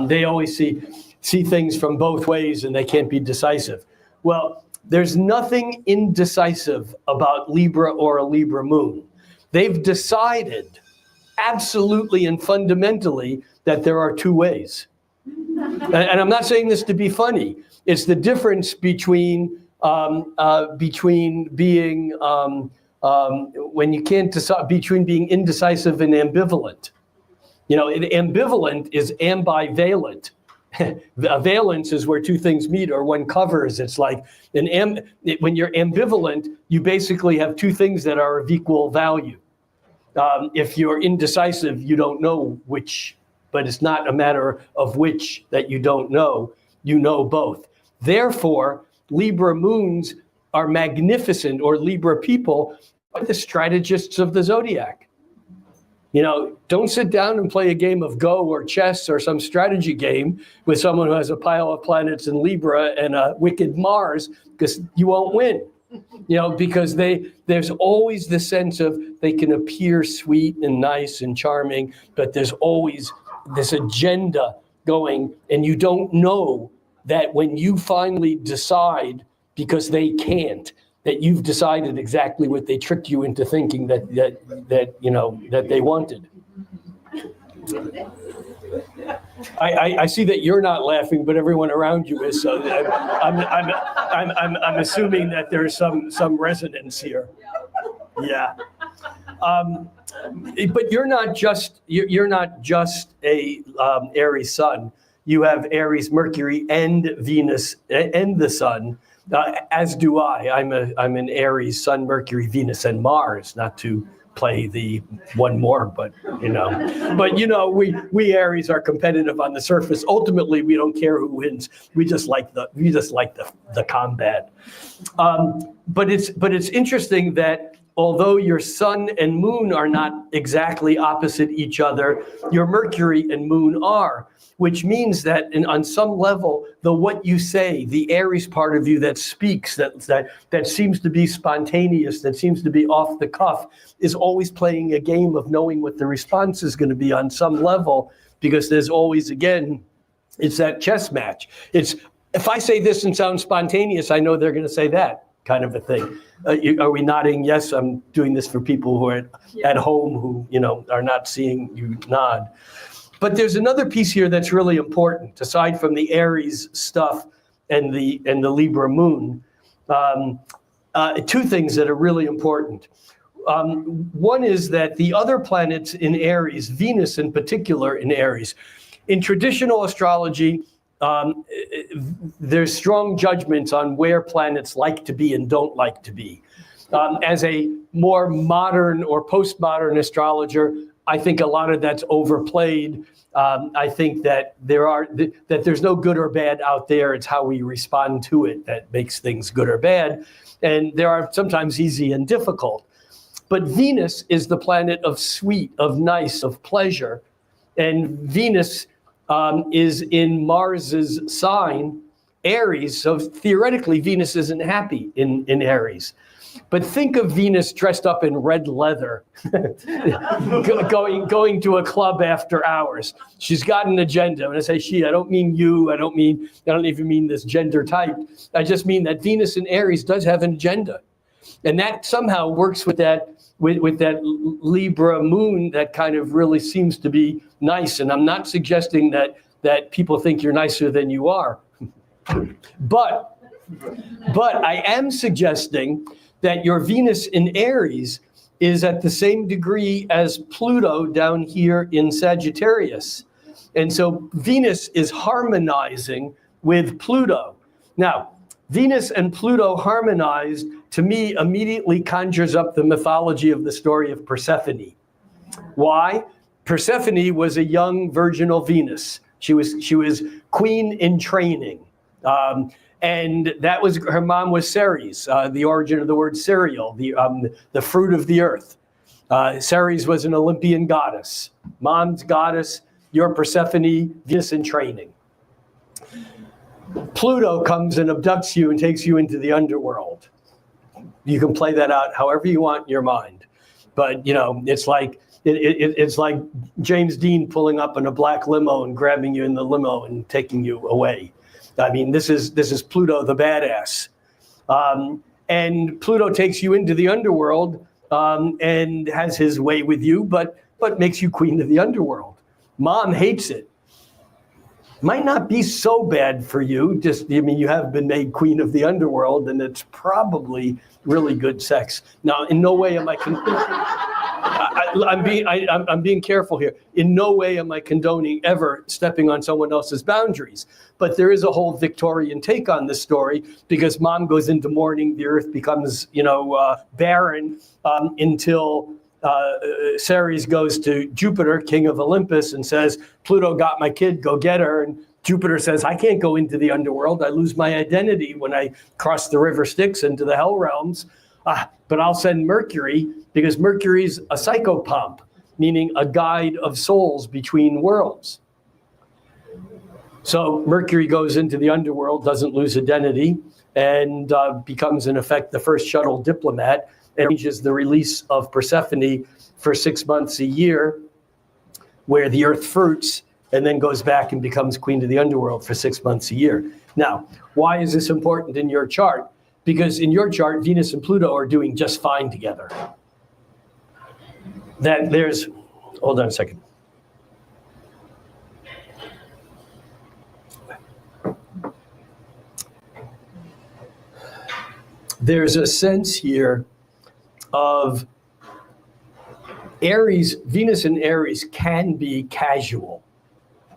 [SPEAKER 1] They always see things from both ways and they can't be decisive. Well, there's nothing indecisive about Libra or a Libra moon. They've decided absolutely and fundamentally that there are two ways. And I'm not saying this to be funny. It's the difference between being when you can't decide, between being indecisive and ambivalent. Ambivalent is ambivalent. Valence is where two things meet or one covers. It's like when you're ambivalent, you basically have two things that are of equal value. If you're indecisive, you don't know which, but it's not a matter of which that you don't know. You know both. Therefore, Libra moons are magnificent, or Libra people are the strategists of the zodiac. Don't sit down and play a game of Go or chess or some strategy game with someone who has a pile of planets in Libra and a wicked Mars, because you won't win. Because there's always the sense of they can appear sweet and nice and charming, but there's always this agenda going, and you don't know that when you finally decide, because they can't, that you've decided exactly what they tricked you into thinking that they wanted. I see that you're not laughing, but everyone around you is. So I'm assuming that there's some resonance here. Yeah. But you're not just a Aries sun. You have Aries, Mercury, and Venus, and the Sun. As do I. I'm an Aries, Sun, Mercury, Venus, and Mars. Not to play the one more, but we Aries are competitive on the surface. Ultimately, we don't care who wins. We just like the combat. But it's interesting that although your Sun and Moon are not exactly opposite each other, your Mercury and Moon are. Which means that on some level, what you say, the Aries part of you that speaks, that seems to be spontaneous, that seems to be off the cuff, is always playing a game of knowing what the response is going to be on some level, because there's always, again, it's that chess match. It's, if I say this and sound spontaneous, I know they're going to say that, kind of a thing. Are we nodding? Yes, I'm doing this for people who are at home who, are not seeing you nod. But there's another piece here that's really important, aside from the Aries stuff and the Libra moon. Two things that are really important. One is that the other planets in Aries, Venus in particular in Aries, in traditional astrology, there's strong judgments on where planets like to be and don't like to be. As a more modern or postmodern astrologer, I think a lot of that's overplayed. I think that there's no good or bad out there. It's how we respond to it that makes things good or bad. And there are sometimes easy and difficult. But Venus is the planet of sweet, of nice, of pleasure. And Venus is in Mars's sign, Aries. So theoretically, Venus isn't happy in Aries. But think of Venus dressed up in red leather, going to a club after hours. She's got an agenda. When I say she, I don't mean you. I don't even mean this gender type. I just mean that Venus in Aries does have an agenda. And that somehow works with that Libra moon that kind of really seems to be nice. And I'm not suggesting that people think you're nicer than you are. But I am suggesting that your Venus in Aries is at the same degree as Pluto down here in Sagittarius. And so Venus is harmonizing with Pluto. Now, Venus and Pluto harmonized, to me, immediately conjures up the mythology of the story of Persephone. Why? Persephone was a young virginal Venus. She was queen in training. And that was, her mom was Ceres, the origin of the word cereal, the fruit of the earth. Ceres was an Olympian goddess. Mom's goddess, your Persephone, Venus in training. Pluto comes and abducts you and takes you into the underworld. You can play that out however you want in your mind. But, it's like James Dean pulling up in a black limo and grabbing you in the limo and taking you away. I mean, this is Pluto the badass. And Pluto takes you into the underworld and has his way with you, but makes you queen of the underworld. Mom hates it. Might not be so bad for you. You have been made queen of the underworld, and it's probably really good sex. Now, in no way am I I'm being careful here. In no way am I condoning ever stepping on someone else's boundaries. But there is a whole Victorian take on this story, because mom goes into mourning. The earth becomes, barren until Ceres goes to Jupiter, king of Olympus, and says, Pluto got my kid, go get her. And Jupiter says, I can't go into the underworld. I lose my identity when I cross the river Styx into the hell realms. But I'll send Mercury, because Mercury's a psychopomp, meaning a guide of souls between worlds. So Mercury goes into the underworld, doesn't lose identity, and becomes, in effect, the first shuttle diplomat, and arranges the release of Persephone for 6 months a year, where the earth fruits and then goes back and becomes queen of the underworld for 6 months a year. Now, why is this important in your chart? Because in your chart, Venus and Pluto are doing just fine together. Hold on a second. There's a sense here of Aries, Venus and Aries can be casual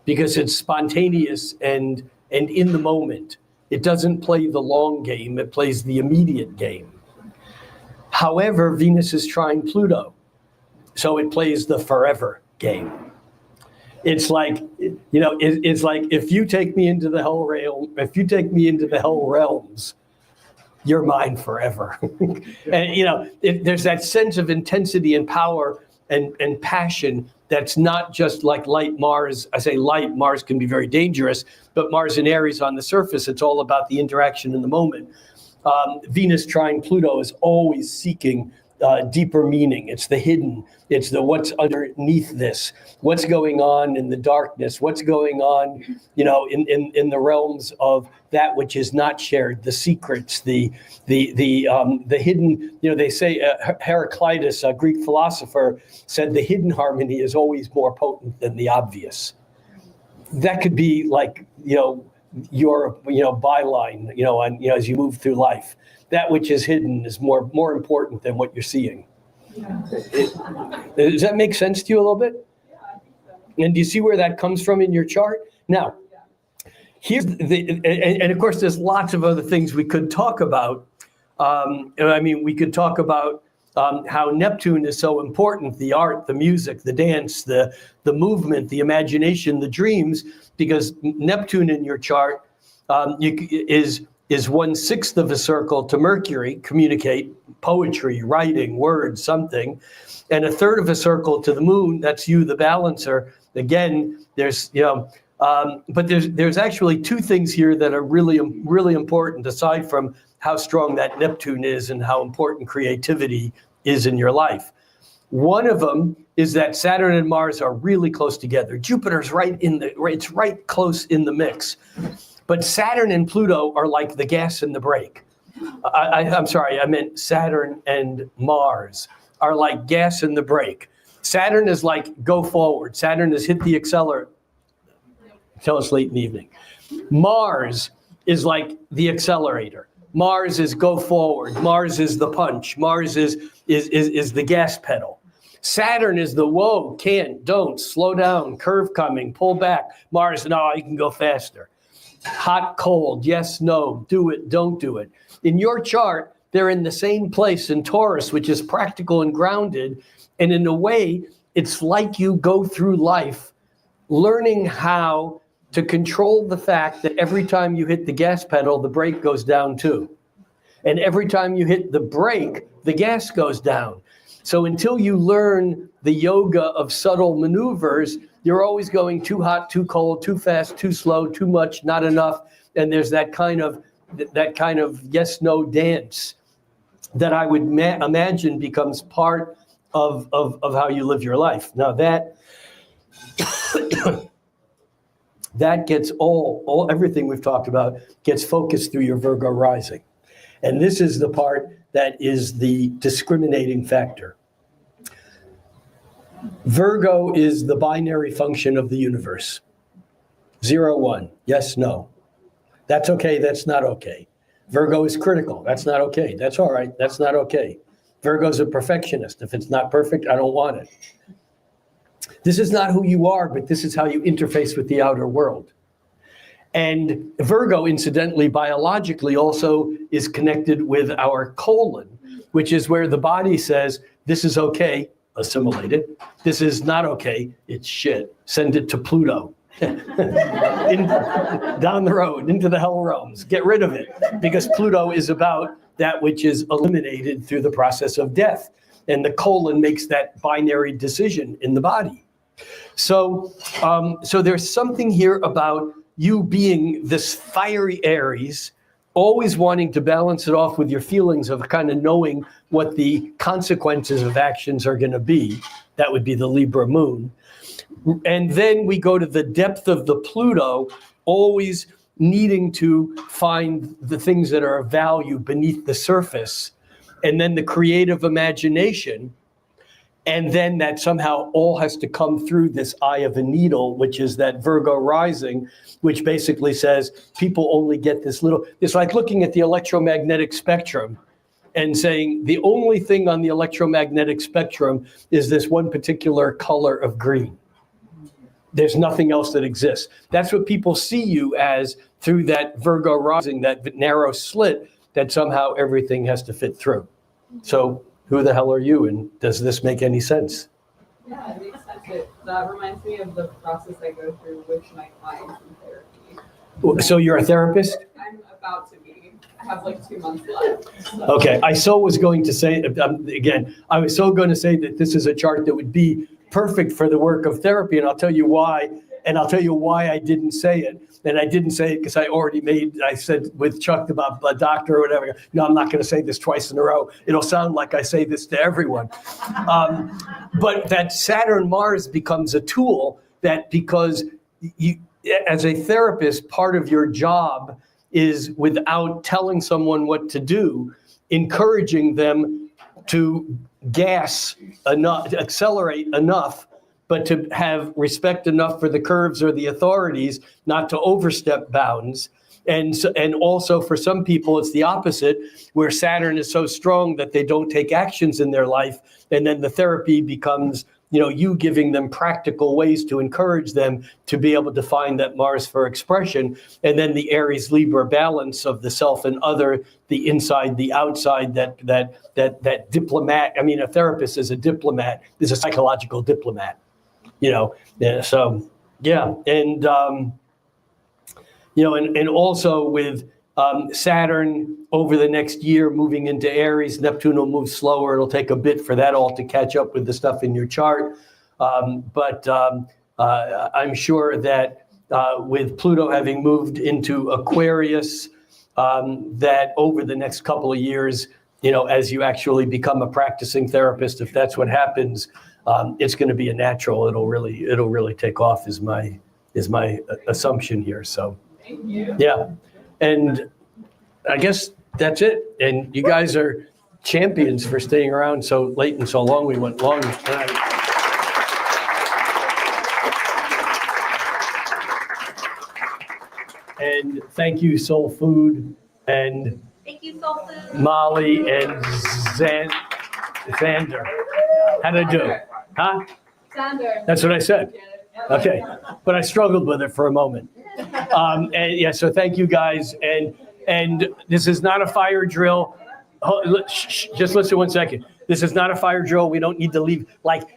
[SPEAKER 1] because it's spontaneous and in the moment. It doesn't play the long game, it plays the immediate game. However, Venus is trine Pluto, so it plays the forever game. It's like, it's like if you take me into the hell realms, you're mine forever. And there's that sense of intensity and power and passion that's not just like light Mars. I say light, Mars can be very dangerous, but Mars and Aries on the surface, it's all about the interaction in the moment. Venus trine Pluto is always seeking deeper meaning. It's the hidden. It's the what's underneath this. What's going on in the darkness? What's going on, in the realms of that which is not shared, the secrets, the hidden. They say Heraclitus, a Greek philosopher, said the hidden harmony is always more potent than the obvious. That could be like your byline, as you move through life. That which is hidden is more important than what you're seeing.
[SPEAKER 8] Yeah.
[SPEAKER 1] Does that make sense to you a little bit?
[SPEAKER 8] Yeah, I think so.
[SPEAKER 1] And do you see where that comes from in your chart? Now, here's and of course, there's lots of other things we could talk about. We could talk about how Neptune is so important, the art, the music, the dance, the movement, the imagination, the dreams, because Neptune in your chart is 1/6 of a circle to Mercury, communicate, poetry, writing, words, something, and 1/3 of a circle to the moon, that's you, the balancer. Again, but there's actually two things here that are really, really important, aside from how strong that Neptune is and how important creativity is in your life. One of them is that Saturn and Mars are really close together. Jupiter's it's right close in the mix. But Saturn and Pluto are like the gas and the brake. I'm sorry, I meant Saturn and Mars are like gas and the brake. Saturn is like go forward. Saturn has hit the accelerator. Tell us late in the evening. Mars is like the accelerator. Mars is go forward. Mars is the punch. Mars is the gas pedal. Saturn is the whoa, can't, don't, slow down, curve coming, pull back. Mars, no, you can go faster. Hot, cold, yes, no, do it, don't do it. In your chart, they're in the same place in Taurus, which is practical and grounded. And in a way, it's like you go through life learning how to control the fact that every time you hit the gas pedal, the brake goes down too. And every time you hit the brake, the gas goes down. So until you learn the yoga of subtle maneuvers, you're always going too hot, too cold, too fast, too slow, too much, not enough. And there's that kind of yes-no dance that I would imagine becomes part of how you live your life. Now that gets everything we've talked about gets focused through your Virgo rising. And this is the part that is the discriminating factor. Virgo is the binary function of the universe. 0, 1, yes, no. That's okay, that's not okay. Virgo is critical, that's not okay. That's all right, that's not okay. Virgo's a perfectionist. If it's not perfect, I don't want it. This is not who you are, but this is how you interface with the outer world. And Virgo, incidentally, biologically also is connected with our colon, which is where the body says, this is okay, assimilate it. This is not okay, it's shit. Send it to Pluto. Down the road, into the hell realms. Get rid of it. Because Pluto is about that which is eliminated through the process of death. And the colon makes that binary decision in the body. So there's something here about you being this fiery Aries, always wanting to balance it off with your feelings of kind of knowing what the consequences of actions are going to be. That would be the Libra moon. And then we go to the depth of the Pluto, always needing to find the things that are of value beneath the surface, and then the creative imagination. And then that somehow all has to come through this eye of a needle, which is that Virgo rising, which basically says people only get this little, it's like looking at the electromagnetic spectrum and saying the only thing on the electromagnetic spectrum is this one particular color of green. There's nothing else that exists. That's what people see you as through that Virgo rising, that narrow slit that somehow everything has to fit through. So who the hell are you, and does this make any sense?
[SPEAKER 8] Yeah, it makes sense. That reminds me of the process I go through with my clients in therapy.
[SPEAKER 1] So you're a therapist?
[SPEAKER 8] I'm about to be. I have like 2 months left. So.
[SPEAKER 1] Okay, I was going to say, again, I was so going to say that this is a chart that would be perfect for the work of therapy, and I'll tell you why, and I'll tell you why I didn't say it. And I didn't say it because I said with Chuck about a doctor or whatever, no, I'm not going to say this twice in a row. It'll sound like I say this to everyone. But that Saturn-Mars becomes a tool that, because you, as a therapist, part of your job is, without telling someone what to do, encouraging them to gas enough, to accelerate enough, but to have respect enough for the curves or the authorities, not to overstep bounds. And also for some people, it's the opposite, where Saturn is so strong that they don't take actions in their life. And then the therapy becomes, you giving them practical ways to encourage them to be able to find that Mars for expression. And then the Aries Libra balance of the self and other, the inside, the outside, that diplomat. I mean, a therapist is a diplomat, is a psychological diplomat. So yeah, and and also with Saturn over the next year moving into Aries, Neptune will move slower. It'll take a bit for that all to catch up with the stuff in your chart. But I'm sure that with Pluto having moved into Aquarius, that over the next couple of years, as you actually become a practicing therapist, if that's what happens, it's going to be a natural. It'll really take off is my assumption here. So,
[SPEAKER 8] Thank you.
[SPEAKER 1] yeah, and I guess that's it. And you guys are champions for staying around so late and so long. We went long tonight. And thank you, Soul Food, and
[SPEAKER 3] Thank you, SoulFood.
[SPEAKER 1] Molly and Xander. How'd I do? Huh?
[SPEAKER 8] Sander.
[SPEAKER 1] That's what I said. Okay, but I struggled with it for a moment. And yeah, so thank you guys. And this is not a fire drill. Just listen 1 second. This is not a fire drill. We don't need to leave like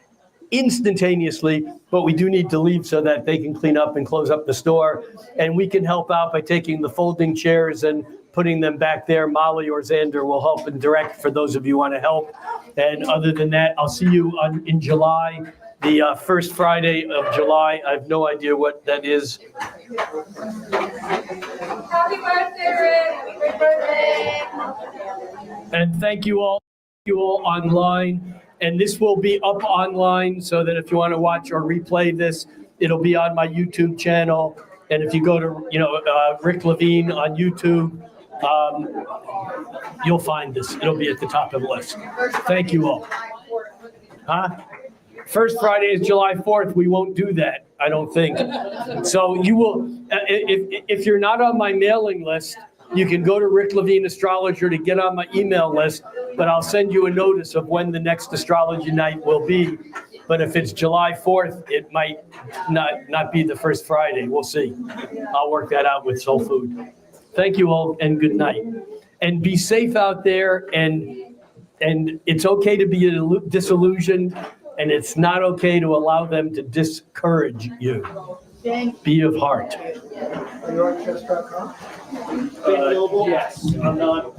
[SPEAKER 1] instantaneously, but we do need to leave so that they can clean up and close up the store. And we can help out by taking the folding chairs and putting them back there. Molly or Xander will help and direct for those of you who want to help. And other than that, I'll see you in July, the first Friday of July. I have no idea what that is.
[SPEAKER 8] Happy birthday, Rick. Happy birthday.
[SPEAKER 1] And thank you all online. And this will be up online so that if you want to watch or replay this, it'll be on my YouTube channel. And if you go to, Rick Levine on YouTube, you'll find this. It'll be at the top of the list. Thank you all. Huh? First Friday is July 4th. We won't do that, I don't think. So you will, if you're not on my mailing list, you can go to Rick Levine Astrologer to get on my email list, but I'll send you a notice of when the next astrology night will be. But if it's July 4th, it might not be the first Friday. We'll see. I'll work that out with Soul Food. Thank you all and good night. And be safe out there, and it's okay to be disillusioned, and it's not okay to allow them to discourage you. Be of heart.
[SPEAKER 6] Are you on chess.com?
[SPEAKER 2] Yes, I'm not.